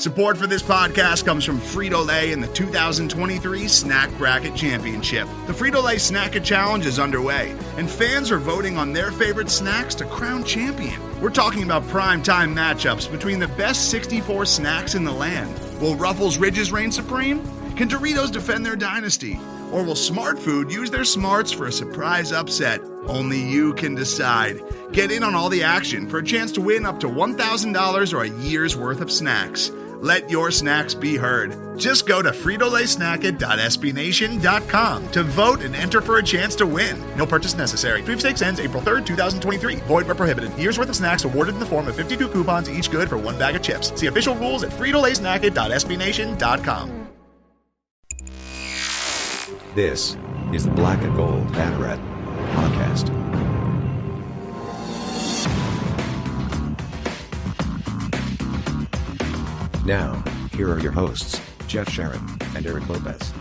Support for this podcast comes from Frito-Lay and the 2023 Snack Bracket Championship. The Frito-Lay Snack-A Challenge is underway, and fans are voting on their favorite snacks to crown champion. We're talking about prime-time matchups between the best 64 snacks in the land. Will Ruffles Ridges reign supreme? Can Doritos defend their dynasty? Or will Smart Food use their smarts for a surprise upset? Only you can decide. Get in on all the action for a chance to win up to $1,000 or a year's worth of snacks. Let your snacks be heard. Just go to fritolaysnacket.sbnation.com to vote and enter for a chance to win. No purchase necessary. Sweepstakes ends April 3rd, 2023. Void where prohibited. Year's worth of snacks awarded in the form of 52 coupons, each good for one bag of chips. See official rules at fritolaysnacket.sbnation.com. This is the Black Gold Banneret Podcast. Now, here are your hosts, Jeff Sharon and Eric Lopez.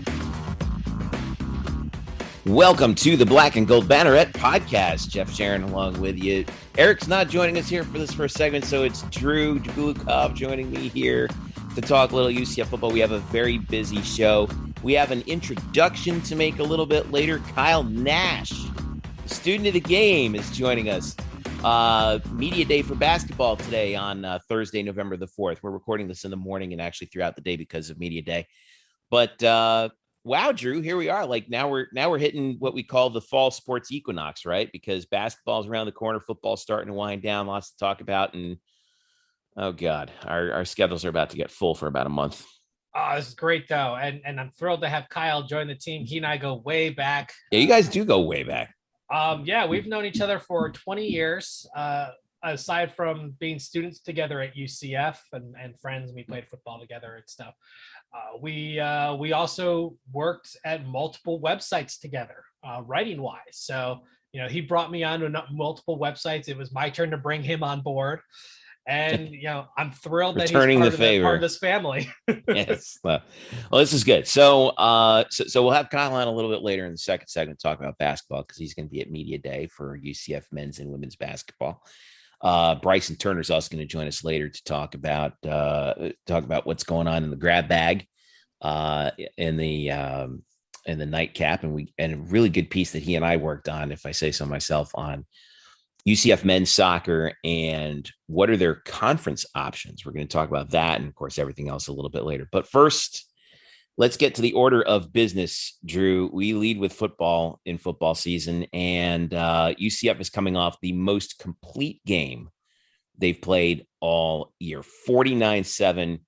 Welcome to the Black and Gold Banneret Podcast. Jeff Sharon along with you. Eric's not joining us here for this first segment, so it's Drew Jagulakov joining me here to talk a little UCF football. We have a very busy show. We have an introduction to make a little bit later. Kyle Nash, the student of the game, is joining us. Media day for basketball today on Thursday, November the 4th. We're recording this in the morning and actually throughout the day because of media day. But wow, Drew, here we are. Like now we're hitting what we call the fall sports equinox, right? Because basketball's around the corner, football's starting to wind down, lots to talk about, and oh God, our schedules are about to get full for about a month. Oh, this is great though, and I'm thrilled to have Kyle join the team. He and I go way back. Yeah, you guys do go way back. Yeah, we've known each other for 20 years. Aside from being students together at UCF and friends, we played football together and stuff. We also worked at multiple websites together, writing wise. So he brought me on to multiple websites. It was my turn to bring him on board. And, I'm thrilled that Returning he's the favor. part of this family. Yes. Well, this is good. So we'll have Kyle on a little bit later in the second segment to talk about basketball because he's going to be at media day for UCF men's and women's basketball. Bryson Turner is also going to join us later to talk about what's going on in the grab bag in the nightcap. And a really good piece that he and I worked on, if I say so myself, on UCF men's soccer and what are their conference options. We're going to talk about that and, of course, everything else a little bit later. But first, let's get to the order of business, Drew. We lead with football in football season, and UCF is coming off the most complete game they've played all year. 49-7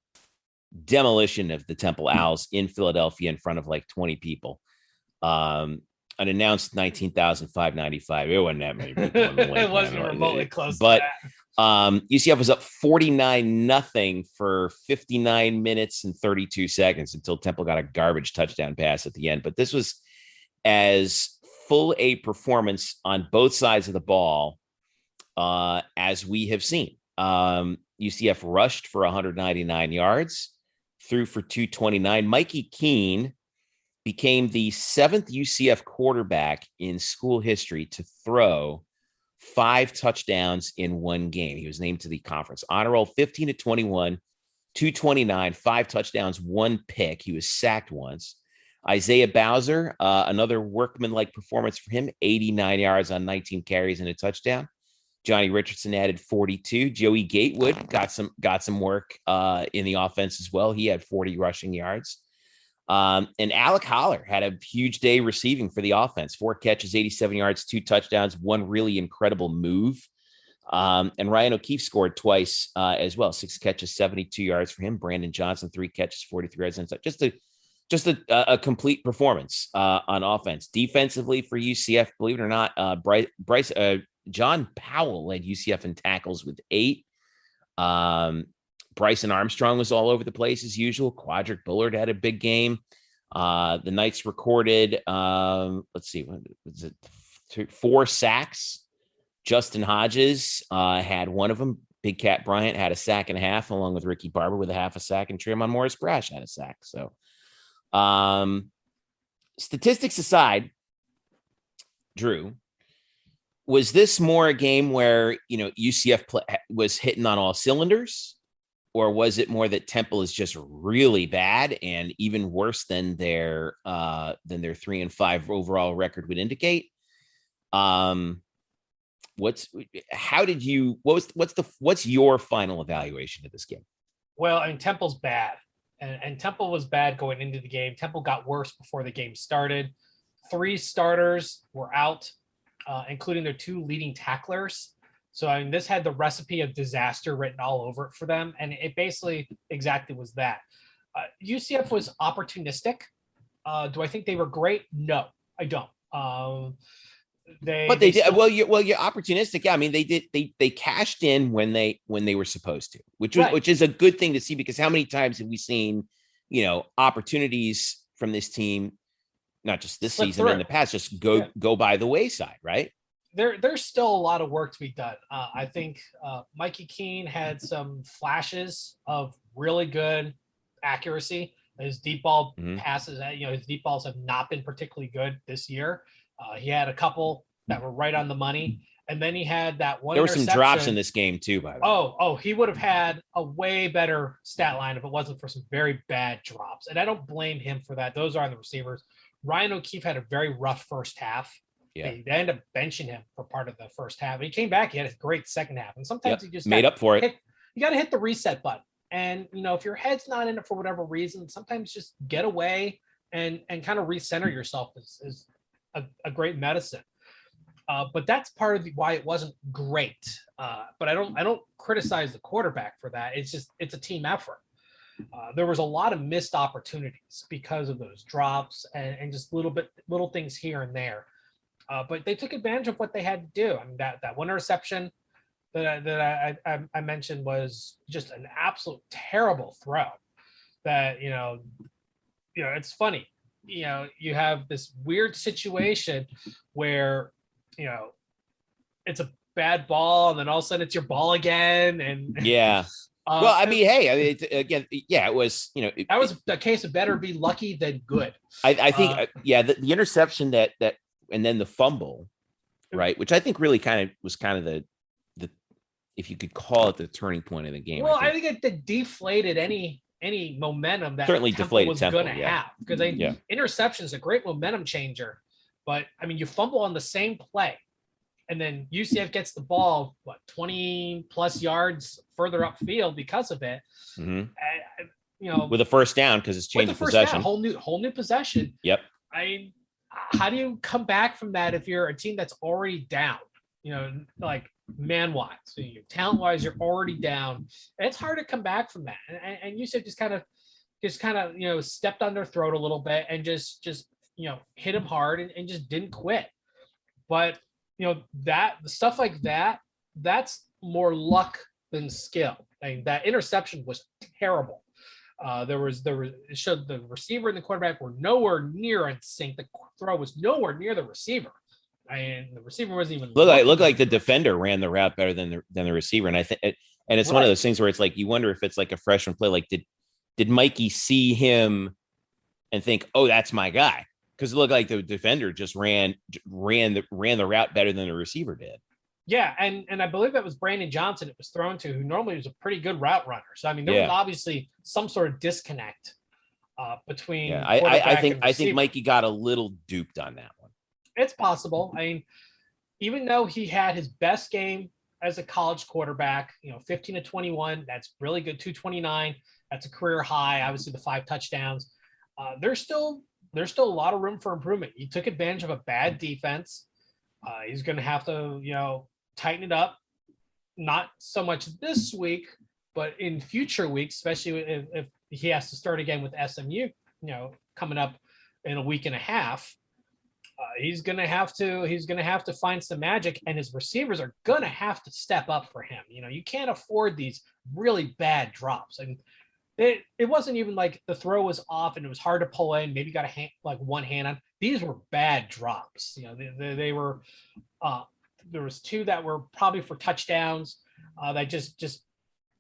demolition of the Temple Owls in Philadelphia in front of like 20 people. An announced 19,595. It wasn't that many people. It wasn't remotely close but, to that. UCF was up 49-0 for 59 minutes and 32 seconds until Temple got a garbage touchdown pass at the end. But this was as full a performance on both sides of the ball as we have seen. UCF rushed for 199 yards, threw for 229. Mikey Keene became the 7th UCF quarterback in school history to throw 5 touchdowns in one game. He was named to the conference honor roll. 15-21, 229, 5 touchdowns, 1 pick. He was sacked once. Isaiah Bowser, another workman-like performance for him, 89 yards on 19 carries and a touchdown. Johnny Richardson added 42. Joey Gatewood got some work in the offense as well. He had 40 rushing yards. And Alec Holler had a huge day receiving for the offense. 4 catches, 87 yards, 2 touchdowns, 1 really incredible move. And Ryan O'Keefe scored twice as well. 6 catches, 72 yards for him. Brandon Johnson, 3 catches, 43 yards. Just a complete performance on offense. Defensively for UCF, believe it or not, John Powell led UCF in tackles with 8. Bryson Armstrong was all over the place as usual. Quadric Bullard had a big game. The Knights recorded, 4 sacks. Justin Hodges had one of them. Big Cat Bryant had a sack and a half, along with Ricky Barber with a half a sack, and Tremont Morris-Brash had a sack. So statistics aside, Drew, was this more a game where, UCF was hitting on all cylinders? was it more that Temple is just really bad and even worse than their 3-5 overall record would indicate? What's your final evaluation of this game? Well, I mean, Temple's bad, and Temple was bad going into the game. Temple got worse before the game started. 3 starters were out, including their 2 leading tacklers. So, I mean, this had the recipe of disaster written all over it for them, and it basically exactly was that. UCF was opportunistic. Do I think they were great? No, I don't. They did well. You're opportunistic. Yeah, I mean, they cashed in when they were supposed to, which is a good thing to see, because how many times have we seen, opportunities from this team, not just this season, in the past, just go by the wayside, right? There's still a lot of work to be done. I think Mikey Keene had some flashes of really good accuracy. His deep ball passes, his deep balls have not been particularly good this year. He had a couple that were right on the money. And then he had that one. There were some drops in this game too, by the way. He would have had a way better stat line if it wasn't for some very bad drops. And I don't blame him for that. Those are the receivers. Ryan O'Keefe had a very rough first half. Yeah. They ended up benching him for part of the first half. He came back. He had a great second half. And sometimes he just made up for it. You got to hit the reset button. And, if your head's not in it for whatever reason, sometimes just get away and kind of recenter yourself is a great medicine. But that's part of why it wasn't great. But I don't criticize the quarterback for that. It's a team effort. There was a lot of missed opportunities because of those drops and just little things here and there. But they took advantage of what they had to do. I mean, that one interception that I mentioned was just an absolute terrible throw. That it's funny. You have this weird situation where it's a bad ball, and then all of a sudden it's your ball again, and yeah. Well, I mean, hey, it was that was a case of better be lucky than good. I think the interception that and then the fumble, right, which I think really was the if you could call it the turning point of the game. Well, I think it deflated any momentum that certainly deflated was going to have, because interception is a great momentum changer. But I mean, you fumble on the same play, and then UCF gets the ball 20 plus yards further upfield because of it. Mm-hmm. With a first down, because it's changed possession, whole new possession. Yep. How do you come back from that if you're a team that's already down? Like man-wise, so talent-wise, you're already down. It's hard to come back from that. And UCF just kind of stepped on their throat a little bit and just hit them hard and just didn't quit. But that stuff like that's more luck than skill. I mean, that interception was terrible. It showed the receiver and the quarterback were nowhere near in sync. The throw was nowhere near the receiver. And the receiver wasn't even looked like the defender ran the route better than the receiver. And I think, and it's one of those things where it's like, you wonder if it's like a freshman play. Like, did Mikey see him and think, oh, that's my guy? Because it looked like the defender just ran the route better than the receiver did. Yeah, and I believe that was Brandon Johnson it was thrown to, who normally was a pretty good route runner. So I mean, there was obviously some sort of disconnect between. Yeah, I think Mikey got a little duped on that one. It's possible. I mean, even though he had his best game as a college quarterback, 15 to 21, that's really good. 229, that's a career high. Obviously, the 5 touchdowns. There's still a lot of room for improvement. He took advantage of a bad defense. He's going to have to, tighten it up. Not so much this week, but in future weeks, especially if he has to start again with SMU, coming up in a week and a half. He's going to have to find some magic, and his receivers are going to have to step up for him. You can't afford these really bad drops. And it wasn't even like the throw was off and it was hard to pull in. Maybe got one hand on. These were bad drops. They were. There was 2 that were probably for touchdowns. That just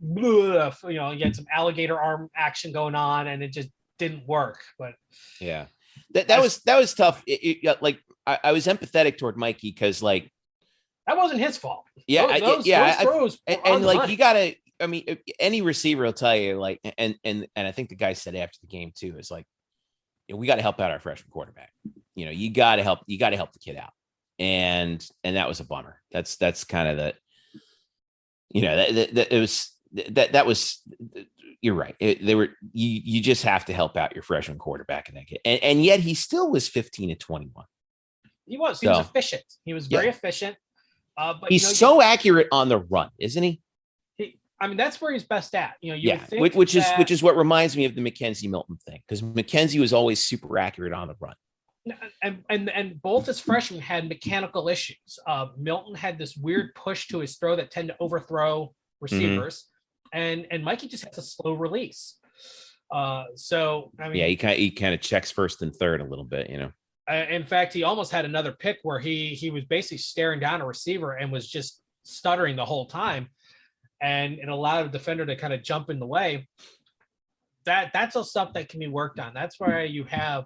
blew. You had some alligator arm action going on, and it just didn't work. But yeah. That was tough. I was empathetic toward Mikey because that wasn't his fault. Yeah, those throws and you gotta. I mean, any receiver will tell you, like, and I think the guy said after the game too, is like, we got to help out our freshman quarterback. You got to help the kid out. And that was a bummer. That's kind of the, that was, you're right. You just have to help out your freshman quarterback in that kid. And yet he still was 15-21. He was efficient. He was very efficient. But he's so accurate on the run, isn't he? That's where he's best at. Which is what reminds me of the Mackenzie Milton thing, because Mackenzie was always super accurate on the run. And both his freshmen had mechanical issues. Milton had this weird push to his throw that tended to overthrow receivers, and Mikey just has a slow release. He kind of checks first and third a little bit, In fact, he almost had another pick where he was basically staring down a receiver and was just stuttering the whole time, and it allowed a defender to kind of jump in the way. That's all stuff that can be worked on. That's why you have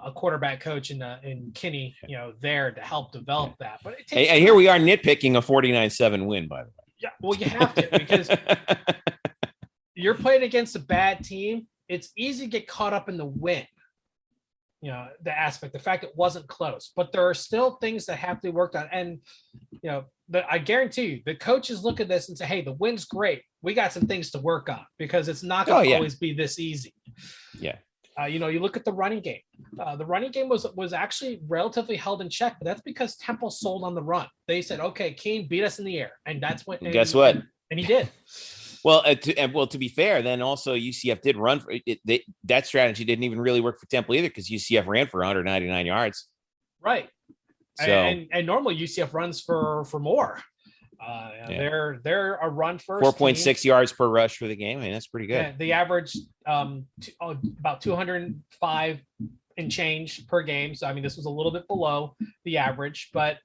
a quarterback coach in Kinney there to help develop that. But it takes here we are nitpicking a 49-7 win, by the way. Yeah, well, you have to, because you're playing against a bad team. It's easy to get caught up in the win. The aspect, the fact it wasn't close, but there are still things that have to be worked on. And, I guarantee you the coaches look at this and say, hey, the win's great. We got some things to work on, because it's not going to always be this easy. Yeah. You look at the running game. The running game was actually relatively held in check, but that's because Temple sold on the run. They said, okay, Keene, beat us in the air. And that's what, guess what? And he did. Well, to be fair, then also UCF did run for it. That strategy didn't even really work for Temple either, because UCF ran for 199 yards. Right. So, and normally UCF runs for more. They're a run first. 4.6 yards per rush for the game. I mean, that's pretty good. Yeah, the average about 205 and change per game. So this was a little bit below the average, but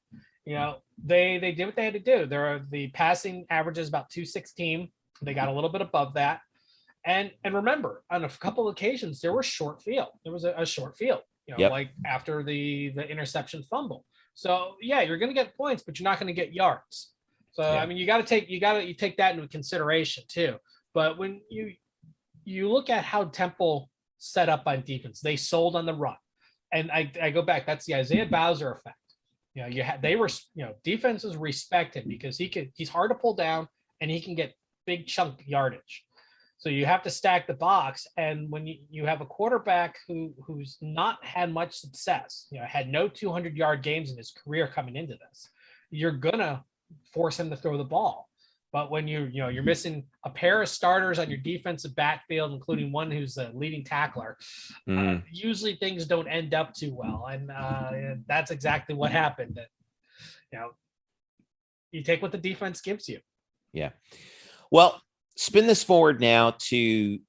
they did what they had to do. The passing average is about 216. They got a little bit above that. And remember, on a couple of occasions, there was short field. There was a short field, like after the interception fumble. So you're going to get points, but you're not going to get yards. So, you take that into consideration too. But when you look at how Temple set up on defense, they sold on the run. And I go back, that's the Isaiah Bowser effect. Defenses respect him because he's hard to pull down and he can get big chunk yardage. So you have to stack the box. And when you have a quarterback who's not had much success, had no 200-yard games in his career coming into this, you're gonna force him to throw the ball. But when you're missing a pair of starters on your defensive backfield, including one who's a leading tackler, usually things don't end up too well. And that's exactly what happened. You take what the defense gives you. Yeah. Well, spin this forward now to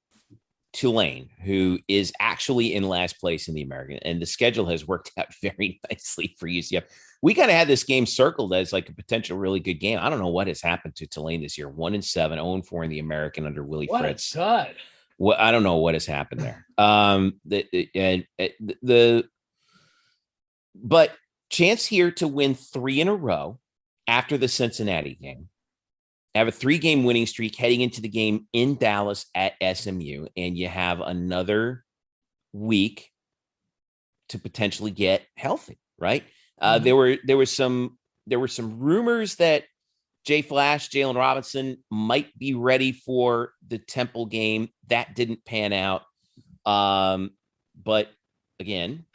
Tulane, who is actually in last place in the American, and the schedule has worked out very nicely for UCF. We kind of had this game circled as like a potential really good game. I don't know what has happened to Tulane this year. 1-7, 0-4 in the American under Willie Fritz. Good. Well, I don't know what has happened there. But chance here to win 3 in a row after the Cincinnati game. Have a 3-game winning streak heading into the game in Dallas at SMU, and you have another week to potentially get healthy, right? There were some rumors that Jay Flash, Jalen Robinson might be ready for the Temple game. That didn't pan out. But again,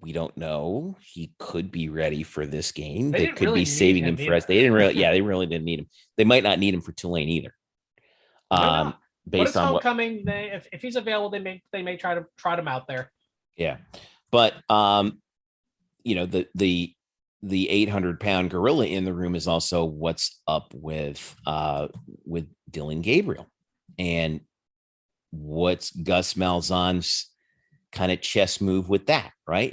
we don't know. He could be ready for this game. They could be saving him for us. They really didn't need him. They might not need him for Tulane either. Based on homecoming, if he's available, they may try to trot him out there. Yeah. But the 800-pound gorilla in the room is also what's up with Dylan Gabriel, and what's Gus Malzahn's kind of chess move with that, right?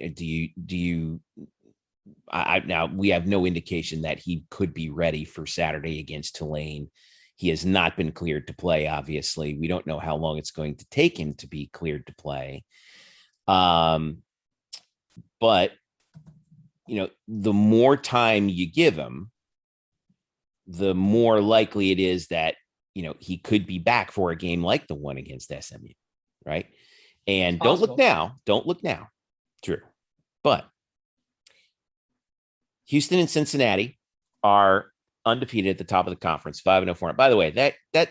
Now we have no indication that he could be ready for Saturday against Tulane. He has not been cleared to play. Obviously, we don't know how long it's going to take him to be cleared to play. But the more time you give him, the more likely it is that, he could be back for a game like the one against SMU, right? And don't look now. True. But Houston and Cincinnati are undefeated at the top of the conference, 5-4. By the way, that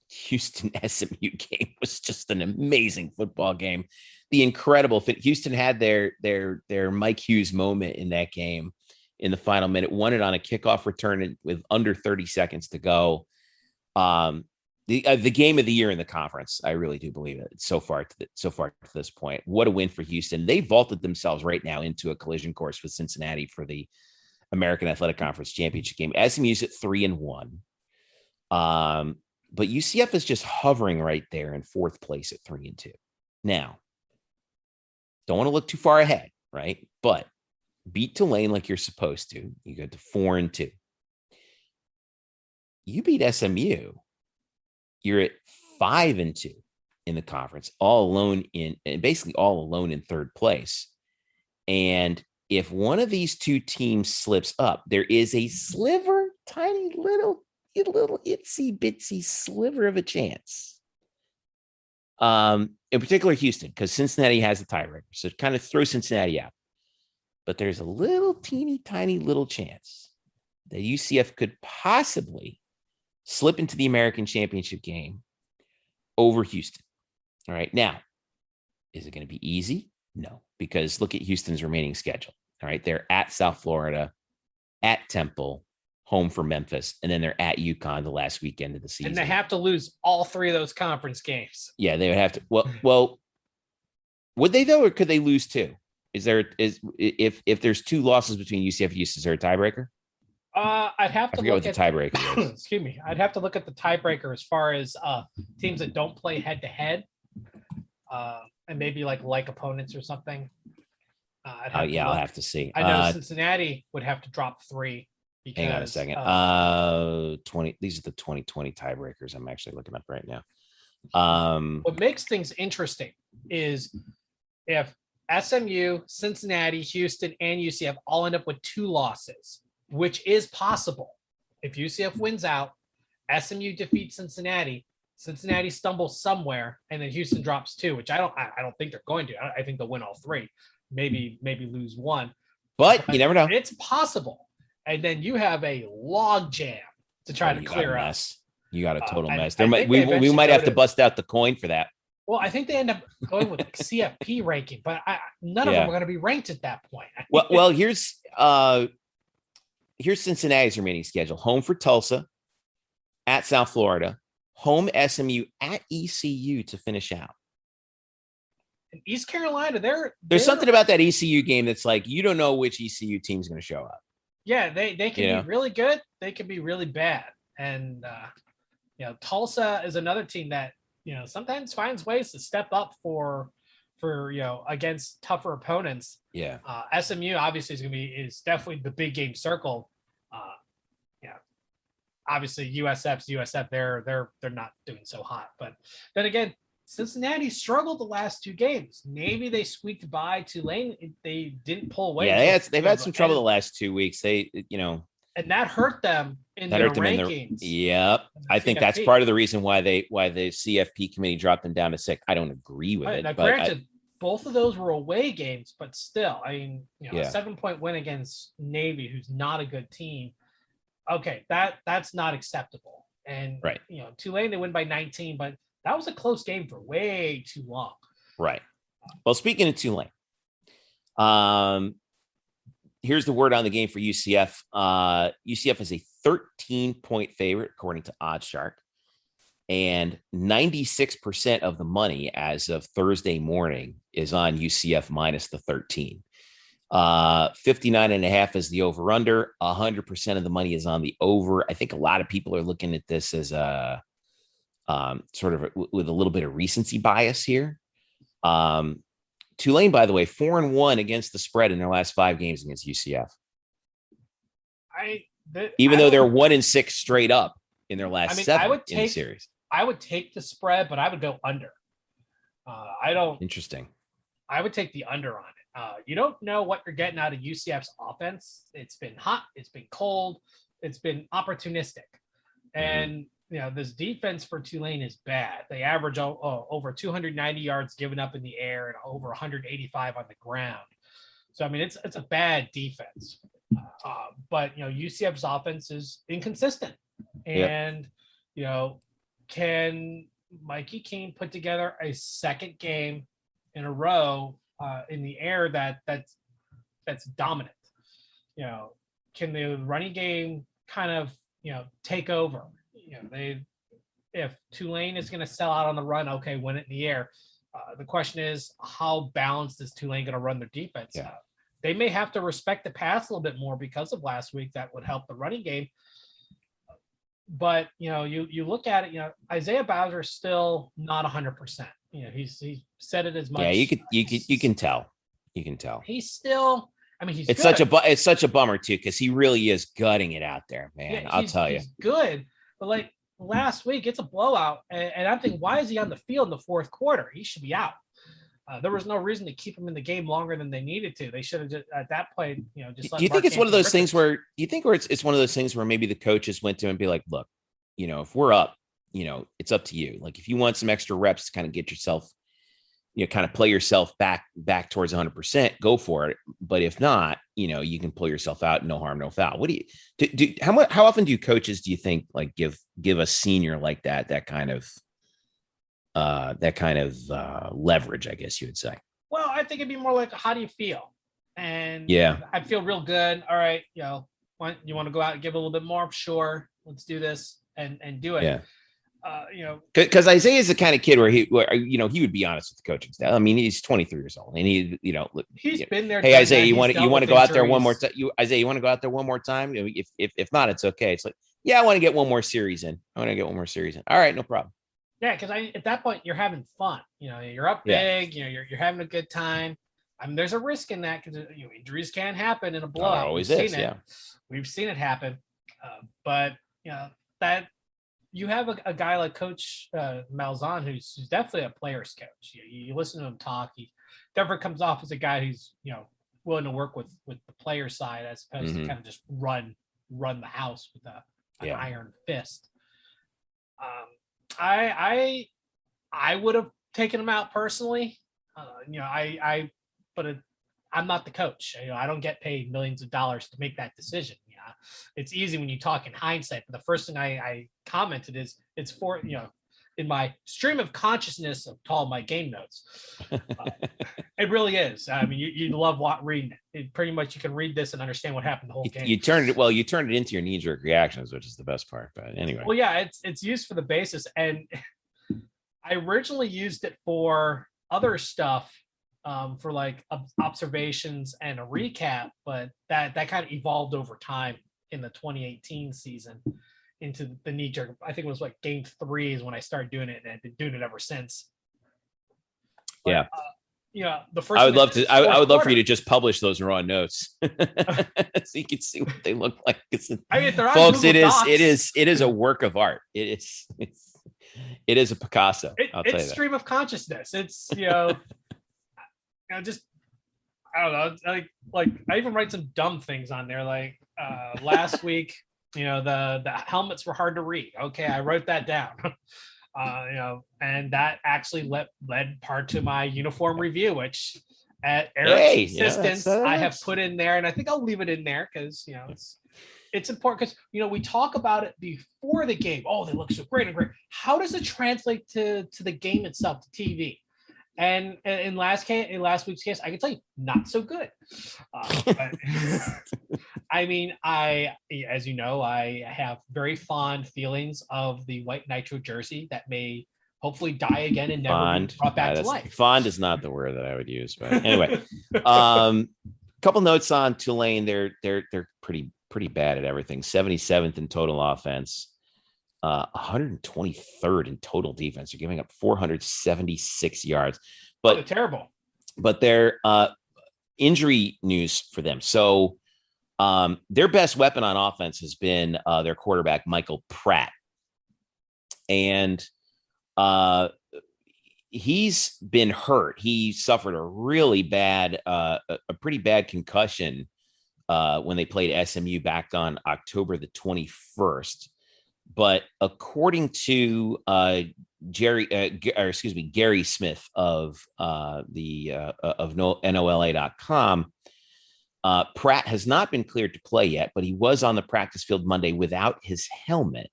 Houston SMU game was just an amazing football game. The incredible fit. Houston had their Mike Hughes moment in that game in the final minute, won it on a kickoff return with under 30 seconds to go. The game of the year in the conference. I really do believe it so far to this point. What a win for Houston. They vaulted themselves right now into a collision course with Cincinnati for the American Athletic Conference championship game. SMU's at 3-1. But UCF is just hovering right there in fourth place at 3-2. Now, don't want to look too far ahead, right? But beat Tulane like you're supposed to. You go to 4-2. You beat SMU. You're at 5-2 in the conference, all alone in third place. And if one of these two teams slips up, there is a sliver, tiny little itsy bitsy sliver of a chance. In particular, Houston, because Cincinnati has a tiebreaker. So kind of throw Cincinnati out. But there's a little teeny tiny little chance that UCF could possibly slip into the American Championship game over Houston. All right. Now, is it going to be easy? No, because look at Houston's remaining schedule. All right. They're at South Florida, at Temple, home for Memphis, and then they're at UConn the last weekend of the season. And they have to lose all three of those conference games. Yeah, they would have to. Well, would they though, or could they lose two? If there's two losses between UCF and Houston, is there a tiebreaker? I'd have to look at the tiebreaker is. Excuse me. I'd have to look at the tiebreaker as far as teams that don't play head to head, and maybe like opponents or something. I'll have to see. I know Cincinnati would have to drop 3. Because, hang on a second. 20. These are the 2020 tiebreakers. I'm actually looking up right now. What makes things interesting is if SMU, Cincinnati, Houston, and UCF all end up with 2 losses, which is possible. If UCF wins out, SMU defeats Cincinnati, Cincinnati stumbles somewhere, and then Houston drops 2, which I don't think they're going to. I think they'll win all 3, maybe lose 1. But you never know. It's possible. And then you have a log jam to try to clear up. You got a total mess. We might have to bust out the coin for that. Well, I think they end up going with CFP ranking, but none of them are going to be ranked at that point. Well, here's Cincinnati's remaining schedule: home for Tulsa, at South Florida, home SMU, at ECU to finish out. And East Carolina, there's something about that ECU game that's like you don't know which ECU team's going to show up. Yeah, they can be really good. They can be really bad. And, Tulsa is another team that, sometimes finds ways to step up for against tougher opponents. Yeah. SMU obviously is definitely the big game circle. Obviously USF, they're not doing so hot. But then again, Cincinnati struggled the last 2 games. Maybe they squeaked by Tulane. They didn't pull away. Yeah, they've had some trouble the last 2 weeks. And that hurt them in their rankings. Yep. I think that's part of the reason why the CFP committee dropped them down to 6. I don't agree with it. Now, granted, both of those were away games, but still, a 7-point win against Navy, who's not a good team. Okay, that's not acceptable. And right. Tulane, they win by 19, but that was a close game for way too long. Right. Well, speaking of Tulane, here's the word on the game for UCF. UCF is a 13-point favorite, according to OddsShark. And 96% of the money as of Thursday morning is on UCF minus the 13. 59.5 is the over-under. 100% of the money is on the over. I think a lot of people are looking at this as a sort of with a little bit of recency bias here. Tulane, by the way, 4-1 against the spread in their last 5 games against UCF. Even though they're 1-6 straight up in their last 7 in the series. I would take the spread, but I would go under. Interesting. I would take the under on it. You don't know what you're getting out of UCF's offense. It's been hot. It's been cold. it's been opportunistic. And this defense for Tulane is bad. They average over 290 yards given up in the air and over 185 on the ground. So I mean, it's a bad defense. But UCF's offense is inconsistent, and can Mikey Keene put together a second game in a row in the air that's dominant? Can the running game kind of take over? If Tulane is going to sell out on the run, okay, win it in the air. The question is, how balanced is Tulane going to run their defense? They may have to respect the pass a little bit more because of last week. That would help the running game. But you look at it. Isaiah Bowser is still not 100%. He said it as much. Yeah, you can tell. You can tell. He's still. I mean, it's such a bummer too, because he really is gutting it out there, man. Yeah, I'll tell you. He's good, but like last week, it's a blowout, and I'm thinking, why is he on the field in the fourth quarter? He should be out. There was no reason to keep him in the game longer than they needed to. They should have just at that point, just. Do you think it's one of those things where it's one of those things where maybe the coaches went to him and be like, look, if we're up, it's up to you. Like if you want some extra reps to kind of get yourself, kind of play yourself back towards 100%, go for it. But if not, you can pull yourself out. No harm, no foul. What do you do? How often do coaches, do you think, like give a senior like that kind of leverage, I guess you would say? Well, I think it'd be more like, how do you feel? And I feel real good. All right. You want to go out and give a little bit more? Sure. Let's do this and do it. Yeah. Because Isaiah is the kind of kid where he would be honest with the coaching staff. I mean, he's 23 years old, and he's been there. Hey, Isaiah, you want to go out there one more time? Isaiah, you want to go out there one more time? If not, it's okay. It's like, I want to get one more series in. All right, no problem. Yeah, because at that point you're having fun. You're up big. You're having a good time. I mean, there's a risk in that because injuries can happen in a blowout. There always is. We've seen it happen, but that. You have a guy like Coach Malzahn, who's definitely a player's coach. You listen to him talk. He definitely comes off as a guy who's willing to work with the player side as opposed to kind of just run the house with an iron fist. I would have taken him out personally. But I'm not the coach. I don't get paid millions of dollars to make that decision. It's easy when you talk in hindsight, but the first thing I commented is it's for, in my stream of consciousness of all my game notes. It really is. I mean, you love reading it. Pretty much you can read this and understand what happened the whole game. You turned it into your knee-jerk reactions, which is the best part. But anyway. Well, yeah, it's used for the basis. And I originally used it for other stuff. For like observations and a recap, but that kind of evolved over time in the 2018 season into the knee jerk. I think it was like game 3 is when I started doing it, and I've been doing it ever since. But, the first. I would love for you to just publish those raw notes, so you can see what they look like. Folks, it is a work of art. It is a Picasso. It's stream of consciousness. It's just I don't know. Like I even write some dumb things on there. Like last week, the helmets were hard to read. Okay, I wrote that down. And that actually led part to my uniform review, which at Eric's insistence I have put in there, and I think I'll leave it in there because it's important because we talk about it before the game. Oh, they look so great and great. How does it translate to the game itself, to TV? And in last week's case, I can tell you, not so good. I mean, as you know, I have very fond feelings of the white nitro jersey that may hopefully die again and never be brought back to life. Fond is not the word that I would use, but anyway, couple notes on Tulane. They're pretty bad at everything. 77th in total offense. 123rd in total defense. They're giving up 476 yards, but terrible. But their injury news for them. So their best weapon on offense has been their quarterback, Michael Pratt. And he's been hurt. He suffered a really bad, a pretty bad concussion when they played SMU back on October the 21st. But according to Gary Smith of NOLA.com, Pratt has not been cleared to play yet, but he was on the practice field Monday without his helmet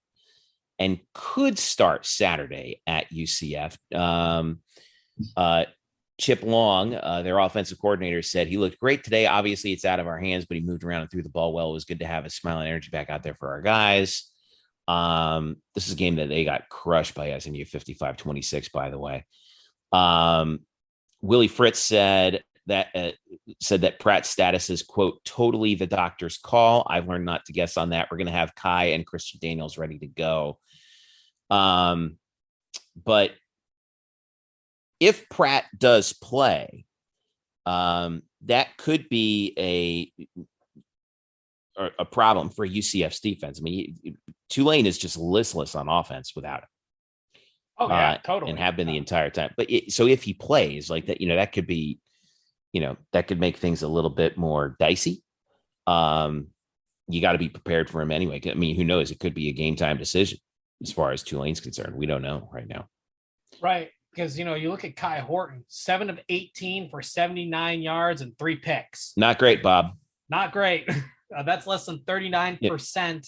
and could start Saturday at UCF. Chip Long, their offensive coordinator, said he looked great today. Obviously, it's out of our hands, but he moved around and threw the ball well. It was good to have his smile and energy back out there for our guys. This is a game that they got crushed by SMU 55-26, by the way. Willie Fritz said that Pratt's status is, quote, totally the doctor's call. I've learned not to guess on that. We're going to have Kai and Christian Daniels ready to go. But if Pratt does play, that could be a problem for UCF's defense. I mean, Tulane is just listless on offense without him. Oh yeah, totally, and have been the entire time. But so if he plays like that, that could be, that could make things a little bit more dicey. You got to be prepared for him anyway. I mean, who knows? It could be a game time decision as far as Tulane's concerned. We don't know right now. Right. Because, you look at Kai Horton, 7 of 18 for 79 yards and 3 picks. Not great, Bob. Not great. That's less than 39%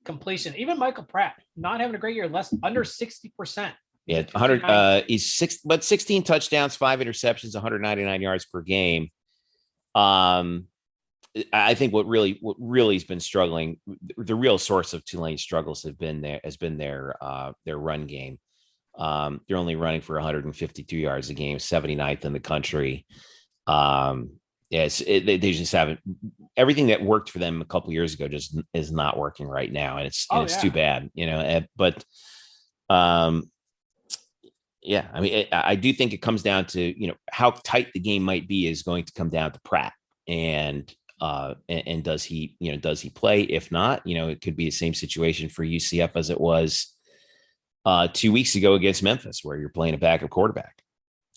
completion. Even Michael Pratt, not having a great year, under 60%. Yeah, 100. He's 16 touchdowns, 5 interceptions, 199 yards per game. I think what really has been struggling, the real source of Tulane's struggles has been their run game. They're only running for 152 yards a game, 79th in the country. They just haven't. Everything that worked for them a couple years ago just is not working right now, and it's too bad, But yeah, I mean, I do think it comes down to how tight the game might be is going to come down to Pratt, and does he play? If not, it could be the same situation for UCF as it was 2 weeks ago against Memphis, where you're playing a backup quarterback.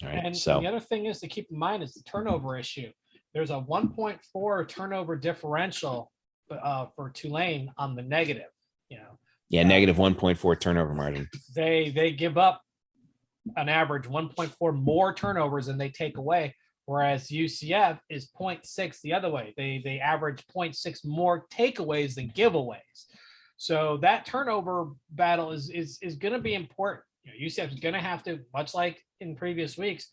All right. And the other thing is to keep in mind is the turnover issue. There's a 1.4 turnover differential for Tulane on the negative. Negative 1.4 turnover margin. They give up an average 1.4 more turnovers than they take away, whereas UCF is 0.6 the other way. They average 0.6 more takeaways than giveaways. So that turnover battle is going to be important. UCF is going to have to, much like in previous weeks,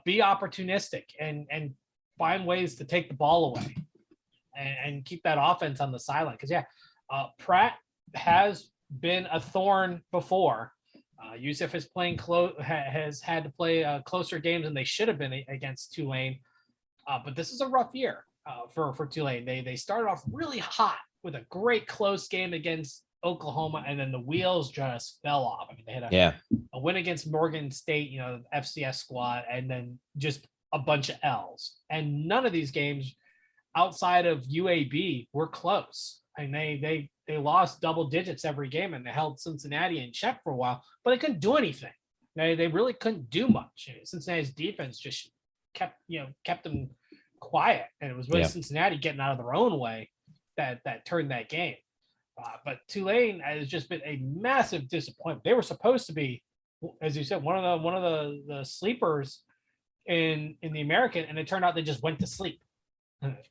be opportunistic and find ways to take the ball away and keep that offense on the sideline. Because Pratt has been a thorn before. UCF has had to play closer games than they should have been against Tulane. But this is a rough year for Tulane. They started off really hot with a great close game against Oklahoma, and then the wheels just fell off. I mean, they had a win against Morgan State, FCS squad, and then just a bunch of L's. And none of these games outside of UAB were close. And they lost double digits every game, and they held Cincinnati in check for a while, but they couldn't do anything. They really couldn't do much. Cincinnati's defense just kept them quiet, and it was really Cincinnati getting out of their own way that turned that game. But Tulane has just been a massive disappointment. They were supposed to be, as you said, one of the sleepers in the American, and it turned out they just went to sleep.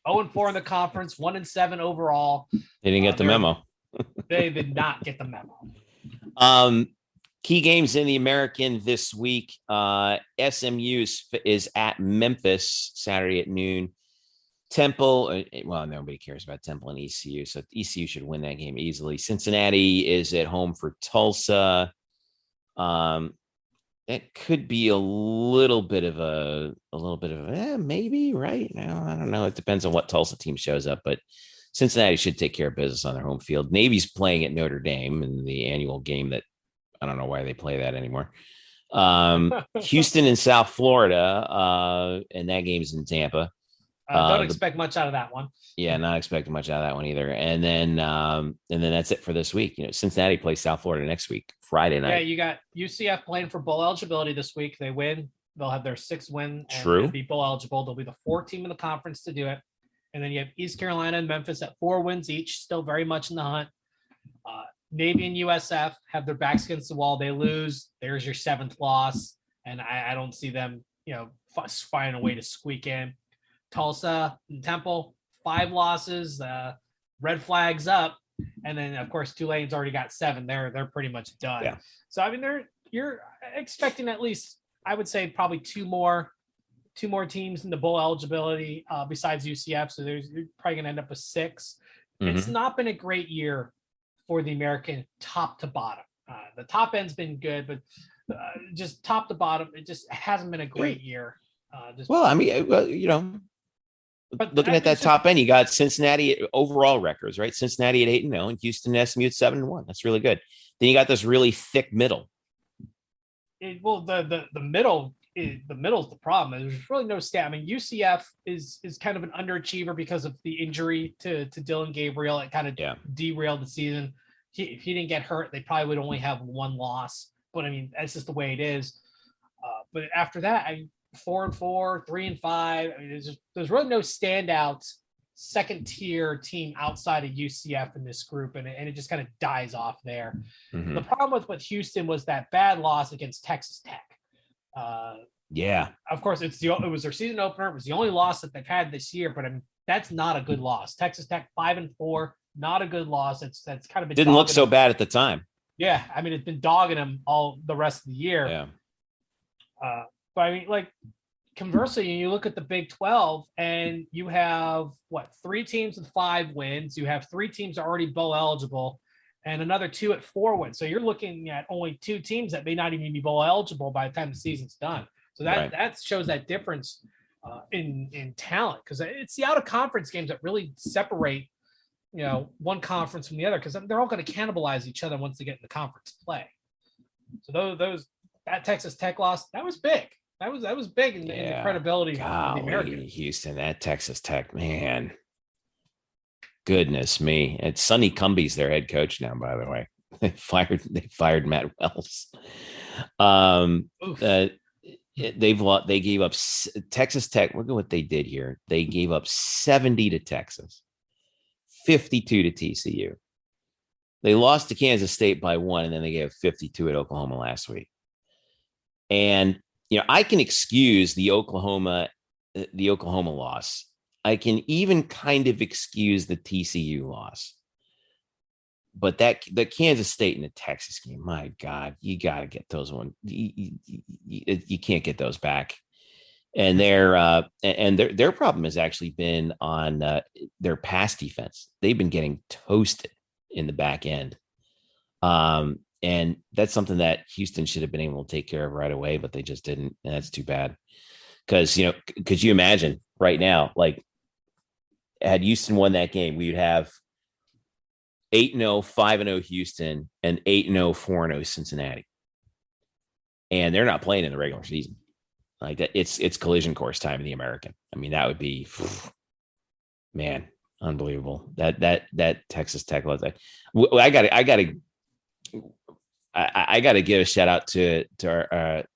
0-4 in the conference, 1-7 overall. They didn't get the memo. They did not get the memo. Key games in the American this week. SMU is at Memphis Saturday at noon. Temple, well, nobody cares about Temple and ECU, so ECU should win that game easily. Cincinnati is at home for Tulsa. It could be a little bit of a maybe right now. I don't know. It depends on what Tulsa team shows up, but Cincinnati should take care of business on their home field. Navy's playing at Notre Dame in the annual game that I don't know why they play that anymore. Houston and South Florida, and that game's in Tampa. Don't expect much out of that one. Yeah, not expecting much out of that one either. And then that's it for this week. Cincinnati plays South Florida next week, Friday night. Yeah, you got UCF playing for bowl eligibility this week. They win, they'll have their 6th win and True. be bowl eligible. They'll be the 4th team in the conference to do it. And then you have East Carolina and Memphis at 4 wins each, still very much in the hunt. Navy and USF have their backs against the wall. They lose. There's your 7th loss. And I don't see them, finding a way to squeak in. Tulsa and Temple, 5 losses, red flags up. And then, of course, Tulane's already got 7. They're pretty much done. Yeah. So, I mean, you're expecting at least, I would say, probably two more teams in the bowl eligibility besides UCF. So you're probably going to end up with 6. Mm-hmm. It's not been a great year for the American top to bottom. The top end's been good, but just top to bottom, it just hasn't been a great year. But looking at that top end, you got Cincinnati overall records, right? Cincinnati at 8-0 and Houston and SMU at 7-1. That's really good. Then you got this really thick middle. The middle is the problem. There's really no stat. I mean, UCF is kind of an underachiever because of the injury to Dylan Gabriel. It kind of derailed the season. If he didn't get hurt, they probably would only have 1 loss. But I mean, that's just the way it is. But after that, 4-4, 3-5. I mean, there's really no standout second tier team outside of UCF in this group, and it just kind of dies off there. Mm-hmm. The problem with Houston was that bad loss against Texas Tech. Of course, it was their season opener. It was the only loss that they've had this year, but I mean, that's not a good loss. Texas Tech 5-4, not a good loss. That's kind of been didn't look so bad at the time. Yeah, I mean, it's been dogging them all the rest of the year. Yeah. But I mean, like, conversely, you look at the Big 12 and you have 3 teams with 5 wins. You have 3 teams already bowl eligible and another 2 at 4 wins. So you're looking at only 2 teams that may not even be bowl eligible by the time the season's done. So that shows that difference in talent, because it's the out of conference games that really separate, one conference from the other, because they're all going to cannibalize each other once they get in the conference play. So that Texas Tech loss, that was big. That was big in the credibility of the American. Houston, that Texas Tech, man. Goodness me. It's Sonny Cumbie's their head coach now, by the way. They fired Matt Wells. They gave up Texas Tech. Look at what they did here. They gave up 70 to Texas, 52 to TCU. They lost to Kansas State by 1, and then they gave 52 at Oklahoma last week. And I can excuse the Oklahoma loss. I can even kind of excuse the TCU loss. But the Kansas State and the Texas game, my God, you got to get those one. You can't get those back. And their problem has actually been on their pass defense. They've been getting toasted in the back end. And that's something that Houston should have been able to take care of right away, but they just didn't. And that's too bad. Because, could you imagine right now, like, had Houston won that game, we would have 8-0, 5-0 Houston, and 8-0, 4-0 Cincinnati. And they're not playing in the regular season. Like that, it's collision course time in the American. I mean, that would be, man, unbelievable. That Texas Tech was like, I got to give a shout out to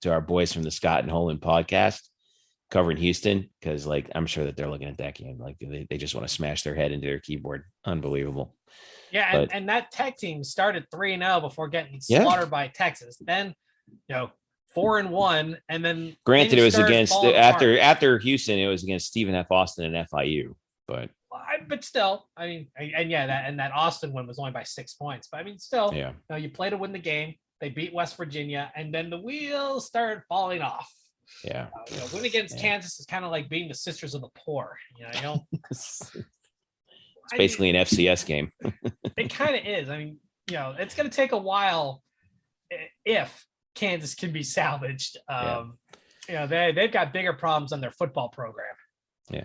our boys from the Scott and Holland podcast covering Houston, because like I'm sure that they're looking at that game like they just want to smash their head into their keyboard. Unbelievable. Yeah, and that Tech team started 3-0 before getting slaughtered by Texas. Then 4-1, and then granted it was against after Houston, it was against Stephen F. Austin and FIU, but still, I mean, that Austin win was only by 6 points. But I mean, still, you play to win the game. They beat West Virginia, and then the wheels started falling off. Yeah, win against Kansas is kind of like being the Sisters of the Poor. It's basically an FCS game. It kind of is. I mean, it's going to take a while if Kansas can be salvaged. They've got bigger problems on their football program. Yeah.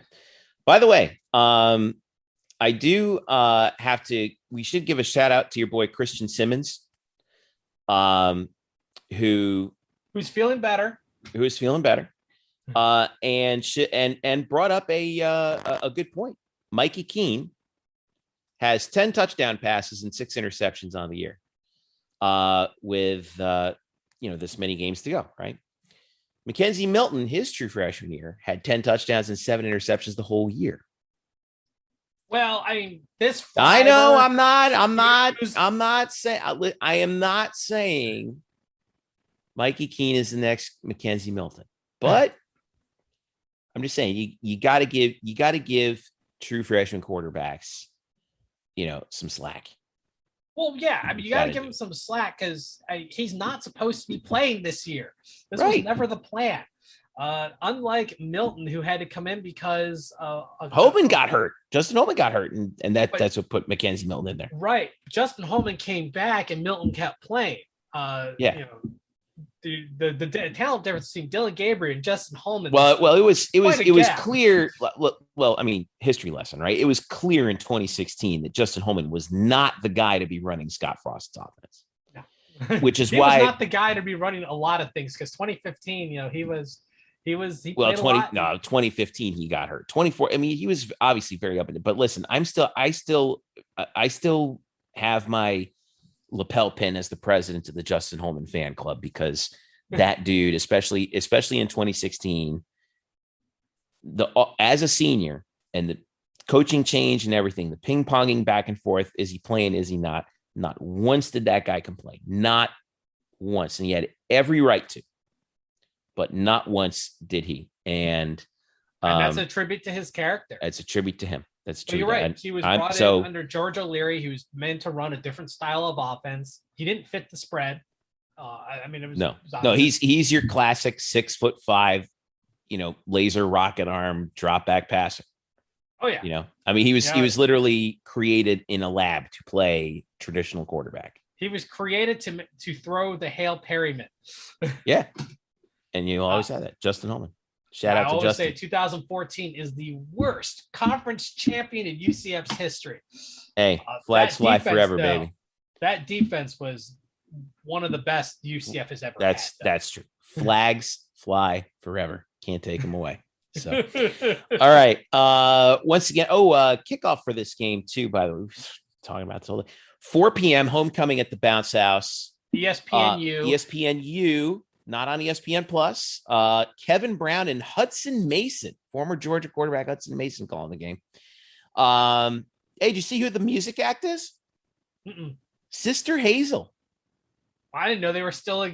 By the way, I do we should give a shout out to your boy Christian Simmons, who's feeling better, and brought up a good point. Mikey Keene has 10 touchdown passes and 6 interceptions on the year, with this many games to go, right? Mackenzie Milton, his true freshman year, had 10 touchdowns and 7 interceptions the whole year. Well, I mean, this. I know. fiber I'm not used- saying. I am not saying Mikey Keene is the next Mackenzie Milton, but I'm just saying you got to give true freshman quarterbacks, some slack. Well, yeah, I mean, you got to give him some slack because he's not supposed to be playing this year. This was never the plan. Unlike Milton, who had to come in because Holman got hurt. Justin Holman got hurt, and that's what put Mackenzie Milton in there. Right. Justin Holman came back, and Milton kept playing. The talent difference between Dylan Gabriel and Justin Holman. Well, it was clear. Well, I mean, history lesson, right? It was clear in 2016 that Justin Holman was not the guy to be running Scott Frost's offense. No. Which is why he was not the guy to be running a lot of things, because 2015, he 2015 he got hurt. 24, I mean, he was obviously very up in it. But listen, I still have my lapel pin as the president of the Justin Holman fan club, because that dude, especially in 2016, as a senior, and the coaching change and everything, the ping-ponging back and forth, is he playing, is he not once did that guy complain, not once. And he had every right to, but not once did he. And that's a tribute to his character. It's a tribute to him. That's true. You're right. He was brought in under George O'Leary, who's meant to run a different style of offense. He didn't fit the spread. I mean, it was no. He's your classic 6'5", laser rocket arm drop back passer. Oh yeah. I mean, he was literally created in a lab to play traditional quarterback. He was created to throw the Hail Perryman. Yeah, and you always have that, Justin Holman. Shout out to Justin. I always say 2014 is the worst conference champion in UCF's history. Hey, flags fly forever, baby. That defense was one of the best UCF has ever had. That's true. Flags fly forever. Can't take them away. So, all right. Once again, kickoff for this game too, by the way, talking about totally 4 p.m. homecoming at the Bounce House. ESPNU. Not on ESPN Plus. Kevin Brown and Hudson Mason, former Georgia quarterback Hudson Mason, calling the game. Hey, did you see who the music act is? Mm-mm. Sister Hazel. I didn't know they were still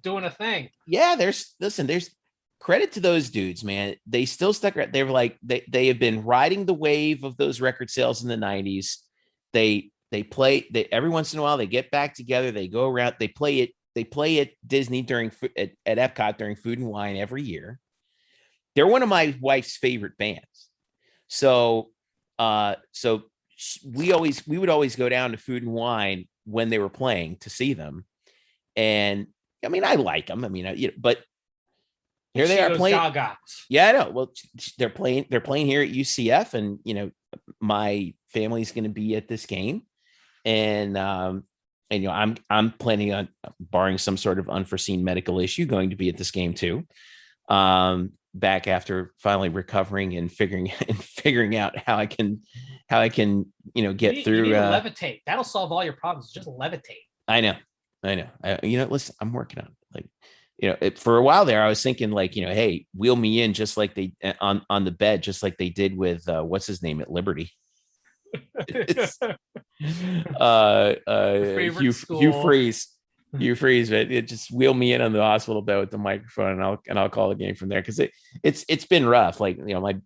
doing a thing. Yeah, there's credit to those dudes, man. They still stuck around. They were like they have been riding the wave of those record sales in the 90s. They play every once in a while. They get back together. They go around. They play at Disney at Epcot during Food and Wine every year. They're one of my wife's favorite bands. So we would always go down to Food and Wine when they were playing to see them. And I mean, I like them. I mean, but here they are playing. Gaga. Yeah, I know. Well, they're playing here at UCF, and my family's going to be at this game, and I'm planning on, barring some sort of unforeseen medical issue, going to be at this game too. Back after finally recovering and figuring out how I can get through. You need to levitate. That'll solve all your problems. Just levitate. I know. Listen, I'm working on it. For a while there, I was thinking hey, wheel me in just like they on the bed, just like they did with what's his name at Liberty. Hugh Freeze, but it just wheel me in on the hospital bed with the microphone, and I'll call the game from there, because it's been rough. The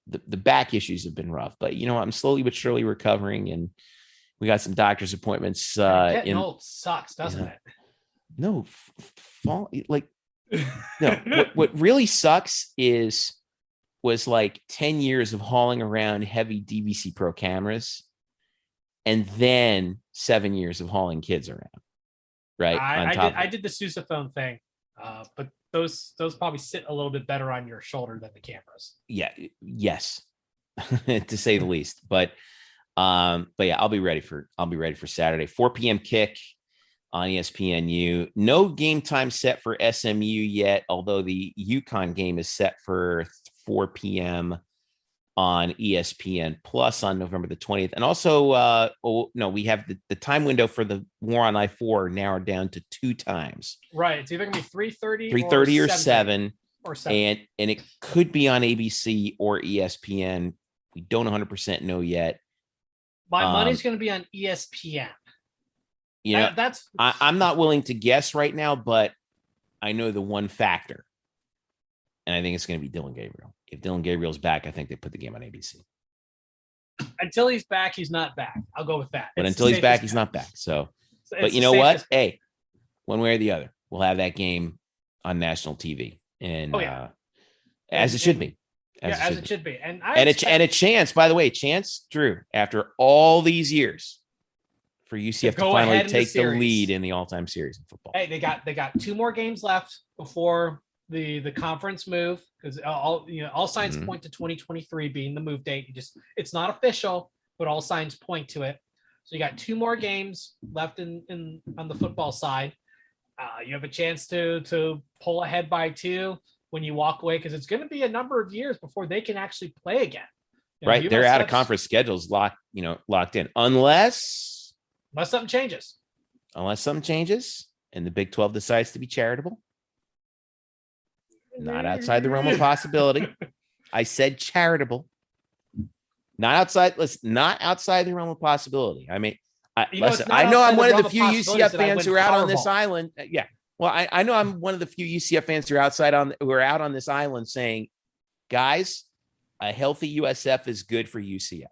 back issues have been rough, but I'm slowly but surely recovering, and we got some doctor's appointments. Getting old sucks, doesn't it? No, what really sucks was 10 years of hauling around heavy DVC Pro cameras, and then 7 years of hauling kids around. Right. I did the sousaphone thing, but those probably sit a little bit better on your shoulder than the cameras. Yeah. Yes. To say the least, but yeah, I'll be ready for Saturday, 4 p.m. kick on ESPNU. No game time set for SMU yet, although the UConn game is set for 4 p.m. on ESPN Plus on November the 20th. And also, we have the time window for the War on I-4 narrowed down to 2 times. Right. It's either going to be 3:30 or 7. And it could be on ABC or ESPN We don't 100% know yet. My money's going to be on ESPN. You know, I'm not willing to guess right now, but I know the one factor, and I think it's going to be Dylan Gabriel. If Dylan Gabriel's back, I think they put the game on ABC. Until he's back, he's not back. I'll go with that. But until he's back, he's not back. So, but you know what? Hey, one way or the other, we'll have that game on national TV, and as it should be. As it should be. And a chance, by the way, Drew, after all these years, for UCF to finally take the lead in the all-time series in football. Hey, they got 2 more games left before the conference move, because all signs point to 2023 being the move date. It's not official, but all signs point to it. So you got 2 more games left on the football side. You have a chance to pull ahead by 2 when you walk away, because it's going to be a number of years before they can actually play again. Right, they're out of conference schedules locked in, unless something changes. Unless something changes, and the Big 12 decides to be charitable. Not outside the realm of possibility. I said charitable. Not outside the realm of possibility. I mean, I know I'm one of the few UCF fans who are out on this island. Yeah. Well, I know I'm one of the few UCF fans who are out on this island saying, guys, a healthy USF is good for UCF.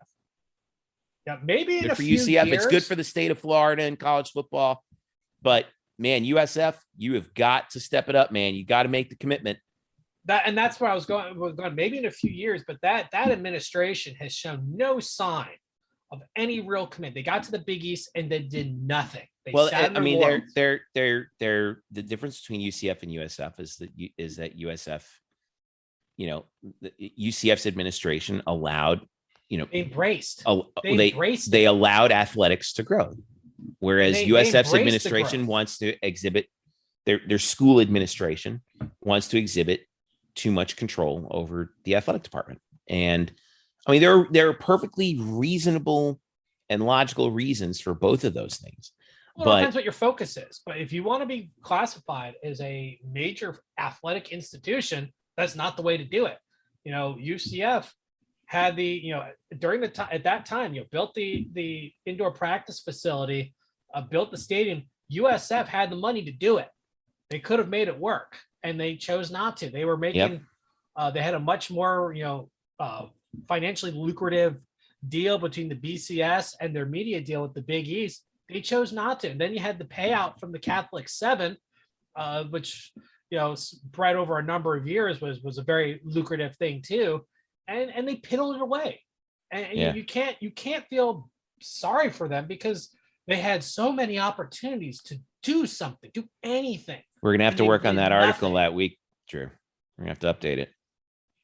Yeah, maybe good for UCF. Years. It's good for the state of Florida and college football. But man, USF, you have got to step it up, man. You got to make the commitment. That's where I was going. Maybe in a few years, but that administration has shown no sign of any real commitment. They got to the Big East and they did nothing. I mean, they're the difference between UCF and USF is that USF, the UCF's administration allowed, they allowed athletics to grow, whereas USF's administration wants to exhibit their school administration wants to exhibit too much control over the athletic department. And I mean, there are perfectly reasonable and logical reasons for both of those things. Well, it depends what your focus is. But if you want to be classified as a major athletic institution, that's not the way to do it. UCF had during the time at that time, built the indoor practice facility, built the stadium. USF had the money to do it. They could have made it work, and they chose not to. They were making, they had a much more, financially lucrative deal between the BCS and their media deal with the Big East. They chose not to. And then you had the payout from the Catholic 7, which, spread over a number of years was a very lucrative thing too. And they piddled it away. And you can't feel sorry for them, because they had so many opportunities to do something, do anything. We're going to have to work on that article that week, Drew. We're going to have to update it.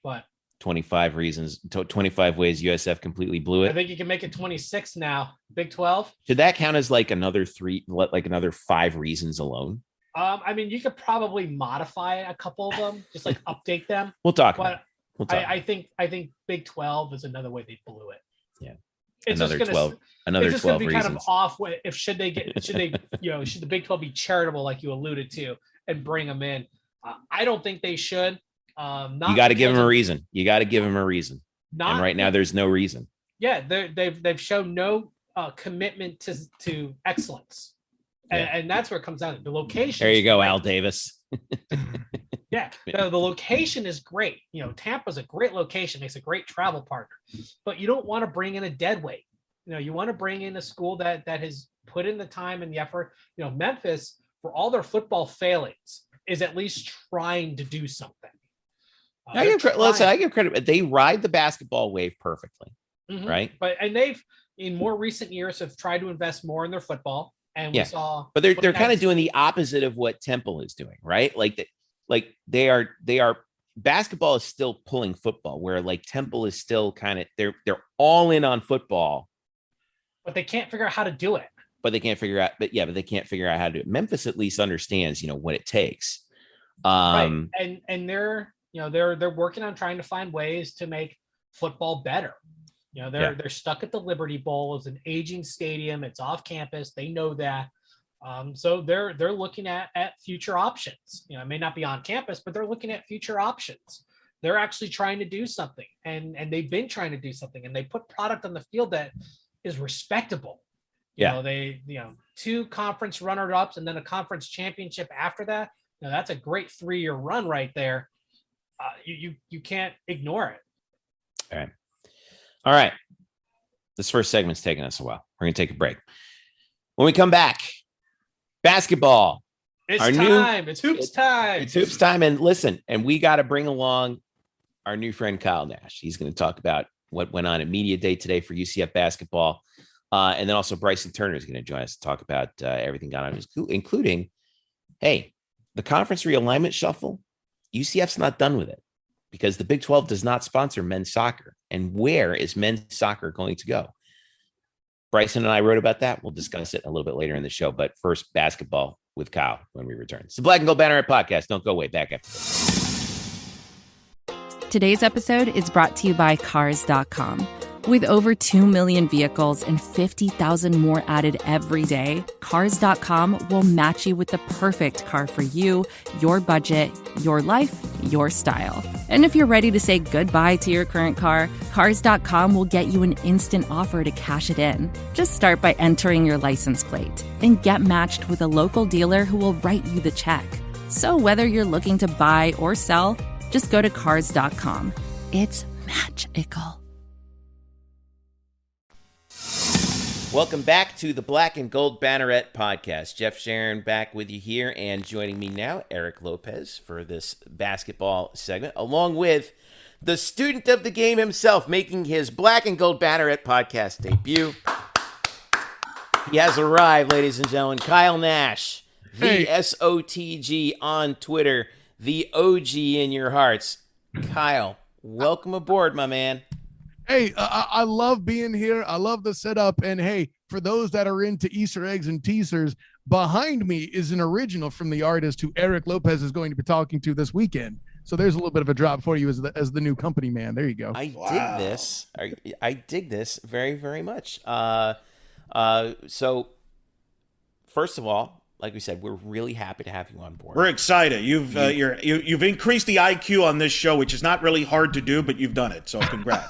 What? 25 ways USF completely blew it. I think you can make it 26 now. Big 12. Should that count as another 5 reasons alone? I mean, you could probably modify a couple of them, just update them. We'll talk. I think Big 12 is another way they blew it. Yeah. It's another 12 reasons. Kind of off. Should the Big 12 be charitable, like you alluded to, and bring them in? I don't think they should. You got to give them a reason. And right now, there's no reason. Yeah, they've shown no commitment to excellence, and that's where it comes down to the location. There you go, Al Davis. Yeah, the location is great. Tampa's a great location, makes a great travel partner, but you don't want to bring in a deadweight. You want to bring in a school that has put in the time and the effort. Memphis, for all their football failings, is at least trying to do something. I give credit. They ride the basketball wave perfectly, right? And they've, in more recent years, have tried to invest more in their football. And we saw, but they're kind of doing the opposite of what Temple is doing, right? They are basketball is still pulling football, where Temple is still kind of they're all in on football, but they can't figure out how to do it. But they can't figure out how to do it. Memphis at least understands, what it takes. Right. And they're working on trying to find ways to make football better. They're stuck at the Liberty Bowl. It's an aging stadium. It's off campus. They know that. So they're looking at future options. It may not be on campus, but they're looking at future options. they're actually trying to do something, and they've been trying to do something, and they put product on the field that is respectable. They 2 conference runner-ups and then a conference championship after that. That's a great 3-year run right there. You can't ignore it. All right. This first segment's taking us a while. We're going to take a break. When we come back, basketball. It's time. It's hoops time. It's hoops time. And listen, and we got to bring along our new friend, Kyle Nash. He's going to talk about what went on at Media Day today for UCF basketball. And then also Bryson Turner is going to join us to talk about everything going on, including, hey, the conference realignment shuffle. UCF's not done with it because the Big 12 does not sponsor men's soccer. And where is men's soccer going to go? Bryson and I wrote about that. We'll discuss it a little bit later in the show. But first, basketball with Kyle when we return. It's the Black and Gold Banneret Podcast. Don't go away. Back after this. Today's episode is brought to you by Cars.com. With over 2 million vehicles and 50,000 more added every day, Cars.com will match you with the perfect car for you, your budget, your life, your style. And if you're ready to say goodbye to your current car, Cars.com will get you an instant offer to cash it in. Just start by entering your license plate and get matched with a local dealer who will write you the check. So whether you're looking to buy or sell, just go to Cars.com. It's magical. Welcome back to the Black and Gold Banneret Podcast. Jeff Sharon back with you here, and joining me now, Eric Lopez for this basketball segment, along with the student of the game himself, making his Black and Gold Banneret Podcast debut. He has arrived, ladies and gentlemen. Kyle Nash, the SOTG on Twitter, the OG in your hearts. Kyle, welcome aboard, my man. Hey, I love being here. I love the setup. And hey, for those that are into Easter eggs and teasers, behind me is an original from the artist who Eric Lopez is going to be talking to this weekend. So there's a little bit of a drop for you as the new company man. There you go. I dig this. I dig this very, very much. So first of all, like we said, we're really happy to have you on board. We're excited. You've increased the IQ on this show, which is not really hard to do, but you've done it. So congrats.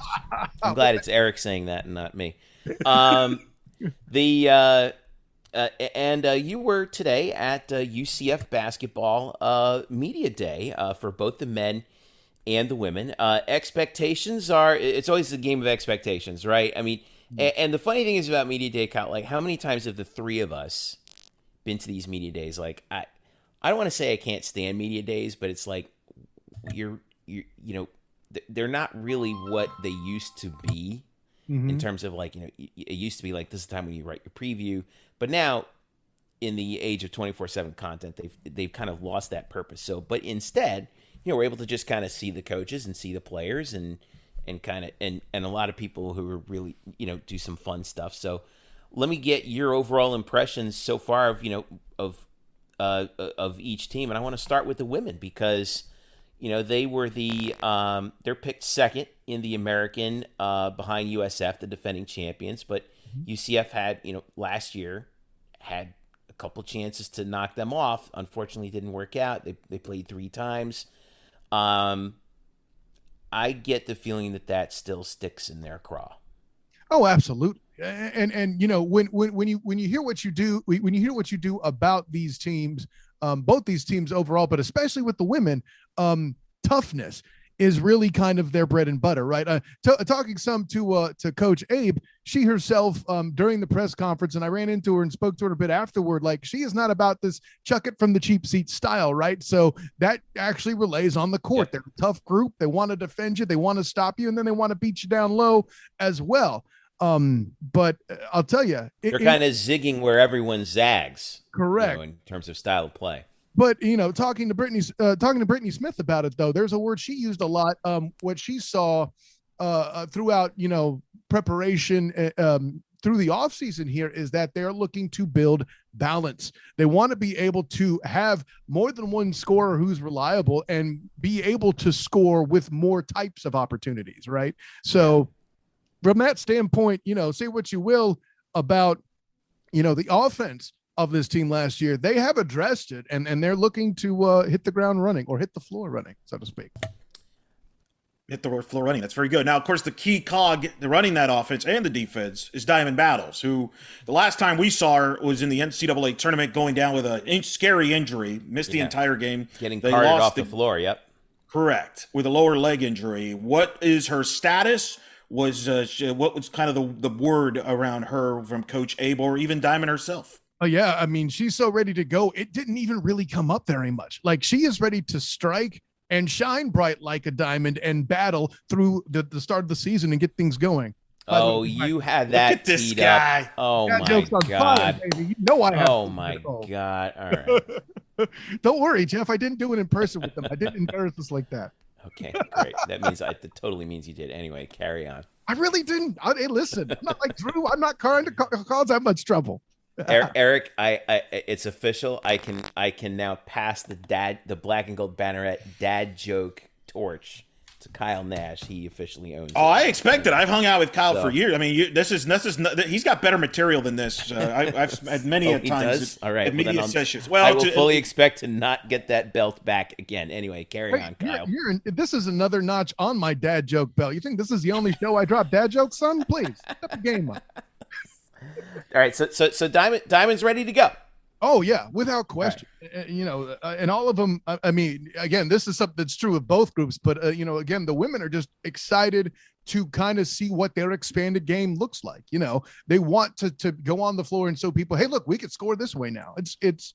I'm glad it's Eric saying that and not me. You were today at UCF basketball media day for both the men and the women. Expectations it's always a game of expectations, right? I mean, and the funny thing is about media day, Kyle, like how many times have the three of us been to these media days? Like I don't want to say I can't stand media days, but it's like they're not really what they used to be in terms of like, it used to be like this is the time when you write your preview, but now in the age of 24/7 content, they've kind of lost that purpose. So, but instead, we're able to just kind of see the coaches and see the players and kind of and a lot of people who are really do some fun stuff. So let me get your overall impressions so far of each team, and I want to start with the women because they were they're picked second in the American behind USF, the defending champions. But UCF had last year had a couple chances to knock them off. Unfortunately, didn't work out. They played 3 times. I get the feeling that still sticks in their craw. Oh, absolutely. And when you hear what you do about these teams, both these teams overall, but especially with the women, toughness is really kind of their bread and butter, right? Talking some to Coach Abe, she herself during the press conference, and I ran into her and spoke to her a bit afterward. Like she is not about this chuck it from the cheap seat style, right? So that actually relays on the court. They're a tough group. They want to defend you. They want to stop you, and then they want to beat you down low as well. But I'll tell you, they're kind of zigging where everyone zags. Correct. In terms of style of play. But talking to Brittany Smith about it though, there's a word she used a lot. What she saw throughout preparation through the offseason here is that they're looking to build balance. They want to be able to have more than one scorer who's reliable and be able to score with more types of opportunities, right? So from that standpoint, say what you will about, the offense of this team last year, they have addressed it and they're looking to hit the ground running or hit the floor running, so to speak. hit the floor running. That's very good. Now, of course, the key cog running that offense and the defense is Diamond Battles, who the last time we saw her was in the NCAA tournament going down with a scary injury, missed the entire game. Getting carted off the floor, yep. Correct, with a lower leg injury. What is her status? What was kind of the word around her from Coach Abe or even Diamond herself? Oh, yeah. I mean, she's so ready to go. It didn't even really come up very much. Like, she is ready to strike and shine bright like a diamond and battle through the start of the season and get things going. Oh, you had that. Look at this guy. Up. Oh, that my God. Fire, you know I have. Oh, my God. All right. Don't worry, Jeff. I didn't do it in person with them. I didn't embarrass us like that. Okay, great. That totally means you did. Anyway, carry on. I really didn't. Hey, listen, I'm not like Drew. I'm not trying to cause that much trouble. Eric, it's official. I can now pass the Black and Gold Banneret dad joke torch to Kyle Nash. He officially owns it. Oh, I expected. I've hung out with Kyle for years. I mean, this is he's got better material than this. I've had many times. All right, media sessions. I will fully expect to not get that belt back again. Anyway, carry on, Kyle. This is another notch on my dad joke belt. You think this is the only show I drop dad jokes, son? Please step the game up. All right, so Diamond's ready to go. Oh yeah, without question. Right. And all of them. I mean, again, this is something that's true of both groups. But again, the women are just excited to kind of see what their expanded game looks like. They want to go on the floor and show people, hey, look, we could score this way now. It's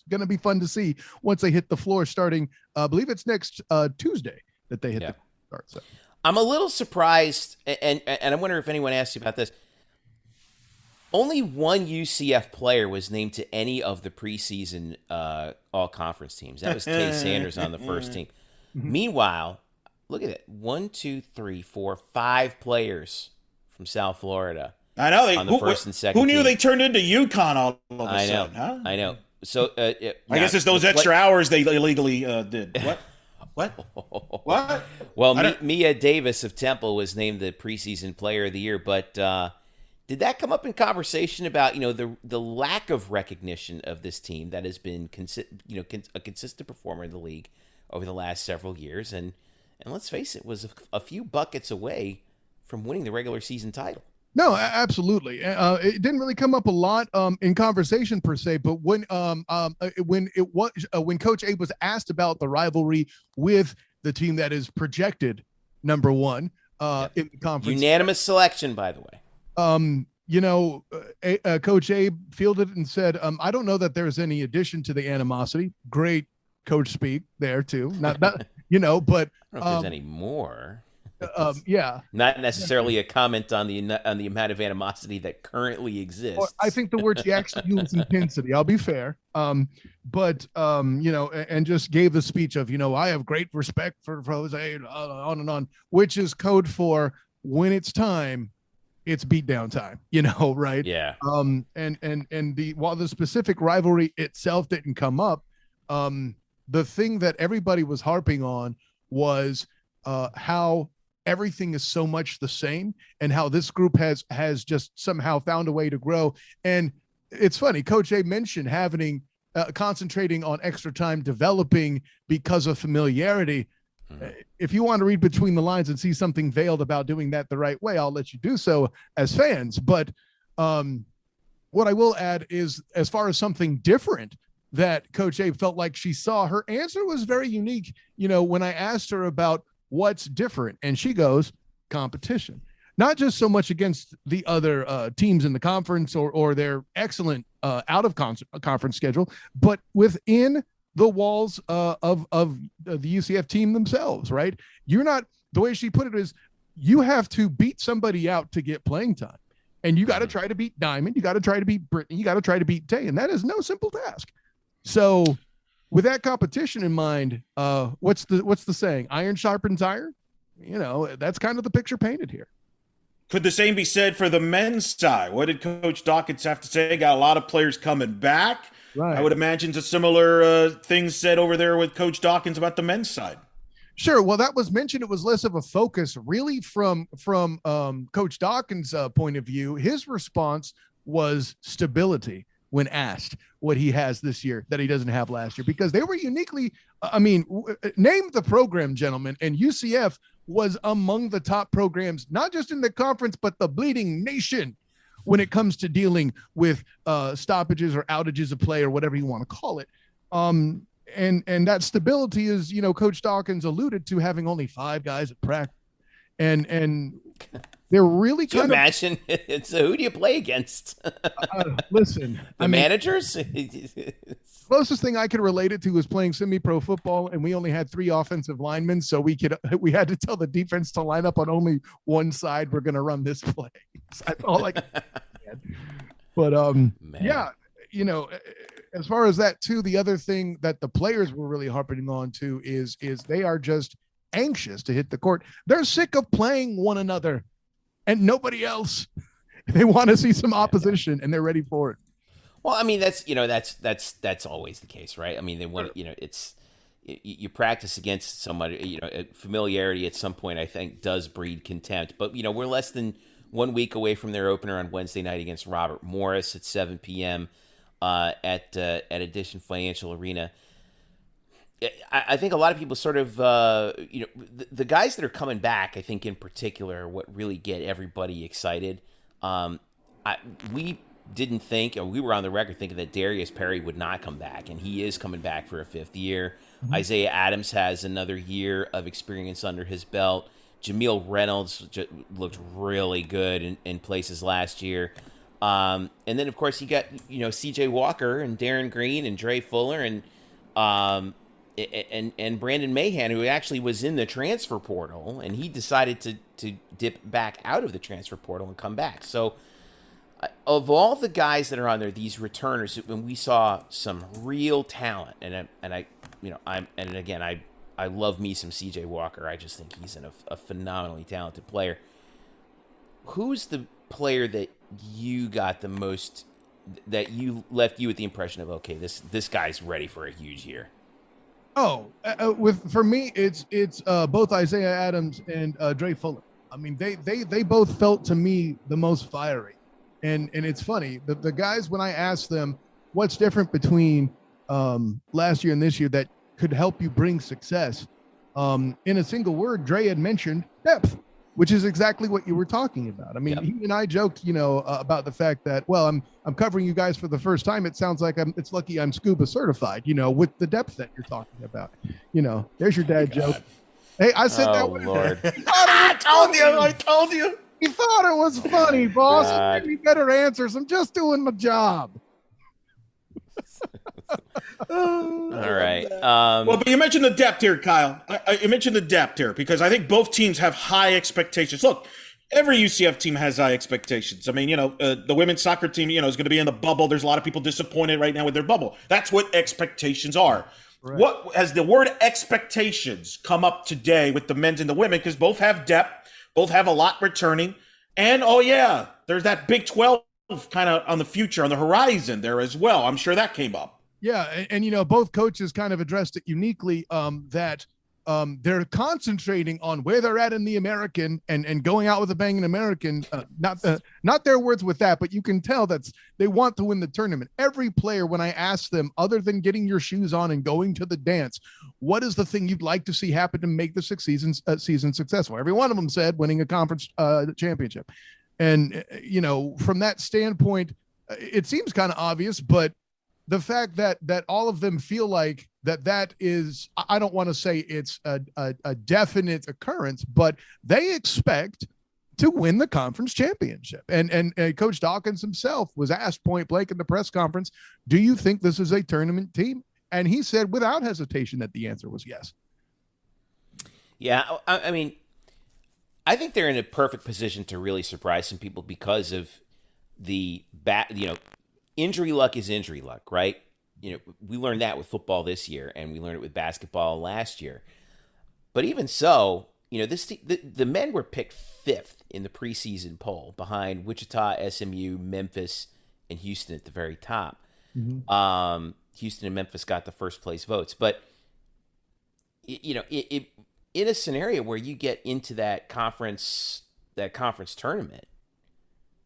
going to be fun to see once they hit the floor starting. I believe it's next Tuesday that they hit the start. So I'm a little surprised, and I wonder if anyone asked you about this. Only one UCF player was named to any of the preseason all-conference teams. That was Tay Sanders on the first team. Meanwhile, look at it. 1, 2, 3, 4, 5 players from South Florida. I know. On the first and second Who knew team. they turned into UConn all of a sudden? Huh? I know. So I guess it's those extra hours they illegally did. What? What? Well, Mia Davis of Temple was named the preseason player of the year, but did that come up in conversation about the lack of recognition of this team that has been a consistent performer in the league over the last several years, and let's face it, was a few buckets away from winning the regular season title? No, absolutely. It didn't really come up a lot in conversation per se, but when Coach Abe was asked about the rivalry with the team that is projected number one in the conference, unanimous selection, by the way. Coach Abe fielded it and said, I don't know that there's any addition to the animosity. Great coach speak there too. Not but I don't know if there's any more. Yeah. Not necessarily a comment on the amount of animosity that currently exists. Or I think the word she actually used intensity. I'll be fair. And just gave the speech of, I have great respect for Jose, on and on, which is code for when it's time. It's beatdown time, right? Yeah. While the specific rivalry itself didn't come up, the thing that everybody was harping on was how everything is so much the same and how this group has just somehow found a way to grow. And it's funny, Coach A mentioned having concentrating on extra time developing because of familiarity. If you want to read between the lines and see something veiled about doing that the right way, I'll let you do so as fans. But what I will add is, as far as something different that Coach Abe felt like she saw, her answer was very unique. When I asked her about what's different, and she goes, competition. Not just so much against the other teams in the conference or their excellent out of conference schedule, but within the walls of the UCF team themselves, right? You're not, the way she put it is, you have to beat somebody out to get playing time. And you got to try to beat Diamond. You got to try to beat Brittany. You got to try to beat Tay. And that is no simple task. So with that competition in mind, what's the saying? Iron sharpens iron. That's kind of the picture painted here. Could the same be said for the men's side? What did Coach Dawkins have to say? Got a lot of players coming back. Right. I would imagine it's a similar thing said over there with Coach Dawkins about the men's side. Sure. Well, that was mentioned. It was less of a focus really from Coach Dawkins' point of view. His response was stability when asked what he has this year that he doesn't have last year, because they were uniquely, name the program, gentlemen, and UCF was among the top programs, not just in the conference, but the bleeding nation when it comes to dealing with stoppages or outages of play or whatever you want to call it. And that stability is, Coach Dawkins alluded to having only 5 guys at practice. And they're really kind of imagine it's who do you play against? Listen, managers. Closest thing I could relate it to was playing semi-pro football, and we only had 3 offensive linemen, so we had to tell the defense to line up on only one side. We're going to run this play. That's all I could. But yeah, as far as that too, the other thing that the players were really harping on to is they are just anxious to hit the court. They're sick of playing one another and nobody else. They want to see some opposition and they're ready for it. Well, I mean, that's always the case, right? I mean, they want, it's, you practice against somebody, familiarity at some point, I think, does breed contempt. But, we're less than 1 week away from their opener on Wednesday night against Robert Morris at 7 p.m. At Addition Financial Arena. I think a lot of people sort of, the guys that are coming back, I think in particular, are what really get everybody excited. We didn't think, or we were on the record thinking that Darius Perry would not come back, and he is coming back for a 5th year. Mm-hmm. Isaiah Adams has another year of experience under his belt. Jameel Reynolds looked really good in places last year. And then, of course, you got, C.J. Walker and Darren Green and Dre Fuller and Brandon Mahan, who actually was in the transfer portal, and he decided to dip back out of the transfer portal and come back. So, of all the guys that are on there, these returners, when we saw some real talent, and I love me some C.J. Walker. I just think he's a phenomenally talented player. Who's the player that you got the most, that you left you with the impression of, okay, this guy's ready for a huge year? For me, it's both Isaiah Adams and Dre Fuller. I mean, they both felt to me the most fiery. And it's funny, the guys, when I asked them what's different between last year and this year that could help you bring success, in a single word, Dre had mentioned depth, which is exactly what you were talking about. I mean, He and I joked, about the fact that, well, I'm covering you guys for the first time. It sounds like it's lucky I'm scuba certified, with the depth that you're talking about. There's your dad joke. Hey, I said that. Lord. I told you. You thought it was funny, boss. You better answers. I'm just doing my job. All right. But you mentioned the depth here, Kyle. You mentioned the depth here because I think both teams have high expectations. Look, every UCF team has high expectations. I mean, the women's soccer team, is going to be in the bubble. There's a lot of people disappointed right now with their bubble. That's what expectations are. Right. What has the word expectations come up today with the men's and the women? Because both have depth. Both have a lot returning. And, there's that Big 12 kind of on the future, on the horizon there as well. I'm sure that came up. Yeah, and both coaches kind of addressed it uniquely, that they're concentrating on where they're at in the American and going out with a bang in American. Not their words with that, but you can tell they want to win the tournament. Every player, when I ask them, other than getting your shoes on and going to the dance, what is the thing you'd like to see happen to make the season successful? Every one of them said winning a conference championship. And, from that standpoint, it seems kind of obvious, but the fact that all of them feel like that is, I don't want to say it's a definite occurrence, but they expect to win the conference championship. And Coach Dawkins himself was asked point blank in the press conference, do you think this is a tournament team? And he said without hesitation that the answer was yes. Yeah, I mean, I think they're in a perfect position to really surprise some people because of the injury luck is injury luck, right? We learned that with football this year, and we learned it with basketball last year. But even so, the men were picked 5th in the preseason poll behind Wichita, SMU, Memphis, and Houston at the very top. Mm-hmm. Houston and Memphis got the first place votes. But, in a scenario where you get into that conference tournament,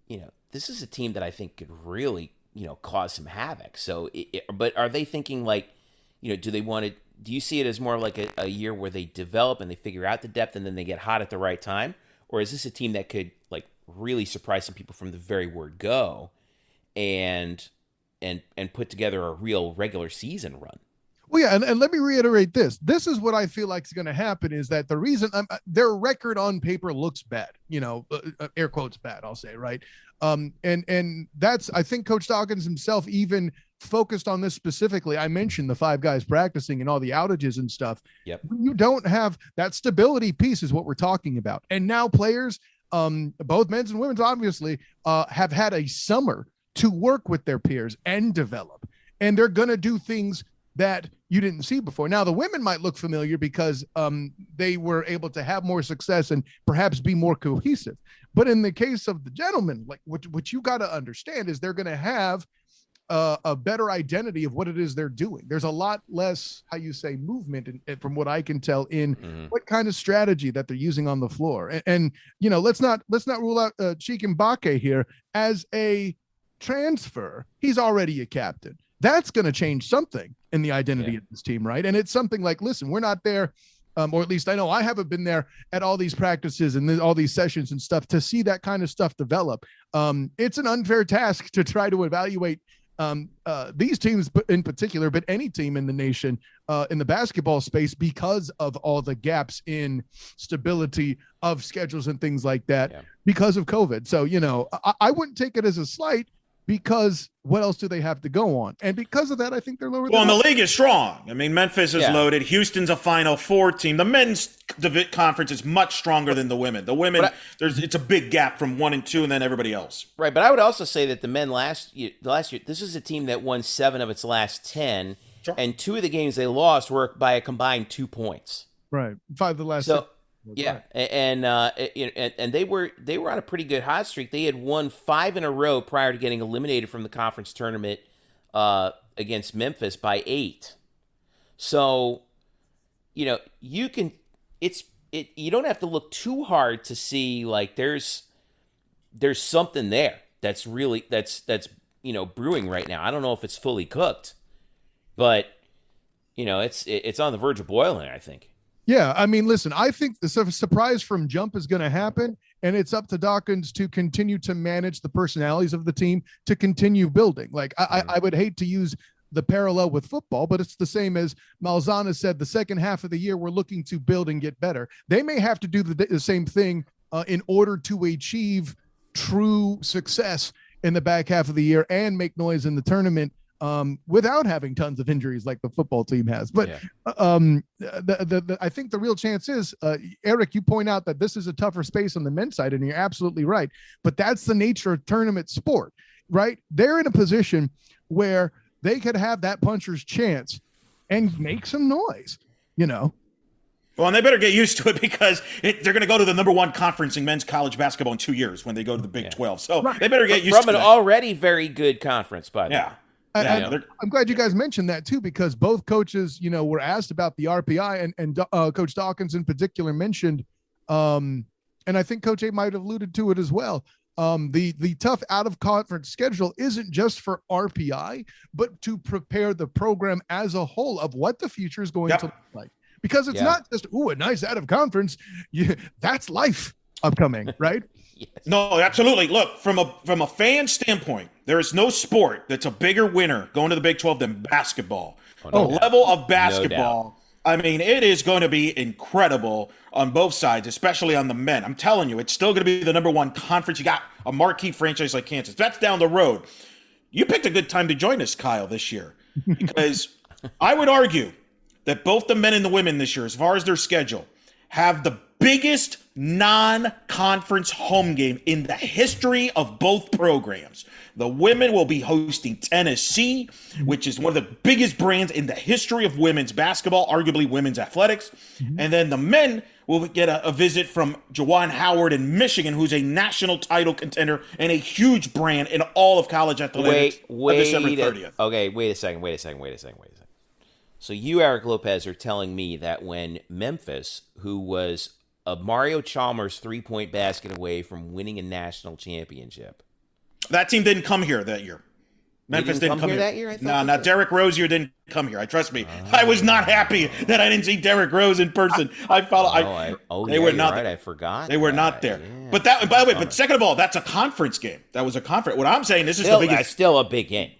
this is a team that I think could really, cause some havoc. So, but are they thinking like, do they want to do you see it as more like a year where they develop and they figure out the depth and then they get hot at the right time? Or is this a team that could like really surprise some people from the very word go and put together a real regular season run? Well, yeah, and let me reiterate this. This is what I feel like is going to happen is that the reason their record on paper looks bad, air quotes bad, I'll say, right? And that's, I think Coach Dawkins himself even focused on this specifically. I mentioned the 5 guys practicing and all the outages and stuff. Yep. You don't have that stability piece is what we're talking about. And now players, both men's and women's, obviously, have had a summer to work with their peers and develop. And they're going to do things that you didn't see before. Now, the women might look familiar because they were able to have more success and perhaps be more cohesive. But in the case of the gentlemen, like what you got to understand is they're going to have a better identity of what it is they're doing. There's a lot less, how you say, movement, from what I can tell, in what kind of strategy that they're using on the floor. And let's not rule out Chikembake here as a transfer. He's already a captain. That's going to change something in the identity of this team, right? And it's something like, listen, we're not there, or at least I know I haven't been there at all these practices and all these sessions and stuff to see that kind of stuff develop. It's an unfair task to try to evaluate these teams in particular, but any team in the nation in the basketball space because of all the gaps in stability of schedules and things like that because of COVID. So, I wouldn't take it as a slight, because what else do they have to go on? And because of that, I think they're lower. Well, and the league is strong. I mean, Memphis is loaded. Houston's a Final Four team. The men's conference is much stronger than the women. The women, it's a big gap from 1 and 2, and then everybody else. Right, but I would also say that the men last year, this is a team that won 7 of its last 10, and 2 of the games they lost were by a combined 2 points. Right, 5 of the last. So, and they were on a pretty good hot streak. They had won 5 in a row prior to getting eliminated from the conference tournament against Memphis by 8. So, you don't have to look too hard to see like there's something there that's really that's brewing right now. I don't know if it's fully cooked, but it's on the verge of boiling, I think. Yeah, I mean, listen, I think the surprise from jump is going to happen, and it's up to Dawkins to continue to manage the personalities of the team, to continue building. Like, I would hate to use the parallel with football, but it's the same as Malzahn said, the second half of the year, we're looking to build and get better. They may have to do the same thing in order to achieve true success in the back half of the year and make noise in the tournament, without having tons of injuries like the football team has. But I think the real chance is, Eric, you point out that this is a tougher space on the men's side, and you're absolutely right. But that's the nature of tournament sport, right? They're in a position where they could have that puncher's chance and make some noise, Well, and they better get used to it, because they're going to go to the number 1 conference in men's college basketball in 2 years when they go to the Big 12. So they better get used to it. From an already very good conference, by the way. I'm glad you guys mentioned that too, because both coaches, were asked about the RPI, and Coach Dawkins in particular mentioned, and I think Coach A might have alluded to it as well. The tough out of conference schedule isn't just for RPI, but to prepare the program as a whole of what the future is going to look like. Because it's not just, a nice out of conference. That's life upcoming, right? Yes. No, absolutely. Look, from a fan standpoint, there is no sport that's a bigger winner going to the Big 12 than basketball. The level of basketball, I mean, it is going to be incredible on both sides, especially on the men. I'm telling you, it's still going to be the number 1 conference. You got a marquee franchise like Kansas. That's down the road. You picked a good time to join us, Kyle, this year, because I would argue that both the men and the women this year, as far as their schedule, have the biggest non-conference home game in the history of both programs. The women will be hosting Tennessee, which is one of the biggest brands in the history of women's basketball, arguably women's athletics. And then the men will get a visit from Juwan Howard in Michigan, who's a national title contender and a huge brand in all of college athletics on December 30th. Okay, wait a second. So you, Eric Lopez, are telling me that when Memphis, who was a Mario Chalmers 3-point basket away from winning a national championship. That team didn't come here that year. Memphis didn't come here that year. No, not Derrick Rozier didn't come here. Trust me. I was not happy that I didn't see Derrick Rose in person. They were not. Right. I forgot. They were not there. Yeah. But that, by the way, but second of all, that's a conference game. That was a conference. What I'm saying, this is the biggest. Still a big game.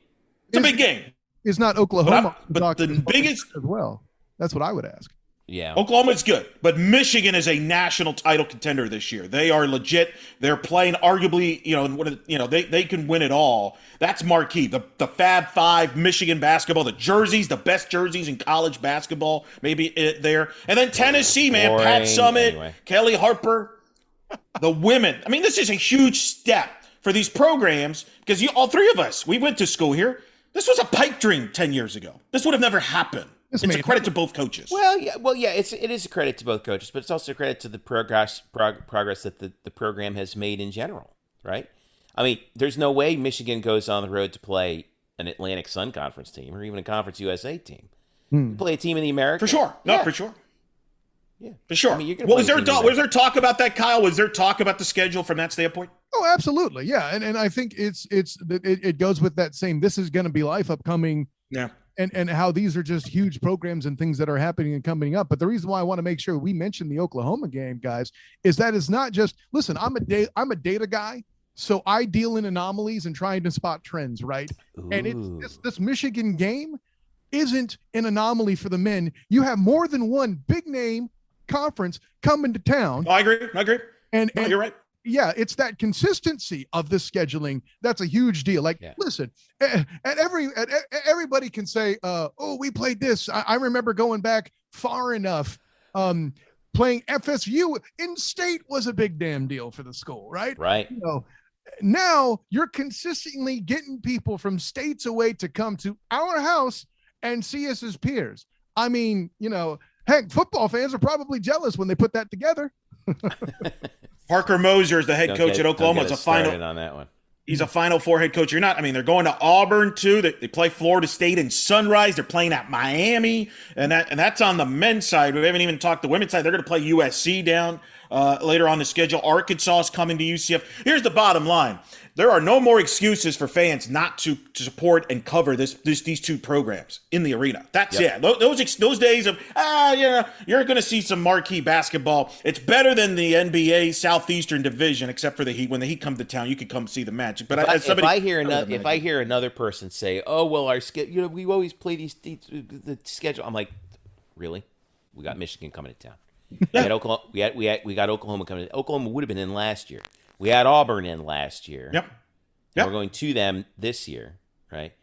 It's a big game. It's not Oklahoma, but the biggest as well. That's what I would ask. Yeah, Oklahoma's good, but Michigan is a national title contender this year. They are legit. They're playing arguably, they can win it all. That's marquee. The Fab Five, Michigan basketball, the jerseys, the best jerseys in college basketball, maybe there. And then Tennessee, man, Pat Summitt, Kelly Harper, the women. I mean, this is a huge step for these programs because all three of us, we went to school here. This was a pipe dream 10 years ago. This would have never happened. It's a credit to both coaches. Well, yeah, it is a credit to both coaches, but it's also a credit to the progress that the program has made in general, right? I mean, there's no way Michigan goes on the road to play an Atlantic Sun Conference team or even a Conference USA team. You play a team in the Americas. For sure. No, for sure. Yeah. For sure. I mean, was there talk about that, Kyle? Was there talk about the schedule from that standpoint? Oh, absolutely. Yeah. And I think it goes with that same, this is going to be life upcoming. Yeah. And how these are just huge programs and things that are happening and coming up. But the reason why I want to make sure we mention the Oklahoma game, guys, is that it's not just, listen, I'm a data guy, so I deal in anomalies and trying to spot trends, right? Ooh. And this Michigan game isn't an anomaly for the men. You have more than one big name conference coming to town. Oh, I agree. And you're right. Yeah, it's that consistency of the scheduling that's a huge deal. Like, listen, everybody can say, "Oh, we played this." I remember going back far enough. Playing FSU in state was a big damn deal for the school, right? Right. Now you're consistently getting people from states away to come to our house and see us as peers. I mean, heck, football fans are probably jealous when they put that together. Parker Moser is the head coach at Oklahoma. It's a final on that one. He's a Final Four head coach. They're going to Auburn too. They play Florida State in Sunrise. They're playing at Miami, and that's on the men's side. We haven't even talked the women's side. They're going to play USC down later on the schedule. Arkansas is coming to UCF. Here's the bottom line: there are no more excuses for fans not to support and cover these two programs in the arena. That's it. Those days of you're going to see some marquee basketball. It's better than the NBA Southeastern Division, except for the Heat. When the Heat come to town, you can come see the Magic. But if I hear another person say, "Oh well, our schedule, we always play the schedule," I'm like, really? We got Michigan coming to town. We had Oklahoma. We got Oklahoma coming. Oklahoma would have been in last year. We had Auburn in last year. Yep. We're going to them this year, right?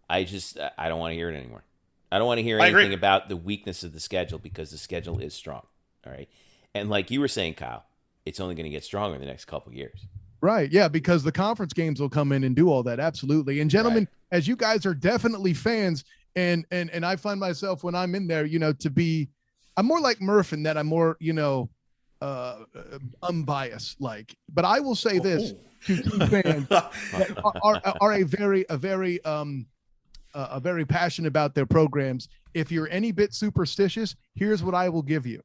I don't want to hear it anymore. I don't want to hear anything about the weakness of the schedule because the schedule is strong. All right. And like you were saying, Kyle, it's only going to get stronger in the next couple of years. Right. Yeah, because the conference games will come in and do all that. Absolutely. And gentlemen, as you guys are definitely fans, and I find myself when I'm in there, I'm more like Murph in that I'm more, unbiased, but I will say this to fans that are very passionate about their programs. If you're any bit superstitious, here's what I will give you.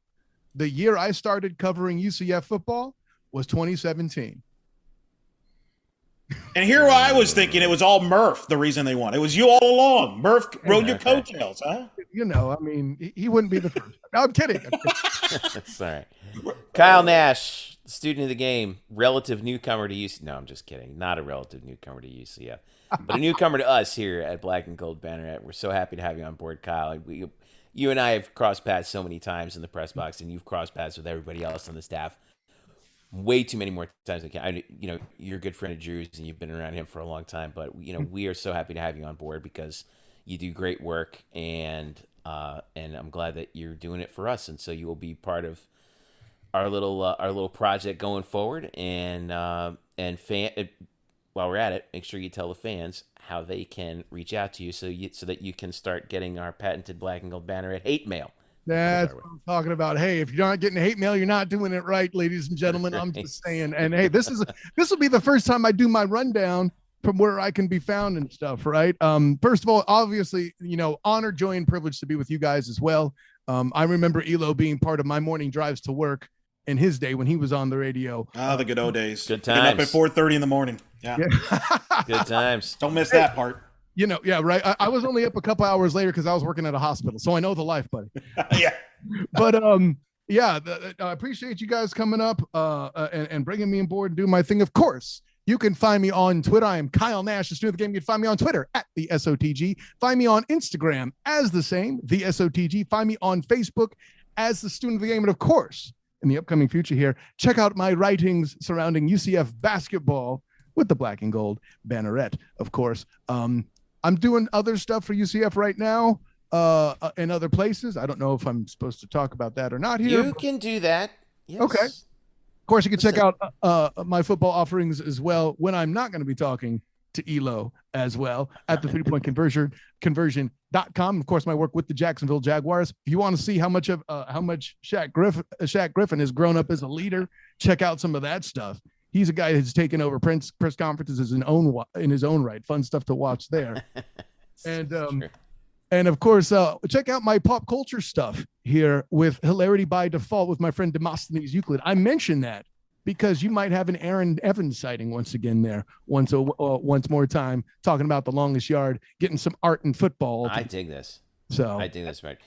The year I started covering UCF football was 2017. And here I was thinking it was all Murph, the reason they won. It was you all along. Murph rode your coattails, huh? He wouldn't be the first. No, I'm kidding. Sorry. Kyle Nash, student of the game, relative newcomer to UCF. No, I'm just kidding. Not a relative newcomer to UCF, but a newcomer to us here at Black and Gold Banneret. We're so happy to have you on board, Kyle. You and I have crossed paths so many times in the press box, and you've crossed paths with everybody else on the staff way too many more times than I can. You're a good friend of Drew's, and you've been around him for a long time. But we are so happy to have you on board because you do great work, and I'm glad that you're doing it for us. And so you will be part of our little project going forward. And while we're at it, make sure you tell the fans how they can reach out to you so that you can start getting our patented Black and Gold Banneret hate mail. That's what I'm talking about. Hey, if you're not getting hate mail, you're not doing it right, ladies and gentlemen. I'm just saying. And hey, this will be the first time I do my rundown from where I can be found and stuff, right? First of all, obviously, honor, joy, and privilege to be with you guys as well. I remember Elo being part of my morning drives to work in his day when he was on the radio. The good old days. Good times. Getting up at 4:30 in the morning. Yeah. Good times. Don't miss that part. Yeah, right. I was only up a couple hours later because I was working at a hospital, so I know the life, buddy. Yeah. But yeah, I appreciate you guys coming up and bringing me on board and doing my thing. Of course, you can find me on Twitter. I am Kyle Nash, the student of the game. You can find me on Twitter at the SOTG. Find me on Instagram as the same, the SOTG. Find me on Facebook as the student of the game. And of course, in the upcoming future here, check out my writings surrounding UCF basketball with the Black and Gold Banneret, of course. I'm doing other stuff for UCF right now in other places. I don't know if I'm supposed to talk about that or not here. You can do that. Yes. Okay. Of course, you can check out my football offerings as well when I'm not going to be talking to ELO as well at the 3-point conversion.com. Of course, my work with the Jacksonville Jaguars. If you want to see how much Shaq Griffin has grown up as a leader, check out some of that stuff. He's a guy who's taken over press conferences in his own right. Fun stuff to watch there. And of course, check out my pop culture stuff here with Hilarity by Default with my friend Demosthenes Euclid. I mention that because you might have an Aaron Evans sighting once again there, once more time, talking about the longest yard, getting some art and football. I dig this. I dig this, right?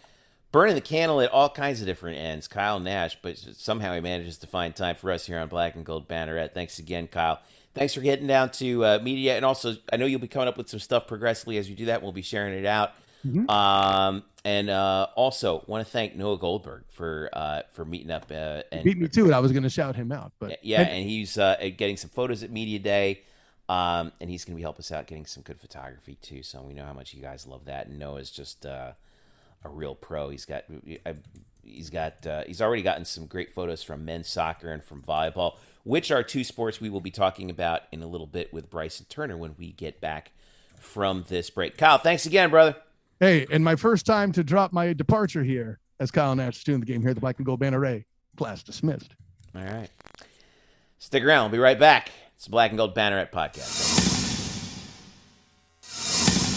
Burning the candle at all kinds of different ends. Kyle Nash, but somehow he manages to find time for us here on Black and Gold Banneret. Thanks again, Kyle. Thanks for getting down to media. And also, I know you'll be coming up with some stuff progressively as you do that. We'll be sharing it out. Mm-hmm. And also want to thank Noah Goldberg for meeting up. And he beat me to it. I was going to shout him out, but and he's getting some photos at Media Day, and he's going to be helping us out getting some good photography too. So we know how much you guys love that. And Noah's just a real pro. He's already gotten some great photos from men's soccer and from volleyball, which are two sports we will be talking about in a little bit with Bryson Turner when we get back from this break. Kyle, thanks again, brother. Hey, and my first time to drop my departure here as Kyle Nash, student of the game here at the Black and Gold Banneret. Class dismissed. All right. Stick around. We'll be right back. It's the Black and Gold Banneret Podcast.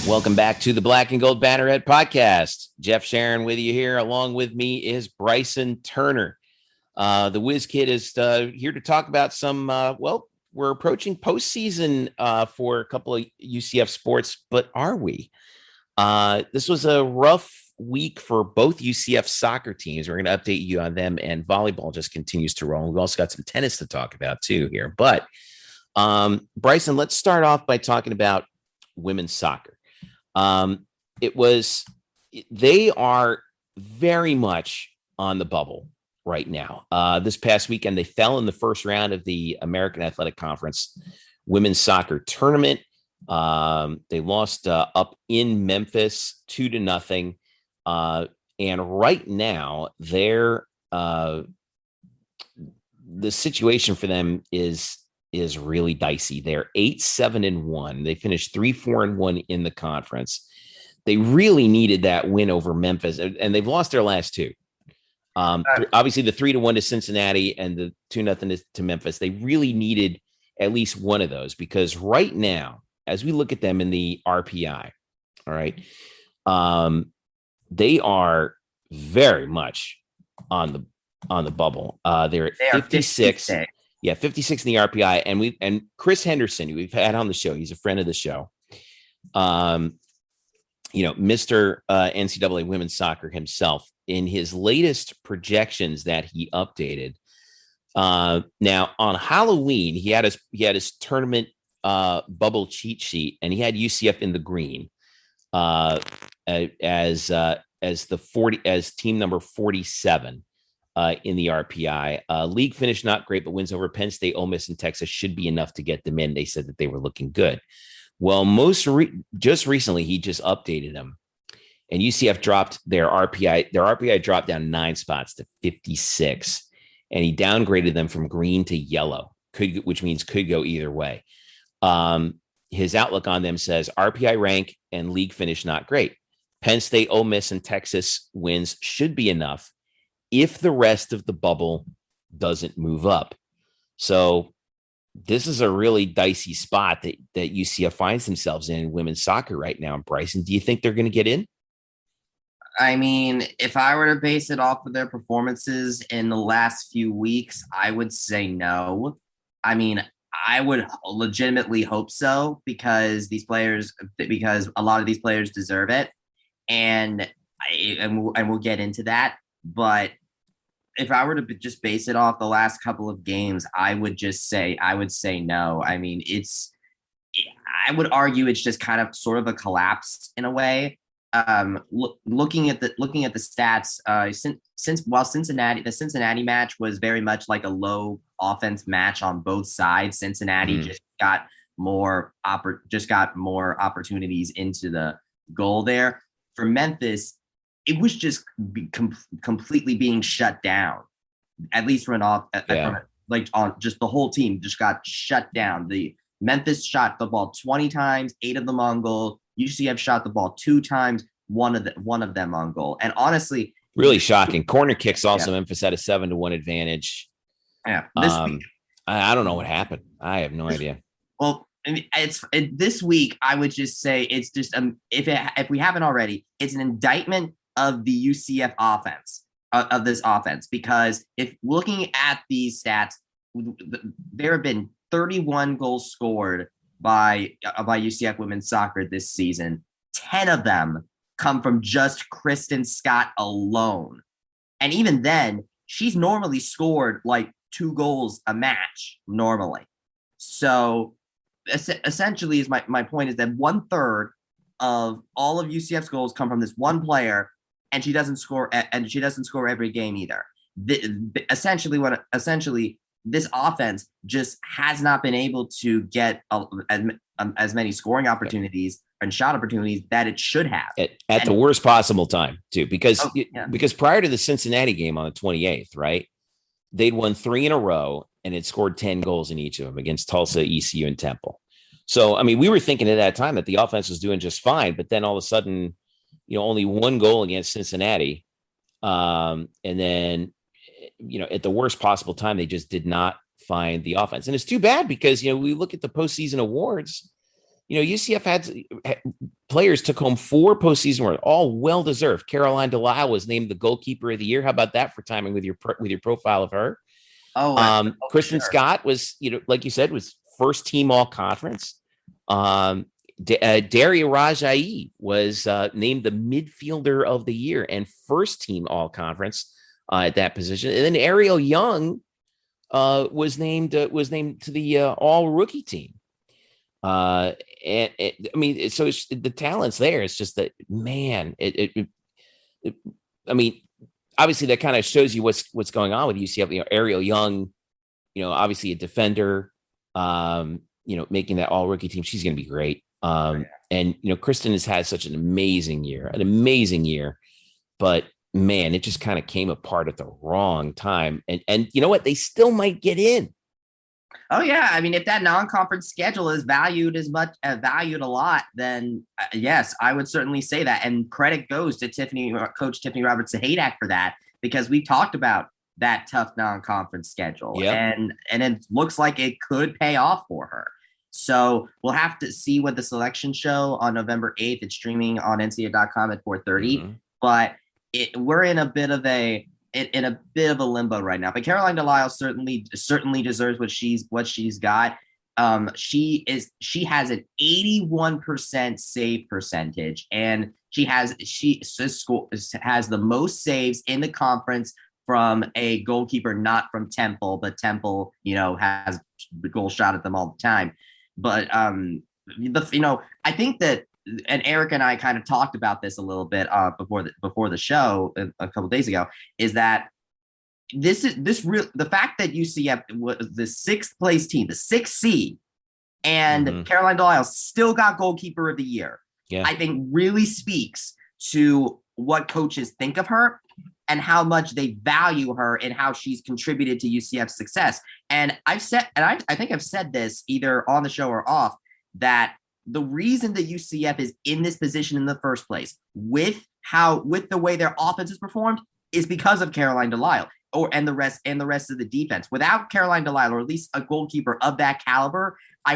Welcome back to the Black and Gold Banneret Podcast. Jeff Sharon with you here. Along with me is Bryson Turner. The Whiz Kid is here to talk about some, we're approaching postseason for a couple of UCF sports, but are we? This was a rough week for both UCF soccer teams. We're going to update you on them, and volleyball just continues to roll. We've also got some tennis to talk about too here. But Bryson, let's start off by talking about women's soccer. They are very much on the bubble right now. This past weekend, they fell in the first round of the American Athletic Conference women's soccer tournament. They lost up in Memphis 2-0. And right now the situation for them is really dicey. They're 8-7-1. They finished 3-4-1 in the conference. They really needed that win over Memphis, and they've lost their last two. Obviously the 3-1 to Cincinnati and the 2-0 to Memphis. They really needed at least one of those, because right now, as we look at them in the RPI, all right, they are very much on the bubble. They're at 56. 56. Yeah, 56 in the RPI. And Chris Henderson, who we've had on the show, he's a friend of the show. Mr. NCAA women's soccer himself, in his latest projections that he updated. Now on Halloween, he had his tournament bubble cheat sheet, and he had UCF in the green as team number 47 in the RPI. League finish not great, but wins over Penn State, Ole Miss, and Texas should be enough to get them in. They said that they were looking good. Well, just recently he just updated them, and UCF dropped their RPI. Their RPI dropped down 9 spots to 56, and he downgraded them from green to yellow, which means could go either way. His outlook on them says RPI rank and league finish not great. Penn State, Ole Miss, and Texas wins should be enough if the rest of the bubble doesn't move up. So this is a really dicey spot that UCF finds themselves in women's soccer right now. Bryson, do you think they're going to get in? I mean, if I were to base it off of their performances in the last few weeks, I would say no. I mean, I would legitimately hope so, because a lot of these players deserve it. And we'll get into that. But if I were to just base it off the last couple of games, I would say no. I mean, I would argue it's just kind of sort of a collapse in a way. Looking at the stats, while the Cincinnati match was very much like a low offense match on both sides, Cincinnati just got more opportunities into the goal there. For Memphis, it was just completely being shut down, at least on just the whole team just got shut down. The Memphis shot the ball 20 times, 8 of them on goal. UCF shot the ball 2 times, one of them on goal. And honestly, really shocking. Corner kicks also, Memphis had a 7-1 advantage. Yeah. I don't know what happened. I have no idea. Well, this week, I would just say it's just if we haven't already, it's an indictment of the UCF offense, of this offense, because if looking at these stats, there have been 31 goals scored by UCF women's soccer this season. 10 of them come from just Kristen Scott alone. And even then, she's normally scored like 2 goals a match normally. So essentially, is my point is that 1/3 of all of UCF's goals come from this one player, and she doesn't score every game either. Essentially, this offense just has not been able to get as many scoring opportunities and shot opportunities that it should have at the worst possible time too, because prior to the Cincinnati game on the 28th, right, they'd won 3 in a row and had scored 10 goals in each of them against Tulsa, ECU, and Temple. So, I mean, we were thinking at that time that the offense was doing just fine, but then all of a sudden, only 1 goal against Cincinnati. And then, at the worst possible time, they just did not find the offense. And it's too bad because, we look at the postseason awards, UCF had players took home 4 postseason awards, all well-deserved. Caroline Delisle was named the goalkeeper of the year. How about that for timing with your profile of her? Kristen Scott was, like you said, was first team all conference. Daria Rajai was named the midfielder of the year and first team all conference at that position. And then Ariel Young was named to the all rookie team. So it's, the talent's there. It's just that, man, obviously that kind of shows you what's going on with UCF. Ariel Young, obviously a defender, making that all rookie team. She's going to be great. And Kristen has had such an amazing year, but man, it just kind of came apart at the wrong time. And you know what? They still might get in. Oh yeah. I mean, if that non-conference schedule is valued a lot, then yes, I would certainly say that. And credit goes to Coach Tiffany Roberts-Sahadak for that, because we talked about that tough non-conference schedule. Yep. And it looks like it could pay off for her. So we'll have to see what the selection show on November 8th. It's streaming on NCAA.com at 4:30. Mm-hmm. But we're in a bit of a limbo right now. But Caroline Delisle certainly deserves what she's got. She has an 81% save percentage, and she has the most saves in the conference from a goalkeeper, not from Temple, but Temple, has the goal shot at them all the time. But I think that, and Eric and I kind of talked about this a little bit before the show a couple of days ago, is that the fact that UCF was the 6th place team, the 6th seed, and Caroline Delisle still got goalkeeper of the year, I think really speaks to what coaches think of her and how much they value her and how she's contributed to UCF's success. And I think I've said this either on the show or off, that the reason that UCF is in this position in the first place with the way their offense is performed is because of Caroline Delisle and the rest of the defense. Without Caroline Delisle, or at least a goalkeeper of that caliber, I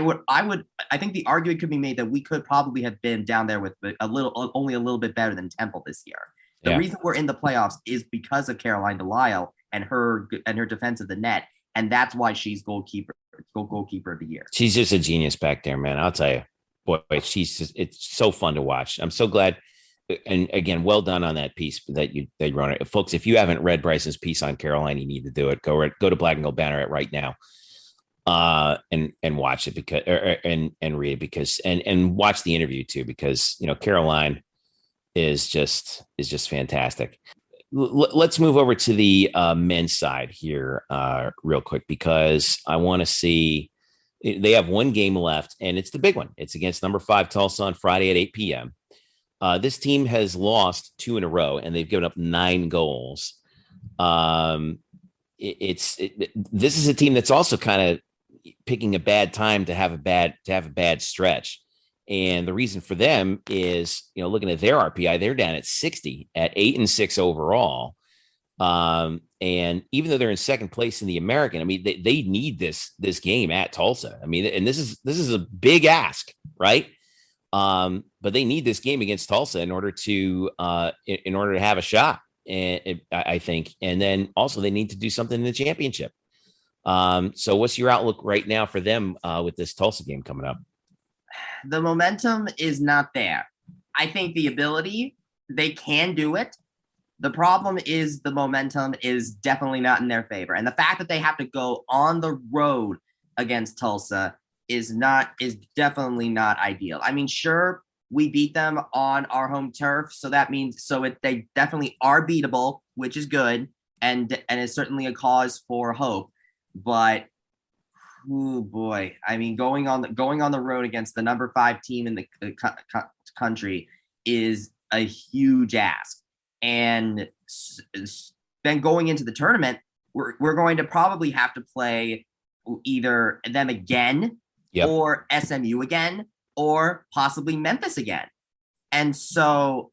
think the argument could be made that we could probably have been down there with only a little bit better than Temple this year. The reason we're in the playoffs is because of Caroline Delisle and her defense of the net, and that's why she's goalkeeper goalkeeper of the year. She's just a genius back there, man. I'll tell you, boy, it's so fun to watch. I'm so glad. And again, well done on that piece that you wrote it, folks. If you haven't read Bryson's piece on Caroline, you need to do it. Go to Black Gold Banneret right now, and watch it because and read it because and watch the interview too because Caroline is just fantastic. Let's move over to the men's side here real quick because I want to see. They have one game left, and it's the big one. It's against number 5 Tulsa on Friday at 8 p.m. This team has lost 2 in a row, and they've given up 9 goals. This is a team that's also kind of picking a bad time to have a bad stretch, and the reason for them is looking at their RPI, they're down at 60 at 8-6 overall. And even though they're in second place in the American, I mean, they need this game at Tulsa. I mean, and this is a big ask, right? But they need this game against Tulsa in order to have a shot. And I think, and then also they need to do something in the championship. So what's your outlook right now for them with this Tulsa game coming up? The momentum is not there. I think the ability, they can do it. The problem is the momentum is definitely not in their favor. And the fact that they have to go on the road against Tulsa is definitely not ideal. I mean, sure, we beat them on our home turf. So that means, they definitely are beatable, which is good. And it's certainly a cause for hope, but oh boy. I mean, going on the road against the number 5 team in the country is a huge ask. And then going into the tournament, we're going to probably have to play either them again, yep, or SMU again, or possibly Memphis again. And so,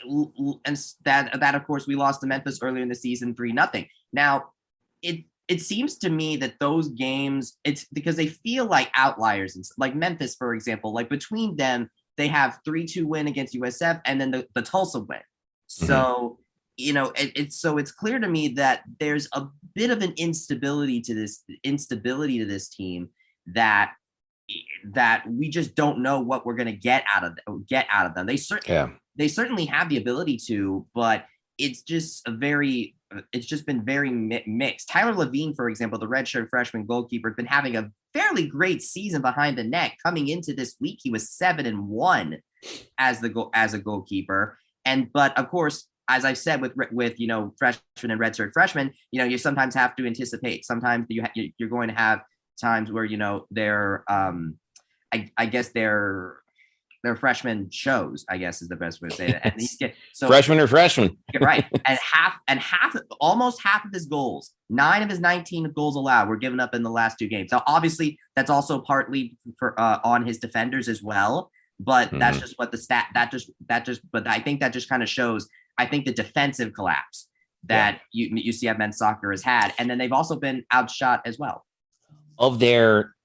and that of course we lost to Memphis earlier in the season 3-0. Now, it seems to me that those games, it's because they feel like outliers, and like Memphis, for example, like between them, they have 3-2 win against USF and then the Tulsa win. So, it's clear to me that there's a bit of an instability to this team that we just don't know what we're going to get out of them. They certainly have the ability to, but it's just been very mixed. Tyler Levine, for example, the redshirt freshman goalkeeper, has been having a fairly great season behind the net. Coming into this week, he was 7-1 as a goalkeeper. But of course, as I've said with freshmen and redshirt freshmen, you sometimes have to anticipate. Sometimes you're going to have times where they're I guess their freshman shows, I guess is the best way to say it. And freshman or freshman, right? Almost half of his goals, 9 of his 19 goals allowed, were given up in the last 2 games. So obviously, that's also partly for on his defenders as well. But that's just what the stat but I think that just kind of shows, I think, the defensive collapse that UCF men's soccer has had. And then they've also been outshot as well. Of their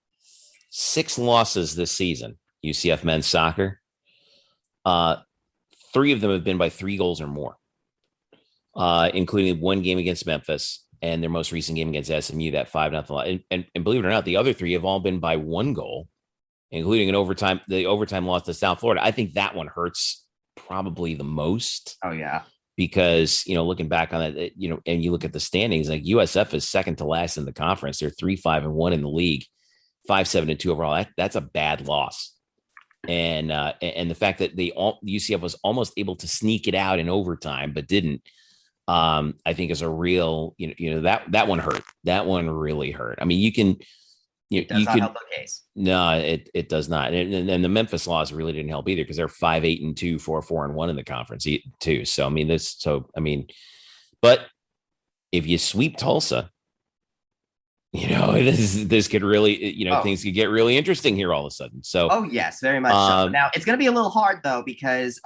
6 losses this season, UCF men's soccer, 3 of them have been by 3 goals or more, including one game against Memphis and their most recent game against SMU, that 5-0. And believe it or not, the other 3 have all been by 1 goal, including the overtime loss to South Florida. I think that one hurts probably the most. Oh yeah. Because, looking back on it, and you look at the standings, like USF is second to last in the conference. They're 3-5-1 in the league, 5-7-2 overall. That's a bad loss. And the fact that UCF was almost able to sneak it out in overtime, but didn't, I think is a real, that one hurt. That one really hurt. I mean, it does not help the case. No, it does not. And the Memphis loss really didn't help either because they're 5-8-2, 4-4-1 in the conference too. So, but if you sweep Tulsa, this could really, things could get really interesting here all of a sudden. So, oh yes, very much so. Now it's going to be a little hard though, because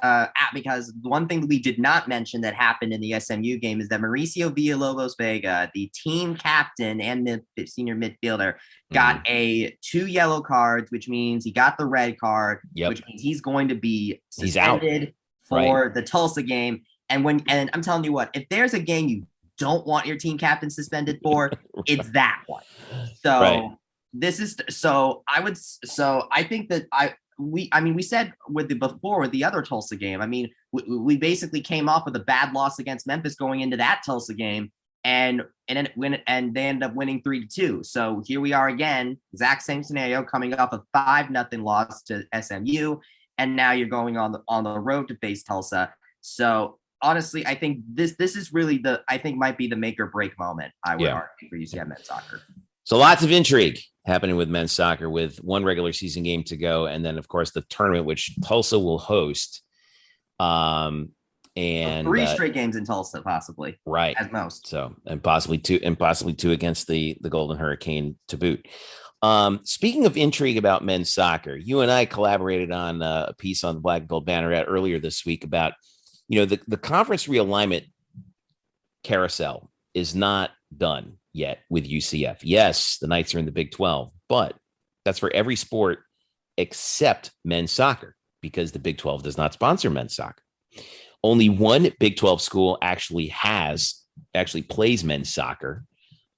one thing that we did not mention that happened in the SMU game is that Mauricio Villalobos Vega, the team captain and senior midfielder, got 2 yellow cards, which means he got the red card, which means he's going to be suspended for the Tulsa game. And I'm telling you what, if there's a game you don't want your team captain suspended for, it's that one. So this is so I think that we said with the other Tulsa game, I mean, we basically came off with a bad loss against Memphis going into that Tulsa game and they ended up winning 3-2. So here we are again, exact same scenario, coming off a 5-0 loss to SMU. And now you're going on the road to face Tulsa. So honestly, I think this is really might be the make or break moment, I would argue, for UCF men's soccer. So lots of intrigue happening with men's soccer with one regular season game to go. And then, of course, the tournament, which Tulsa will host. And 3 straight games in Tulsa, possibly. Right. At most. So, and possibly two against the Golden Hurricane to boot. Speaking of intrigue about men's soccer, you and I collaborated on a piece on the Black Gold Banneret earlier this week about, the conference realignment carousel is not done yet with UCF. Yes, the Knights are in the Big 12, but that's for every sport except men's soccer because the Big 12 does not sponsor men's soccer. Only one Big 12 school actually plays men's soccer.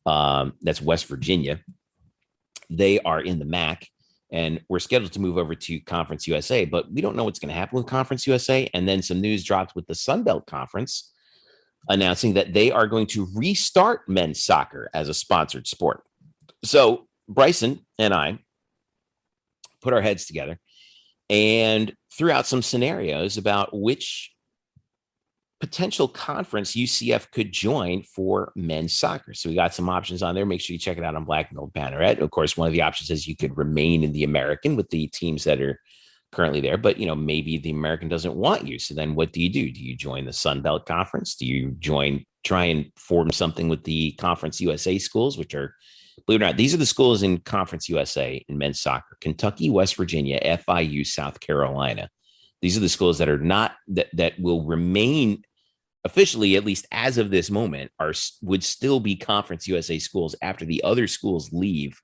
That's West Virginia. They are in the MAC, and we're scheduled to move over to Conference USA, but we don't know what's going to happen with Conference USA. And then some news dropped with the Sun Belt Conference announcing that they are going to restart men's soccer as a sponsored sport. So Bryson and I put our heads together and threw out some scenarios about which potential conference UCF could join for men's soccer. So we got some options on there. Make sure you check it out on Black Gold Banneret. Of course, one of the options is you could remain in the American with the teams that are currently there, but maybe the American doesn't want you. So then what do? Do you join the Sun Belt Conference? Do you try and form something with the Conference USA schools, which are, believe it or not, these are the schools in Conference USA in men's soccer: Kentucky, West Virginia, FIU, South Carolina. These are the schools that are not that will remain officially, at least as of this moment, would still be Conference USA schools after the other schools leave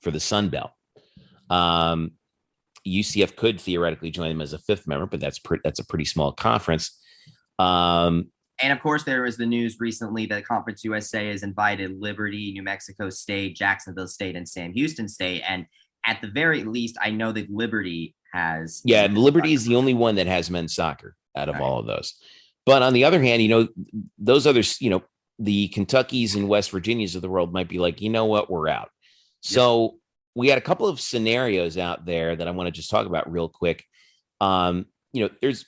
for the Sun Belt. UCF could theoretically join them as a 5th member, but that's a pretty small conference. And of course, there was the news recently that Conference USA has invited Liberty, New Mexico State, Jacksonville State, and Sam Houston State. And at the very least, I know that Liberty has. Yeah, Liberty is the only one that has men's soccer out of all of those. But on the other hand, those others, the Kentuckys and West Virginias of the world might be like, you know what, we're out. So we had a couple of scenarios out there that I want to just talk about real quick. There's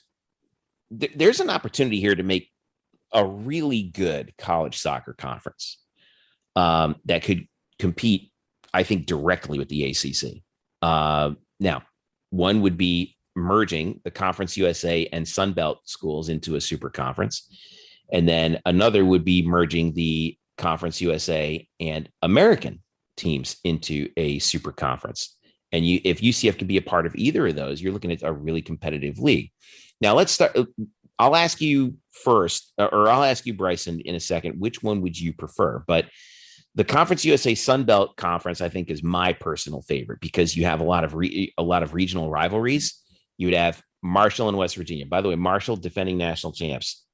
an opportunity here to make a really good college soccer conference that could compete, I think, directly with the ACC. Now, one would be merging the Conference USA and Sun Belt schools into a super conference. And then another would be merging the Conference USA and American teams into a super conference. And if UCF can be a part of either of those, you're looking at a really competitive league. Now let's start. I'll ask you first, or I'll ask you, Bryson, in a second, which one would you prefer? But the Conference USA Sun Belt Conference, I think, is my personal favorite because you have a lot of regional rivalries. You would have Marshall and West Virginia. By the way, Marshall, defending national champs,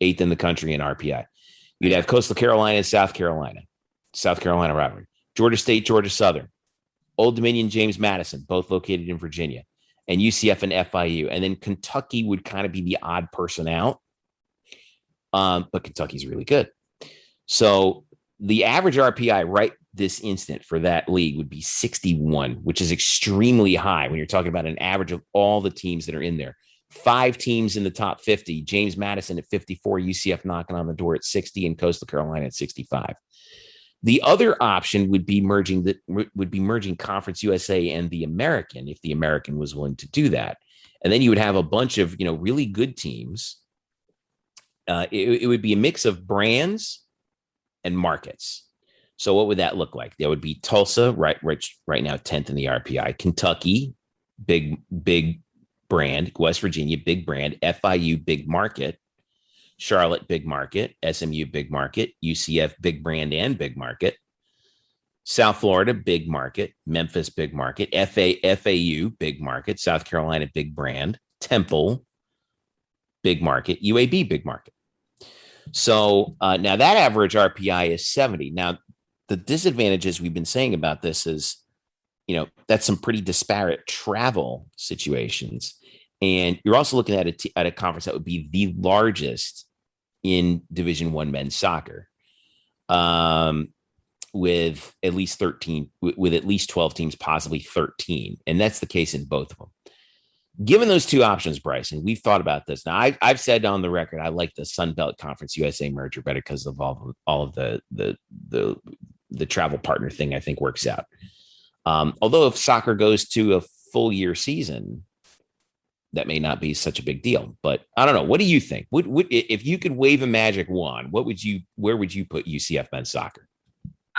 8th in the country in RPI. You'd have Coastal Carolina and South Carolina rivalry. Georgia State, Georgia Southern, Old Dominion, James Madison, both located in Virginia, and UCF and FIU. And then Kentucky would kind of be the odd person out. But Kentucky's really good. So the average RPI right this instant for that league would be 61, which is extremely high when you're talking about an average of all the teams that are in there. 5 teams in the top 50, James Madison at 54, UCF knocking on the door at 60, and Coastal Carolina at 65. The other option would be merging Conference USA and the American, if the American was willing to do that. And then you would have a bunch of, really good teams. It would be a mix of brands and markets. So what would that look like? There would be Tulsa, right now 10th in the RPI, Kentucky, big brand, West Virginia, big brand, FIU, big market, Charlotte, big market, SMU, big market, UCF, big brand and big market, South Florida, big market, Memphis, big market, FAU, big market, South Carolina, big brand, Temple, big market, UAB, big market. So now that average RPI is 70. Now, the disadvantages we've been saying about this is that's some pretty disparate travel situations. And you're also looking at a conference that would be the largest in Division I men's soccer, with at least 13, with at least 12 teams, possibly 13. And that's the case in both of them. Given those two options, Bryson, we've thought about this. Now, I've said on the record, I like the Sun Belt Conference USA merger better because of all of the travel partner thing. I think works out. Although if soccer goes to a full year season, that may not be such a big deal. But I don't know. What do you think? What if you could wave a magic wand? Where would you put UCF men's soccer?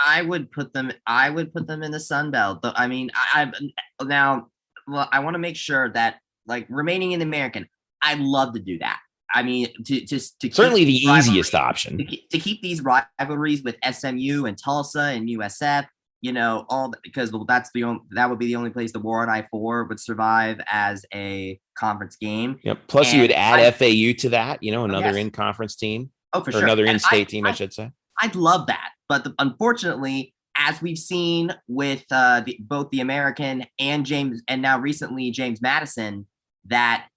I would put them in the Sun Belt. I mean, I want to make sure that, like, remaining in the American, I'd love to do that. I mean, to certainly the easiest option to keep these rivalries with SMU and Tulsa and USF, because that would be the only place the War on I-4 would survive as a conference game. Yep. Plus, you would add FAU to that, another in-conference team. Oh, for or sure. Another in-state team, I should say. I'd love that, but unfortunately, as we've seen with both the American and now recently James Madison, that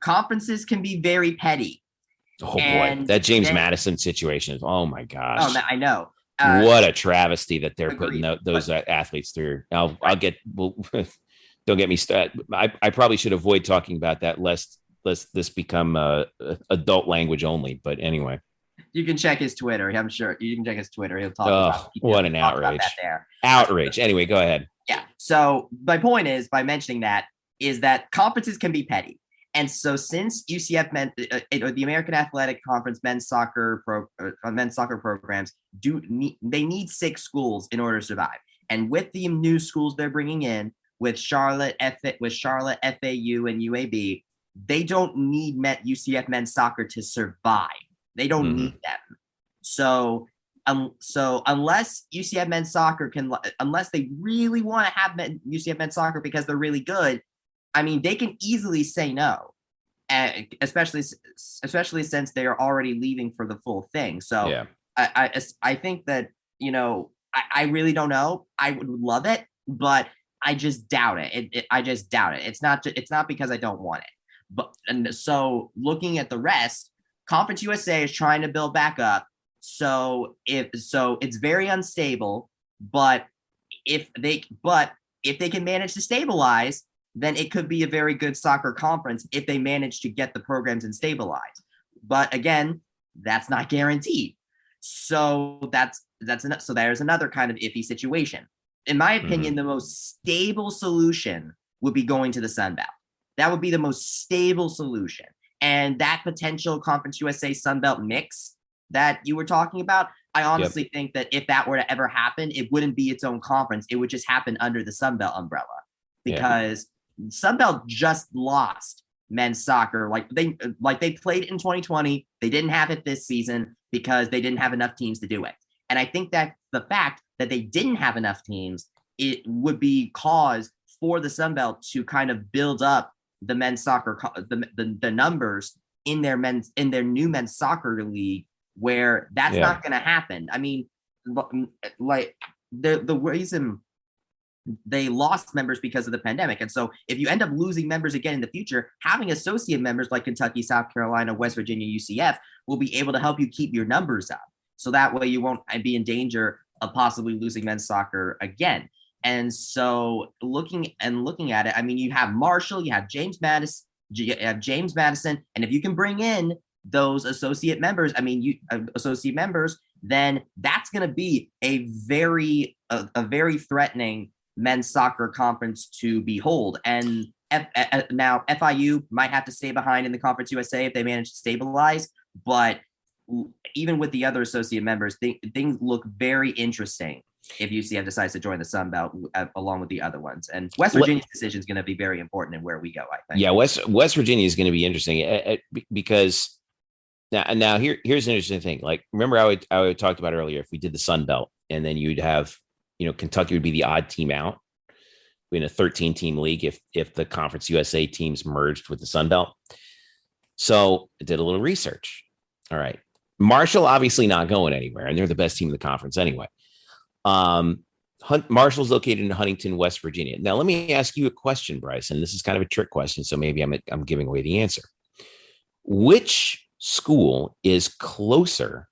conferences can be very petty. Oh boy, that James Madison situation is, oh my gosh. Oh, I know. What a travesty that they're agreed. putting those athletes through. Don't get me started. I probably should avoid talking about that lest this become adult language only. But anyway, you can check his Twitter. I'm sure you can check his Twitter. He'll talk about. What an outrage! Outrage. Anyway, go ahead. Yeah. So my point is, by mentioning that, is that conferences can be petty. And so since UCF the American Athletic Conference men's soccer programs they need 6 schools in order to survive. And with the new schools they're bringing in with Charlotte, FAU, and UAB, they don't need UCF men's soccer to survive. They don't need them. So unless UCF men's soccer unless they really want to have UCF men's soccer because they're really good, I mean, they can easily say no, especially since they are already leaving for the full thing. So yeah. I think that, I really don't know. I would love it, but I just doubt it. I just doubt it. It's not because I don't want it. And so looking at the rest, Conference USA is trying to build back up. So it's very unstable, but if they can manage to stabilize, then it could be a very good soccer conference if they manage to get the programs and stabilize. But again, that's not guaranteed. So so there's another kind of iffy situation. In my opinion, the most stable solution would be going to the Sun Belt. That would be the most stable solution. And that potential Conference USA Sun Belt mix that you were talking about, I honestly think that if that were to ever happen, it wouldn't be its own conference. It would just happen under the Sun Belt umbrella, because Sunbelt just lost men's soccer. They played in 2020. They didn't have it this season because they didn't have enough teams to do it. And I think that the fact that they didn't have enough teams, it would be cause for the Sunbelt to kind of build up the men's soccer, the numbers in their new men's soccer league, where that's not going to happen. I mean, like the reason they lost members because of the pandemic. And so if you end up losing members again in the future, having associate members like Kentucky, South Carolina, West Virginia, UCF will be able to help you keep your numbers up. So that way you won't be in danger of possibly losing men's soccer again. And so looking at it, I mean, you have Marshall, you have James Madison, and if you can bring in those associate members, then that's going to be a very threatening men's soccer conference to behold. And now FIU might have to stay behind in the Conference USA if they manage to stabilize, but even with the other associate members, things look very interesting if UCF decides to join the Sun Belt along with the other ones. And West Virginia's decision is going to be very important in where we go, I think. Yeah, West Virginia is going to be interesting because now here's an interesting thing. Like, remember I talked about earlier, if we did the Sun Belt and then you'd have, Kentucky would be the odd team out in a 13-team league if the Conference USA teams merged with the Sun Belt. So I did a little research. All right. Marshall obviously not going anywhere, and they're the best team in the conference anyway. Marshall's located in Huntington, West Virginia. Now, let me ask you a question, Bryson. This is kind of a trick question, so maybe I'm giving away the answer. Which school is closer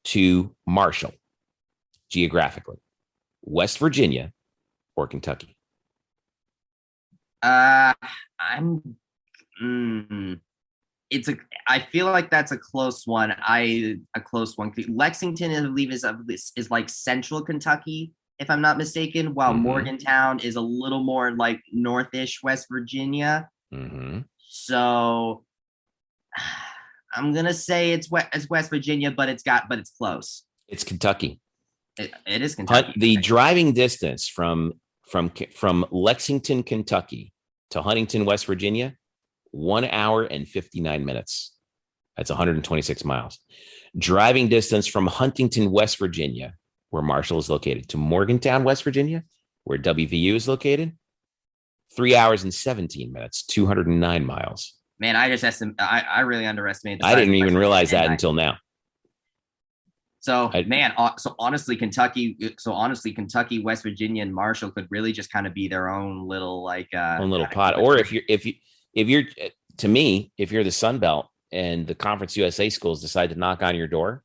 to Marshall geographically, West Virginia or Kentucky? I feel like that's a close one. Lexington, I believe, is like central Kentucky, if I'm not mistaken, while Morgantown is a little more like northish West Virginia. So I'm gonna say it's West Virginia, but it's close. It's Kentucky. It is Kentucky. The driving distance from Lexington, Kentucky to Huntington, West Virginia, 1 hour and 59 minutes. That's 126 miles. Driving distance from Huntington, West Virginia, where Marshall is located, to Morgantown, West Virginia, where WVU is located, 3 hours and 17 minutes, 209 miles. Man, I really underestimated. I didn't even realize that until now. So honestly, Kentucky, West Virginia, and Marshall could really just kind of be their own little pot. Or if you're to me, if you're the Sun Belt and the Conference USA schools decide to knock on your door,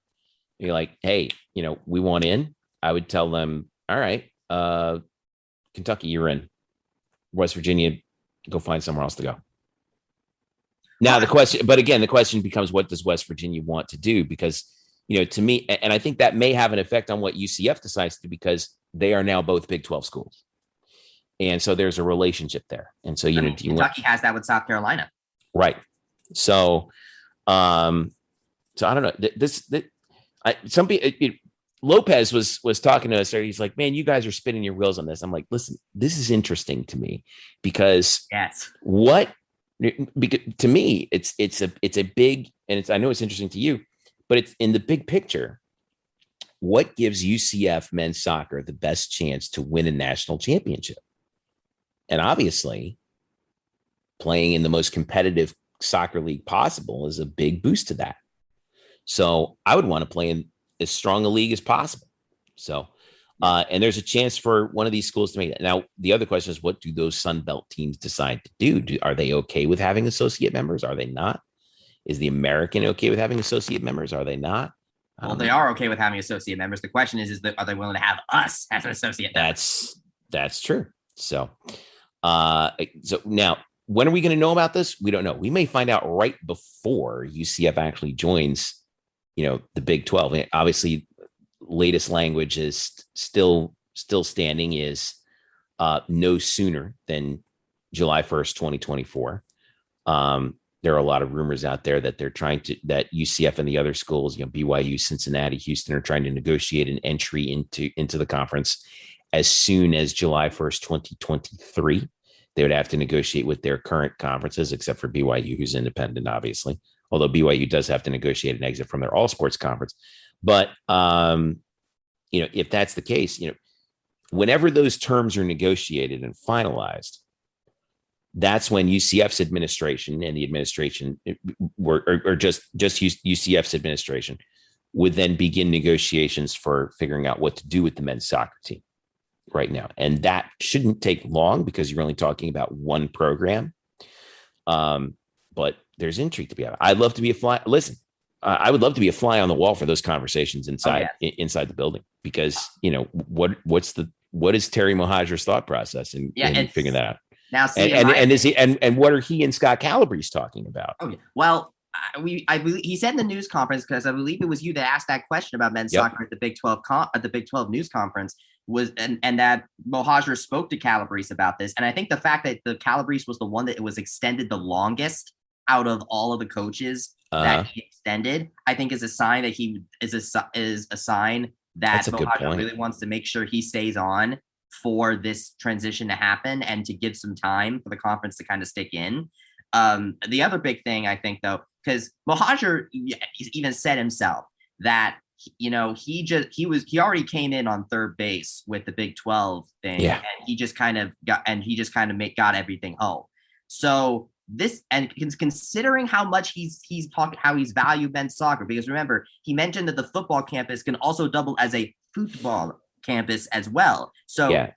you're like, hey, we want in. I would tell them, all right, Kentucky, you're in. West Virginia, go find somewhere else to go. Now the question becomes, what does West Virginia want to do? Because, to me, and I think that may have an effect on what UCF decides to do, because they are now both Big 12 schools. And so there's a relationship there. And so, Kentucky has that with South Carolina. Right. So, I don't know. Lopez was talking to us there. He's like, man, you guys are spinning your wheels on this. I'm like, listen, this is interesting to me because to me, it's a big, and I know it's interesting to you, but it's in the big picture. What gives UCF men's soccer the best chance to win a national championship? And obviously, playing in the most competitive soccer league possible is a big boost to that. So I would want to play in as strong a league as possible. So, and there's a chance for one of these schools to make it. Now, the other question is, what do those Sun Belt teams decide to do? Are they okay with having associate members? Are they not? Is the American okay with having associate members? Are they not? Well, they are okay with having associate members. The question is are they willing to have us as an associate member? That's true. So now, when are we going to know about this? We don't know. We may find out right before UCF actually joins, the Big 12. And obviously, latest language is still standing is no sooner than July 1st, 2024. There are a lot of rumors out there that that UCF and the other schools, BYU, Cincinnati, Houston, are trying to negotiate an entry into the conference as soon as July 1st, 2023. They would have to negotiate with their current conferences, except for BYU, who's independent, obviously. Although BYU does have to negotiate an exit from their all sports conference. But, if that's the case, whenever those terms are negotiated and finalized, that's when UCF's administration and the administration or just UCF's administration would then begin negotiations for figuring out what to do with the men's soccer team right now. And that shouldn't take long because you're only talking about one program. But there's intrigue to be had. I'd love to be a fly. Listen, I would love to be a fly on the wall for those conversations inside the building, because, what is Terry Mohajir's thought process in figuring that out? Now, and what are he and Scott Calabrese talking about? Okay. Well, I believe he said in the news conference, because I believe it was you that asked that question about men's soccer at the Big 12 at the Big 12 news conference, and that Mohajir spoke to Calabrese about this. And I think the fact that the Calabrese was the one that it was extended the longest out of all of the coaches that he extended, I think is a sign that he is a sign that Mohajir really wants to make sure he stays on for this transition to happen and to give some time for the conference to kind of stick in. The other big thing, I think, though, because Mohajir even said himself that, he already came in on third base with the Big 12 thing, and he just kind of got everything home. So this, and considering how much he's talking, how he's valued men's soccer, because remember, he mentioned that the football campus can also double as a football campus as well. So yeah,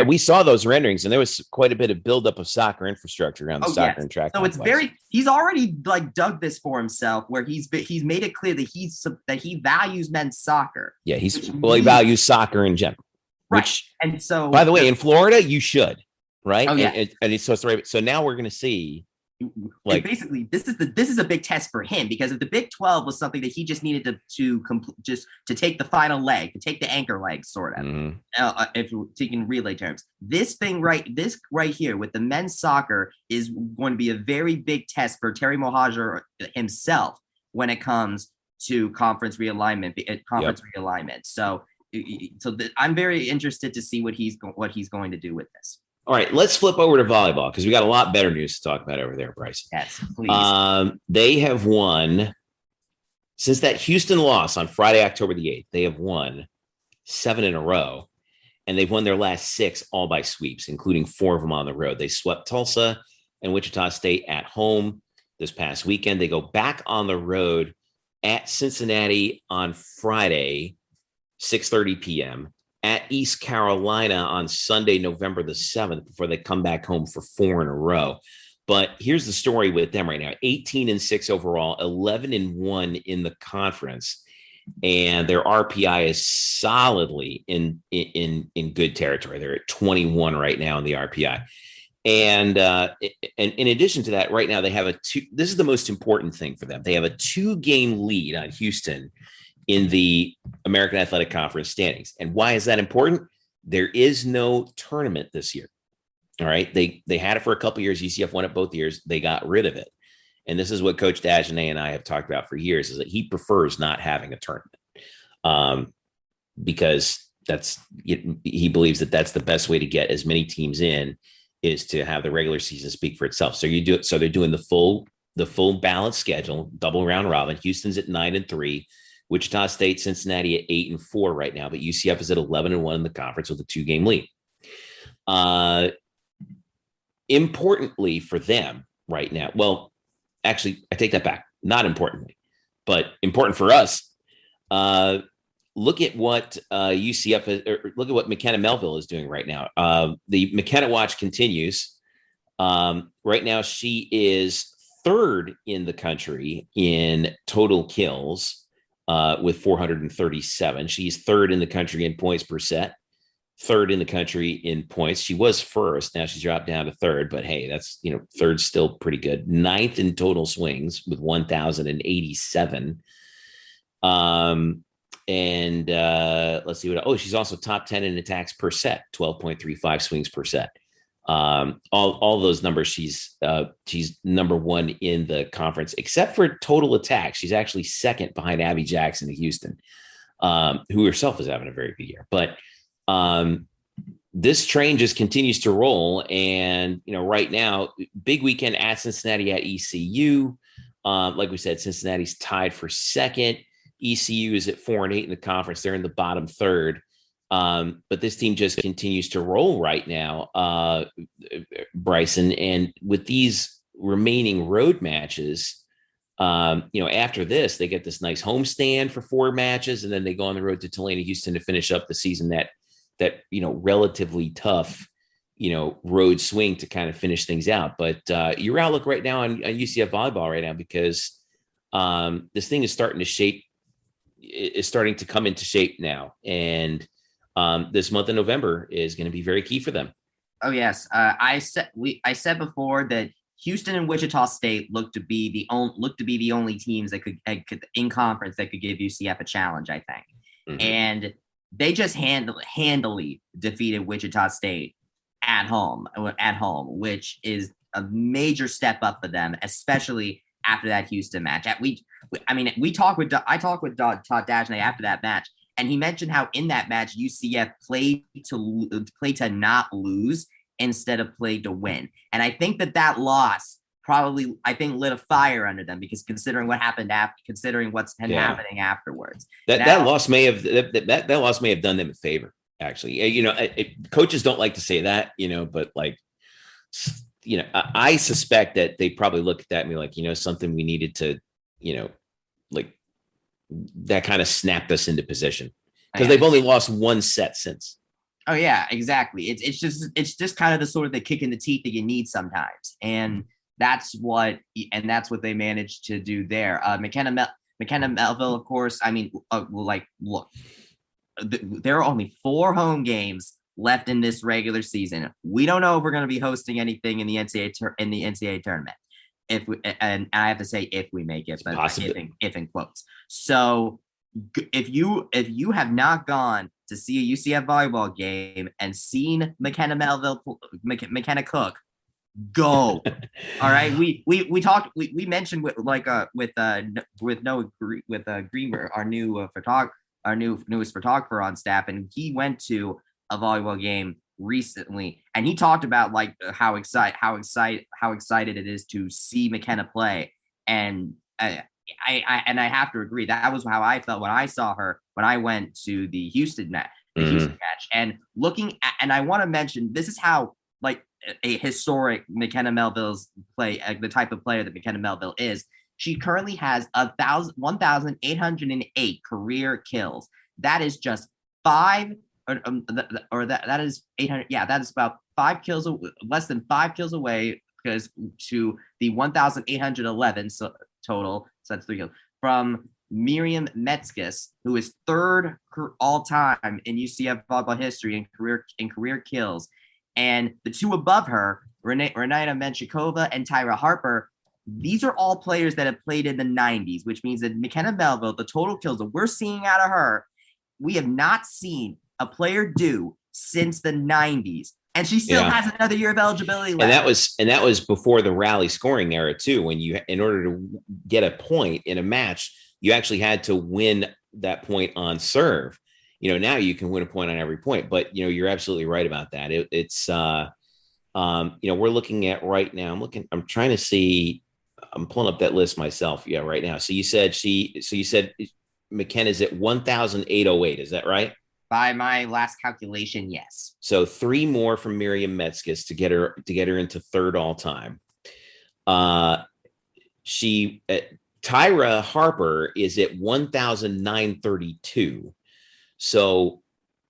we saw those renderings, and there was quite a bit of buildup of soccer infrastructure around the soccer and track. So it's he's already like dug this for himself, where he's made it clear that he values men's soccer. Yeah, he values soccer in general. Right. Which, and so, by the way, in Florida, you should, right? Oh, yeah. So now we're going to see, like, basically, this is a big test for him, because if the Big 12 was something that he just needed to take the final leg, to take the anchor leg, sort of, if you're taking relay terms, this right here with the men's soccer is going to be a very big test for Terry Mohajir himself when it comes to conference realignment. So I'm very interested to see what he's going to do with this. All right, let's flip over to volleyball, because we got a lot better news to talk about over there, Bryson. Yes, please. They have won since that Houston loss on Friday, October the 8th. They have won 7 in a row, and they've won their last 6 all by sweeps, including 4 of them on the road. They swept Tulsa and Wichita State at home this past weekend. They go back on the road at Cincinnati on Friday, 6:30 p.m., at East Carolina on Sunday, November the 7th, before they come back home for 4 in a row. But here's the story with them right now: 18-6 overall, 11-1 in the conference, and their RPI is solidly in good territory. They're at 21 right now in the RPI. And in addition to that, right now they have this is the most important thing for them. They have a 2-game lead on Houston in the American Athletic Conference standings. And why is that important? There is no tournament this year. All right. They had it for a couple of years. UCF won it both years. They got rid of it. And this is what Coach Dagenet and I have talked about for years, is that he prefers not having a tournament, because he believes that that's the best way to get as many teams in, is to have the regular season speak for itself. So they're doing the full balanced schedule, double round robin. Houston's at 9-3. Wichita State, Cincinnati at 8-4 right now, but UCF is at 11-1 in the conference with a 2-game lead. Importantly for them right now, well, actually, I take that back. Not importantly, but important for us. Look at what UCF or look at what McKenna Melville is doing right now. The McKenna Watch continues. Right now, she is 3rd in the country in total kills, with 437. She's 3rd in the country in points per set, 3rd in the country in points. She was 1st. Now she's dropped down to 3rd, but hey, that's, 3rd's still pretty good. 9th in total swings with 1,087. Let's see she's also top 10 in attacks per set, 12.35 swings per set. All those numbers, she's number 1 in the conference, except for total attacks. She's actually 2nd behind Abby Jackson of Houston, who herself is having a very good year. But this train just continues to roll. And, right now, big weekend at Cincinnati at ECU. Like we said, Cincinnati's tied for 2nd. ECU is at 4-8 in the conference. They're in the bottom 3rd. But this team just continues to roll right now, Bryson. And with these remaining road matches, after this, they get this nice homestand for 4 matches, and then they go on the road to Tulane and Houston to finish up the season. That relatively tough, road swing to kind of finish things out. But your outlook right now on UCF volleyball right now, because this thing is starting to come into shape now, and this month of November is going to be very key for them. Oh yes, I said before that Houston and Wichita State look to be the only teams that could in conference that could give UCF a challenge, I think. Mm-hmm. And they just handily defeated Wichita State at home, which is a major step up for them, especially after that Houston match. I talked with Todd Dagenet after that match, and he mentioned how in that match UCF played to not lose instead of play to win. And I think that loss probably, lit a fire under them, because considering what happened considering what's been happening afterwards. That loss may have done them a favor, actually. Coaches don't like to say that, but I suspect that they probably look at that and be like, something we needed to, that kind of snapped us into position. because they've only lost one set since. Oh yeah, exactly. It's just kind of the sort of the kick in the teeth that you need sometimes, and that's what they managed to do there. McKenna Melville, of course. I mean, look, there are only 4 home games left in this regular season. We don't know if we're going to be hosting anything in the NCAA tournament. And I have to say if we make it, but if in quotes. So if you have not gone to see a UCF volleyball game and seen McKenna Cook, go. All right. We mentioned with Noah Greenberg, our newest photographer on staff, and he went to a volleyball game recently, and he talked about like how excited it is to see McKenna play, and I have to agree, that was how I felt when I saw her when I went to the Houston match. And and I want to mention, this is how like a historic McKenna Melville's play, the type of player that McKenna Melville is. She currently has 1,808 career kills. That is just 5. That is 800. Yeah, that is about 5 kills, less than 5 kills away, because to the 1,811 total. So that's 3 kills from Miriam Metzges, who is 3rd all time in UCF volleyball history in career kills, and the 2 above her, Renata Menchikova and Tyra Harper. These are all players that have played in the 90s, which means that McKenna Melville, the total kills that we're seeing out of her, we have not seen a player do since the 90s, and she still has another year of eligibility left. And that was before the rally scoring era too, when you, in order to get a point in a match, you actually had to win that point on serve. Now you can win a point on every point, but you're absolutely right about that. We're looking at right now, I'm trying to see, I'm pulling up that list myself. Yeah, right now. So you said McKenna's at 1,808. Is that right? By my last calculation, yes. So 3 more from Miriam Metzges to get her into 3rd all time. Tyra Harper is at 1,932. So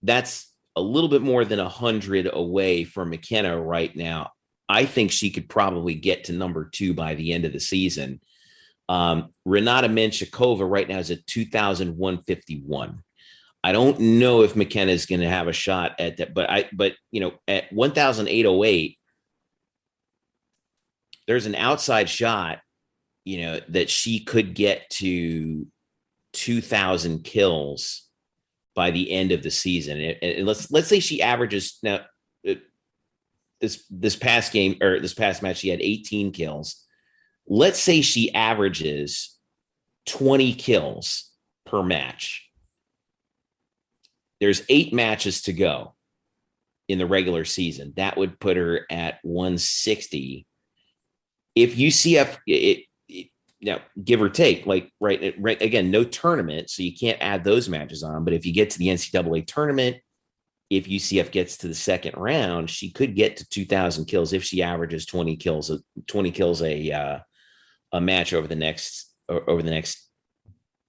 that's a little bit more than 100 away from McKenna right now. I think she could probably get to number 2 by the end of the season. Renata Menchikova right now is at 2,151. I don't know if McKenna is going to have a shot at that, but at 1,808, there's an outside shot, that she could get to 2,000 kills by the end of the season. And let's say she averages now. This past match, she had 18 kills. Let's say she averages 20 kills per match. There's 8 matches to go in the regular season. That would put her at 160. If UCF, give or take, right again, no tournament, so you can't add those matches on. But if you get to the NCAA tournament, if UCF gets to the second round, she could get to 2,000 kills if she averages 20 kills a match over the next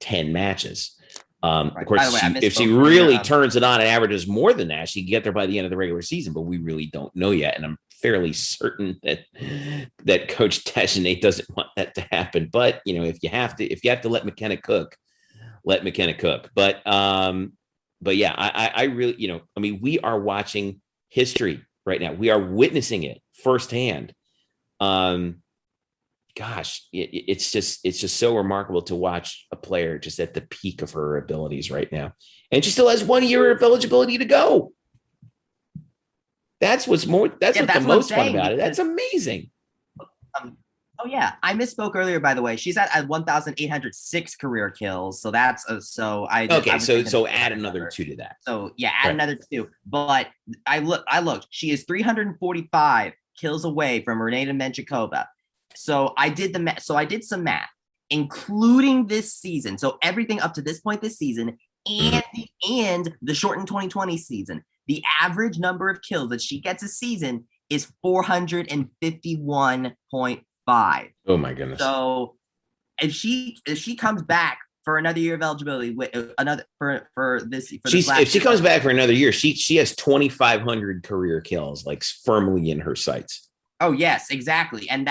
10 matches. Of course, if she really turns it on and averages more than that, she can get there by the end of the regular season, but we really don't know yet. And I'm fairly certain that Coach Deschanel doesn't want that to happen. But, if you have to let McKenna cook, let McKenna cook. But yeah, I really, we are watching history right now. We are witnessing it firsthand. Gosh, it's just so remarkable to watch a player just at the peak of her abilities right now. And she still has 1 year of eligibility to go. That's what's the most fun about it. That's amazing. Oh yeah, I misspoke earlier. By the way, she's at 1,806 career kills. So that's so add another 2 to that. So yeah, add another 2. But I looked. She is 345 kills away from Renata Menchikova. So I did some math, including this season. So everything up to this point this season and the shortened 2020 season. The average number of kills that she gets a season is 451.5. Oh my goodness. So if she comes back for another year of eligibility. If she comes back for another year, she has 2,500 career kills like firmly in her sights. Oh yes, exactly, and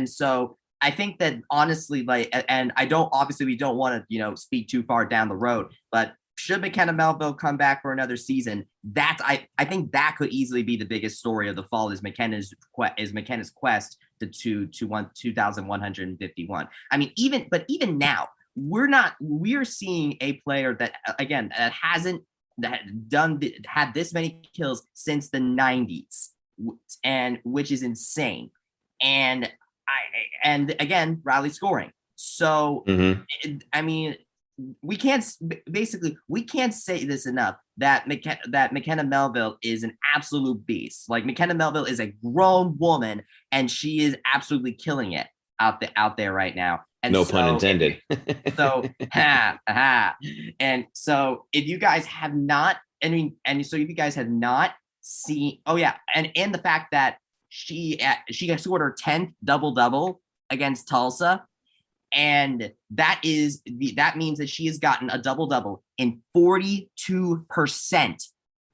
so I think that honestly, and we don't want to speak too far down the road, but should McKenna Melville come back for another season, I think that could easily be the biggest story of the fall is McKenna's quest to 2,151. I mean, even now, we're seeing a player that again had this many kills since the 90s, and which is insane. And again, rally scoring. So I mean, we can't say this enough that McKenna Melville is an absolute beast. Like McKenna Melville is a grown woman and she is absolutely killing it out there right now. And no pun intended. And so if you guys have not, if you guys have not seen, and the fact that she scored her 10th double against Tulsa. And that means that she has gotten a double in 42%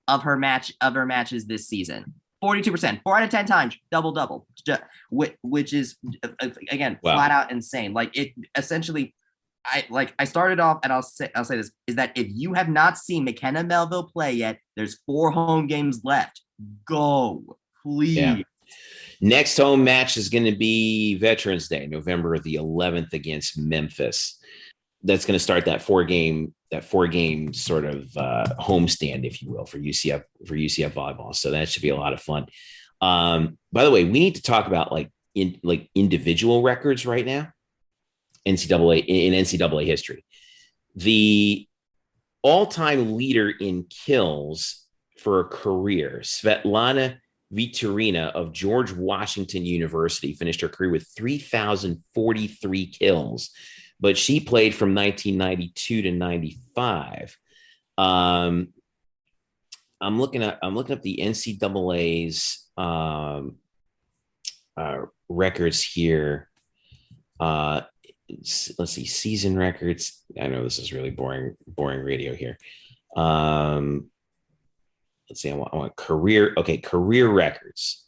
of her matches this season. 42%, 4 out of 10 times double, which is again flat out insane. Like it essentially, I started off, and I'll say this is that if you have not seen McKenna Melville play yet, there's 4 home games left. Go, please. Yeah. Next home match is going to be Veterans Day, November the 11th against Memphis. That's going to start that four game sort of homestand, if you will, for UCF volleyball. So that should be a lot of fun. By the way, we need to talk about individual records right now. NCAA history. The all-time leader in kills for a career, Svetlana Vitorina of George Washington University, finished her career with 3,043 kills, but she played from 1992 to 95. I'm looking up the NCAA's records here. Let's see, season records. I know this is really boring radio here. Let's see, I want career. Okay, career records,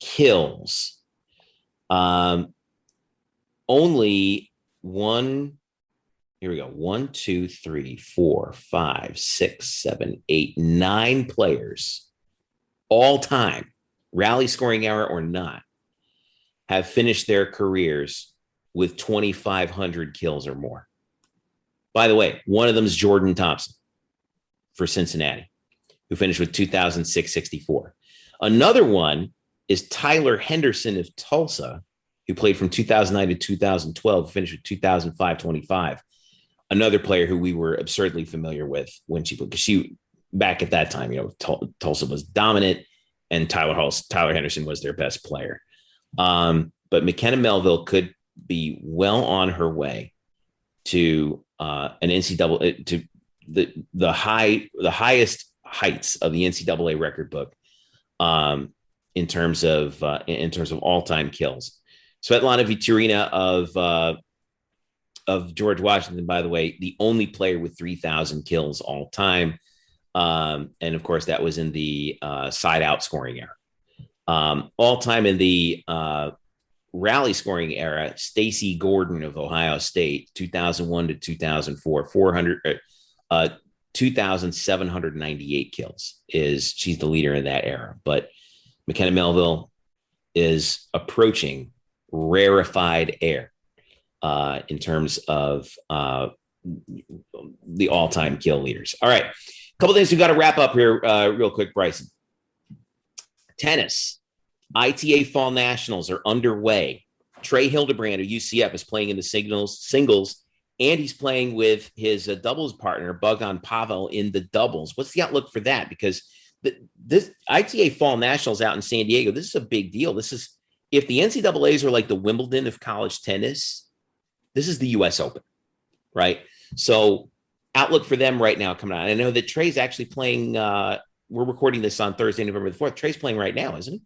kills. Only one. Here we go. 1, 2, 3, 4, 5, 6, 7, 8, 9 players, all time, rally scoring era or not, have finished their careers with 2,500 kills or more. By the way, one of them is Jordan Thompson for Cincinnati, who finished with 2,664. Another one is Tyler Henderson of Tulsa, who played from 2009 to 2012, finished with 2,525. Another player who we were absurdly familiar with when because she back at that time, Tulsa was dominant and Tyler Henderson was their best player. But McKenna Melville could be well on her way to an NCAA, to the highest heights of the NCAA record book in terms of all-time kills. Svetlana Vitorina of George Washington, by the way, the only player with 3,000 kills all time. And of course, that was in the side out scoring era. All time in the rally scoring era, Stacey Gordon of Ohio State, 2001 to 2004, 2,798 kills. She's the leader in that era. But McKenna Melville is approaching rarefied air in terms of the all-time kill leaders. All right, a couple things we've got to wrap up here real quick, Bryson. Tennis. ITA Fall Nationals are underway. Trey Hildebrand of UCF is playing in the singles, and he's playing with his doubles partner, Bogdan Pavel, in the doubles. What's the outlook for that? Because this ITA Fall Nationals out in San Diego, this is a big deal. This is, if the NCAAs are like the Wimbledon of college tennis, this is the U.S. Open, right? So outlook for them right now coming out. I know that Trey's actually playing. We're recording this on Thursday, November the 4th. Trey's playing right now, isn't he?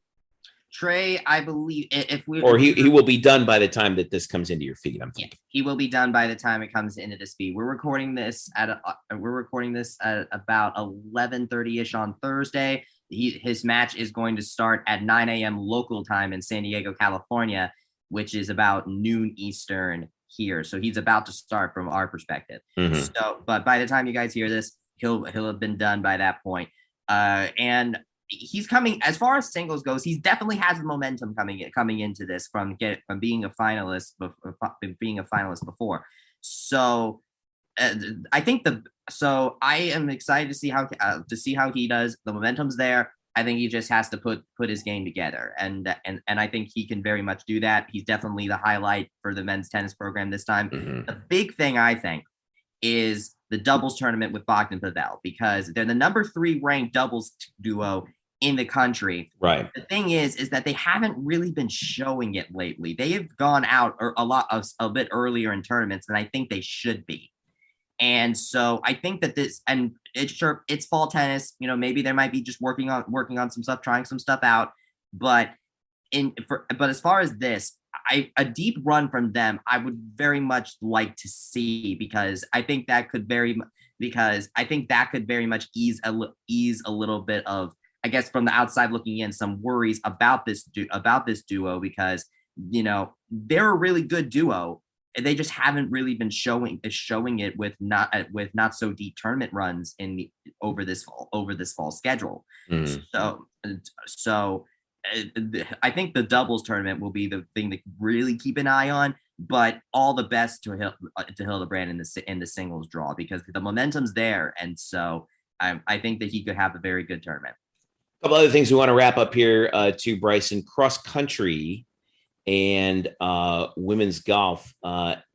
Trey, I believe he will be done by the time that this comes into your feed. I'm thinking he will be done by the time it comes into this feed. We're recording this at about 11:30 ish on Thursday. His match is going to start at 9 a.m. local time in San Diego, California, which is about noon Eastern here. So he's about to start from our perspective. Mm-hmm. So, but by the time you guys hear this, he'll have been done by that point. And he's coming, as far as singles goes, he definitely has the momentum coming into this from being a finalist before. So I am excited to see how he does. The momentum's there. I think he just has to put his game together, and I think he can very much do that. He's definitely the highlight for the men's tennis program this time. Mm-hmm. The big thing, I think, is the doubles tournament with Bogdan Pavel, because they're the number 3 ranked doubles duo in the country. Right. The thing is that they haven't really been showing it lately. They have gone out a bit earlier in tournaments than I think they should be. And so I think that it's fall tennis, maybe they might be just working on some stuff, trying some stuff out. But as far as this, a deep run from them, I would very much like to see, because I think that could very much ease a little bit of, I guess, from the outside looking in, some worries about this duo, because they're a really good duo. They just haven't really been showing it with not so deep tournament runs over this fall schedule. Mm-hmm. So I think the doubles tournament will be the thing to really keep an eye on. But all the best to Hildebrand in the singles draw, because the momentum's there, and so I think that he could have a very good tournament. A couple other things we want to wrap up here to Bryson: cross country and women's golf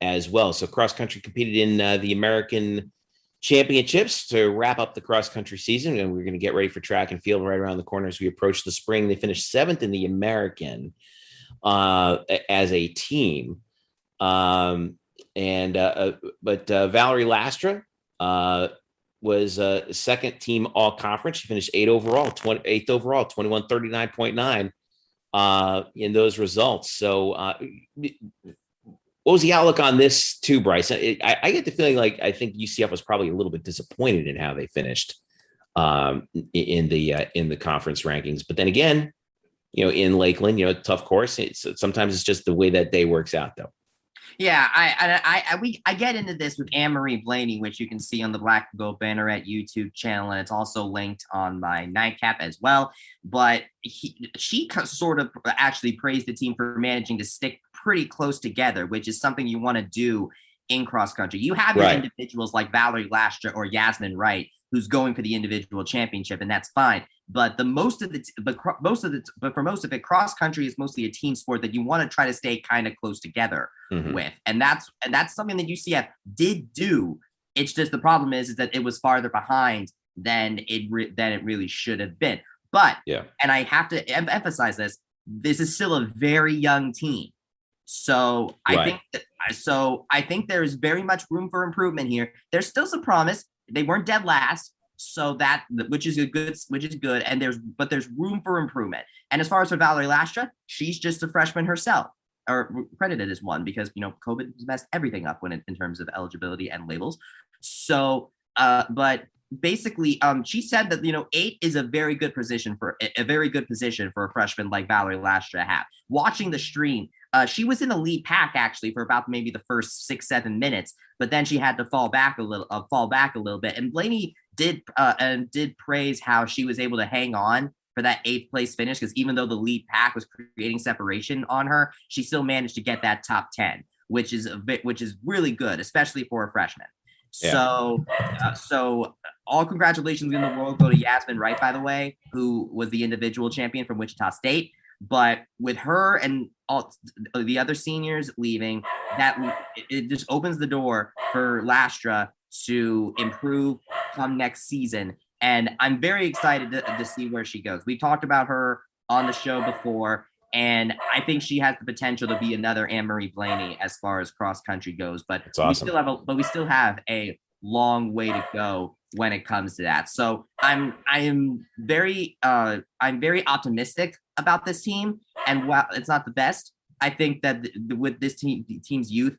as well. So cross country competed in the American Championships to wrap up the cross country season, and we're going to get ready for track and field right around the corner as we approach the spring. They finished 7th in the American as a team, but Valerie Lastra was second team all conference. She finished 8th overall, 2139.9 in those results. So what was the outlook on this too, Bryce? I get the feeling like I think UCF was probably a little bit disappointed in how they finished in the conference rankings. But then again, in Lakeland, tough course. Sometimes it's just the way that day works out, though. Yeah, I get into this with Anne-Marie Blaney, which you can see on the Black Gold Banneret YouTube channel, and it's also linked on my nightcap as well. But she sort of actually praised the team for managing to stick pretty close together, which is something you want to do in cross country. You have your individuals like Valerie Lastra or Yasmin Wright, who's going for the individual championship, and that's fine. But for most of it, cross country is mostly a team sport that you want to try to stay kind of close together with, and that's something that UCF did do. It's just the problem is that it was farther behind than it really should have been. But and I have to emphasize this is still a very young team. So I think there's very much room for improvement here. There's still some promise. They weren't dead last, so which is good. And there's room for improvement. And as far as for Valerie Lastra, she's just a freshman herself, or credited as one, because COVID has messed everything up in terms of eligibility and labels. So, but basically, she said that 8 is a very good position for a freshman like Valerie Lastra to have. Watching the stream, she was in the lead pack actually for about maybe the first 6-7 minutes, but then she had to fall back a little bit. And Blaney did praise how she was able to hang on for that 8th place finish, because even though the lead pack was creating separation on her, she still managed to get that top 10, which is really good, especially for a freshman. Yeah. So all congratulations in the world go to Yasmin Wright, by the way, who was the individual champion from Wichita State. But with her and all the other seniors leaving, it just opens the door for Lastra to improve come next season. And I'm very excited to see where she goes. We talked about her on the show before, and I think she has the potential to be another Anne-Marie Blaney as far as cross country goes. But we still have a long way to go when it comes to that. So I'm very optimistic about this team, And while it's not the best, I think that with this team's youth,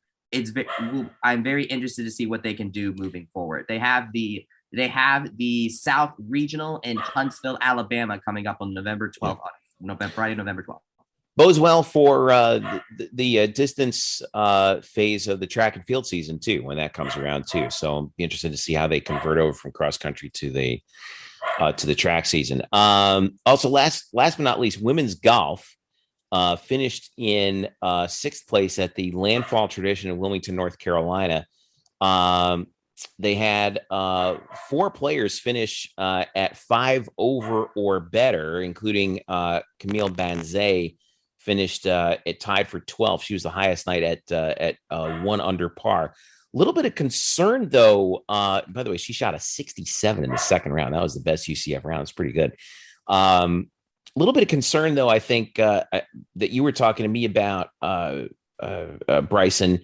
I'm very interested to see what they can do moving forward. They have the South Regional in Huntsville, Alabama, coming up on November 12th, Friday, November 12th. Bodes well for the distance phase of the track and field season too, when that comes around too. So I'm interested to see how they convert over from cross country to the track season. Also, last but not least, women's golf finished in sixth place at the Landfall Tradition in Wilmington, North Carolina. They had 4 players finish at 5 over or better, including Camille Banzé, finished at tied for 12th. She was the highest night at 1 under par. A little bit of concern, though. By the way, she shot a 67 in the second round. That was the best UCF round. It's pretty good. A little bit of concern, though, I think that you were talking to me about, Bryson.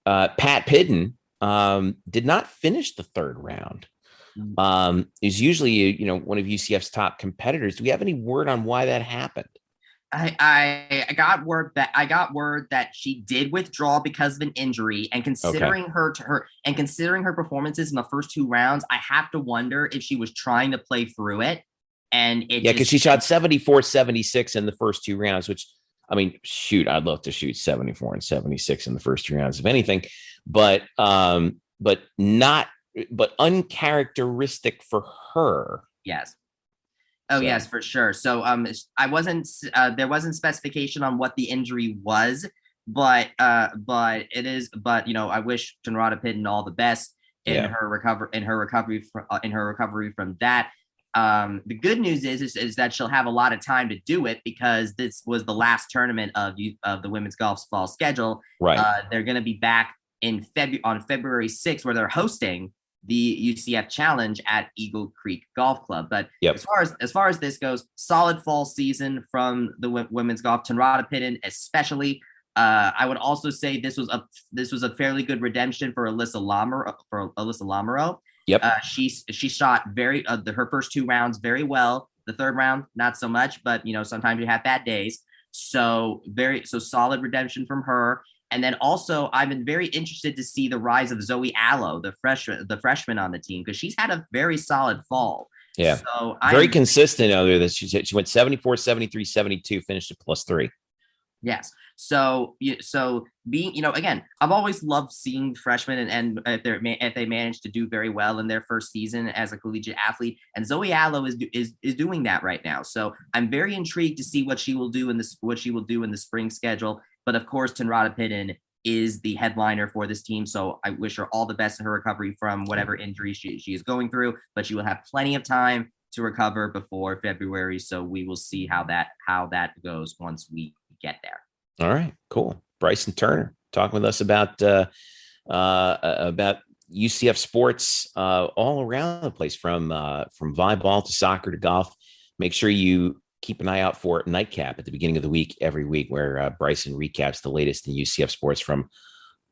Pat Pidden did not finish the third round. Is usually, one of UCF's top competitors. Do we have any word on why that happened? I got word that she did withdraw because of an injury, and considering her performances in the first 2 rounds, I have to wonder if she was trying to play through it. And because she shot 74, 76 in the first 2 rounds, which, I mean, shoot, I'd love to shoot 74 and 76 in the first 2 rounds, if anything, but uncharacteristic for her. Yes. Oh, yes, for sure. So there wasn't specification on what the injury was, but I wish Tenrata Pidden all the best in her recovery from that. The good news is that she'll have a lot of time to do it, because this was the last tournament of the women's golf fall schedule. Right. They're going to be back on February 6th, where they're hosting the UCF Challenge at Eagle Creek Golf Club. But as far as this goes, solid fall season from the women's golf. Tenrata Pidden, especially. I would also say this was a fairly good redemption for Alyssa Lamoureux. Yep. She shot her first 2 rounds very well. The third round, not so much, but sometimes you have bad days. So solid redemption from her. And then also, I've been very interested to see the rise of Zoe Allo, the freshman on the team, because she's had a very solid fall. Yeah. So very consistent out there. That she went 74, 73, 72, finished at +3. Yes. So being, again, I've always loved seeing freshmen and if they manage to do very well in their first season as a collegiate athlete, and Zoe Allo is doing that right now. So I'm very intrigued to see what she will do in the spring schedule. But of course, Tenrata Pidden is the headliner for this team. So I wish her all the best in her recovery from whatever injury she is going through, but she will have plenty of time to recover before February. So we will see how that goes once we get there. All right, cool. Bryson Turner talking with us about UCF sports all around the place, from volleyball to soccer to golf. Make sure you keep an eye out for Nightcap at the beginning of the week, every week, where Bryson recaps the latest in UCF sports from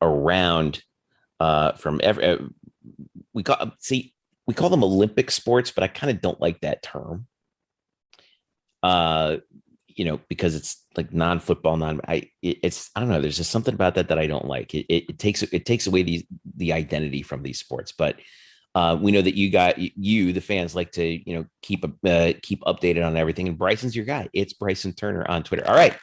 around we call them Olympic sports, but I kind of don't like that term. Because it's like non-football, I don't know. There's just something about that I don't like. It takes away the identity from these sports. But we know that the fans, like to keep updated on everything. And Bryson's your guy. It's Bryson Turner on Twitter. All right,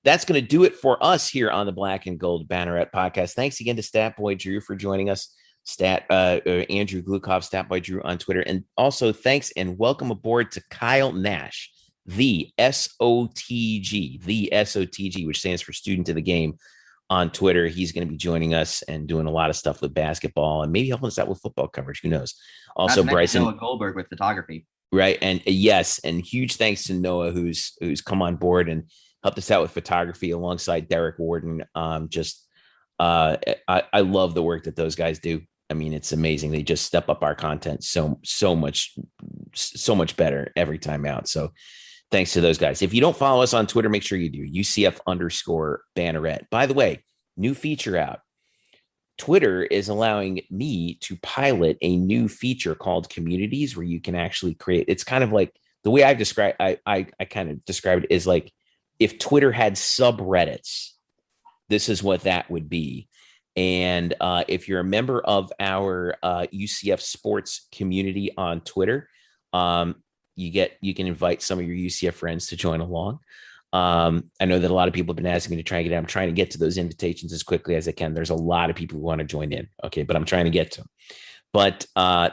that's going to do it for us here on the Black and Gold Banneret Podcast. Thanks again to Stat Boy Drew for joining us. Andrew Glukov, Stat Boy Drew on Twitter, and also thanks and welcome aboard to Kyle Nash, the SOTG, which stands for Student of the Game, on Twitter. He's going to be joining us and doing a lot of stuff with basketball and maybe helping us out with football coverage. Who knows? Also, Bryson Noah Goldberg with photography. Right. And yes, and huge thanks to Noah, who's come on board and helped us out with photography alongside Derek Warden. I love the work that those guys do. I mean, it's amazing. They just step up our content so much better every time out. So thanks to those guys. If you don't follow us on Twitter, make sure you do. UCF_Banneret. By the way, new feature out. Twitter is allowing me to pilot a new feature called Communities, where you can actually create. It's kind of like the way I kind of described it is like if Twitter had subreddits, this is what that would be. And if you're a member of our UCF sports community on Twitter, you can invite some of your UCF friends to join along. I know that a lot of people have been asking me to try and get in. I'm trying to get to those invitations as quickly as I can. There's a lot of people who want to join in. Okay, but I'm trying to get to them. But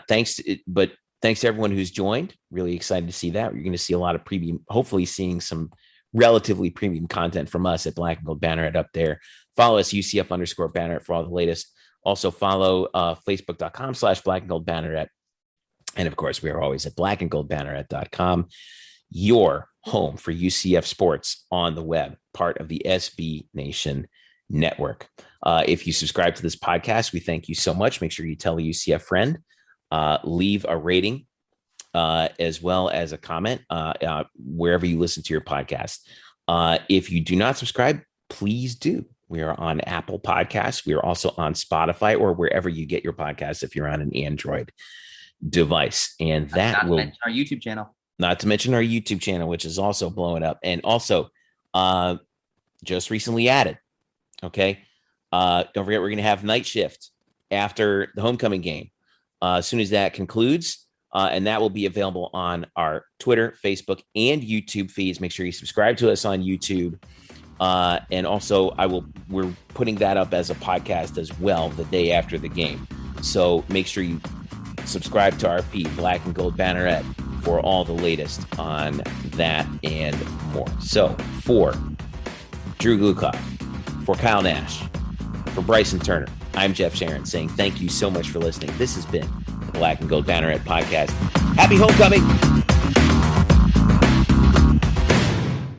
thanks to everyone who's joined. Really excited to see that. You're going to see a lot of premium, hopefully seeing some relatively premium content from us at Black and Gold Banneret up there. Follow us, UCF_Banneret, for all the latest. Also follow Facebook.com/Black and Gold Banneret. And of course, we are always at blackandgoldbanneret.com, your home for UCF sports on the web, part of the SB Nation network. If you subscribe to this podcast, we thank you so much. Make sure you tell a UCF friend, leave a rating, as well as a comment wherever you listen to your podcast. If you do not subscribe, please do. We are on Apple Podcasts. We are also on Spotify or wherever you get your podcasts if you're on an Android device. And that will mention our YouTube channel. Not to mention our YouTube channel, which is also blowing up. And also just recently added. Okay. Don't forget, we're going to have night shift after the homecoming game. As soon as that concludes, and that will be available on our Twitter, Facebook, and YouTube feeds. Make sure you subscribe to us on YouTube. And also we're putting that up as a podcast as well the day after the game. So make sure you subscribe to our feed, Black and Gold Banneret, for all the latest on that and more. So for Drew Glukov, for Kyle Nash, for Bryson Turner, I'm Jeff Sharon saying thank you so much for listening. This has been the Black and Gold Banneret Podcast. Happy homecoming!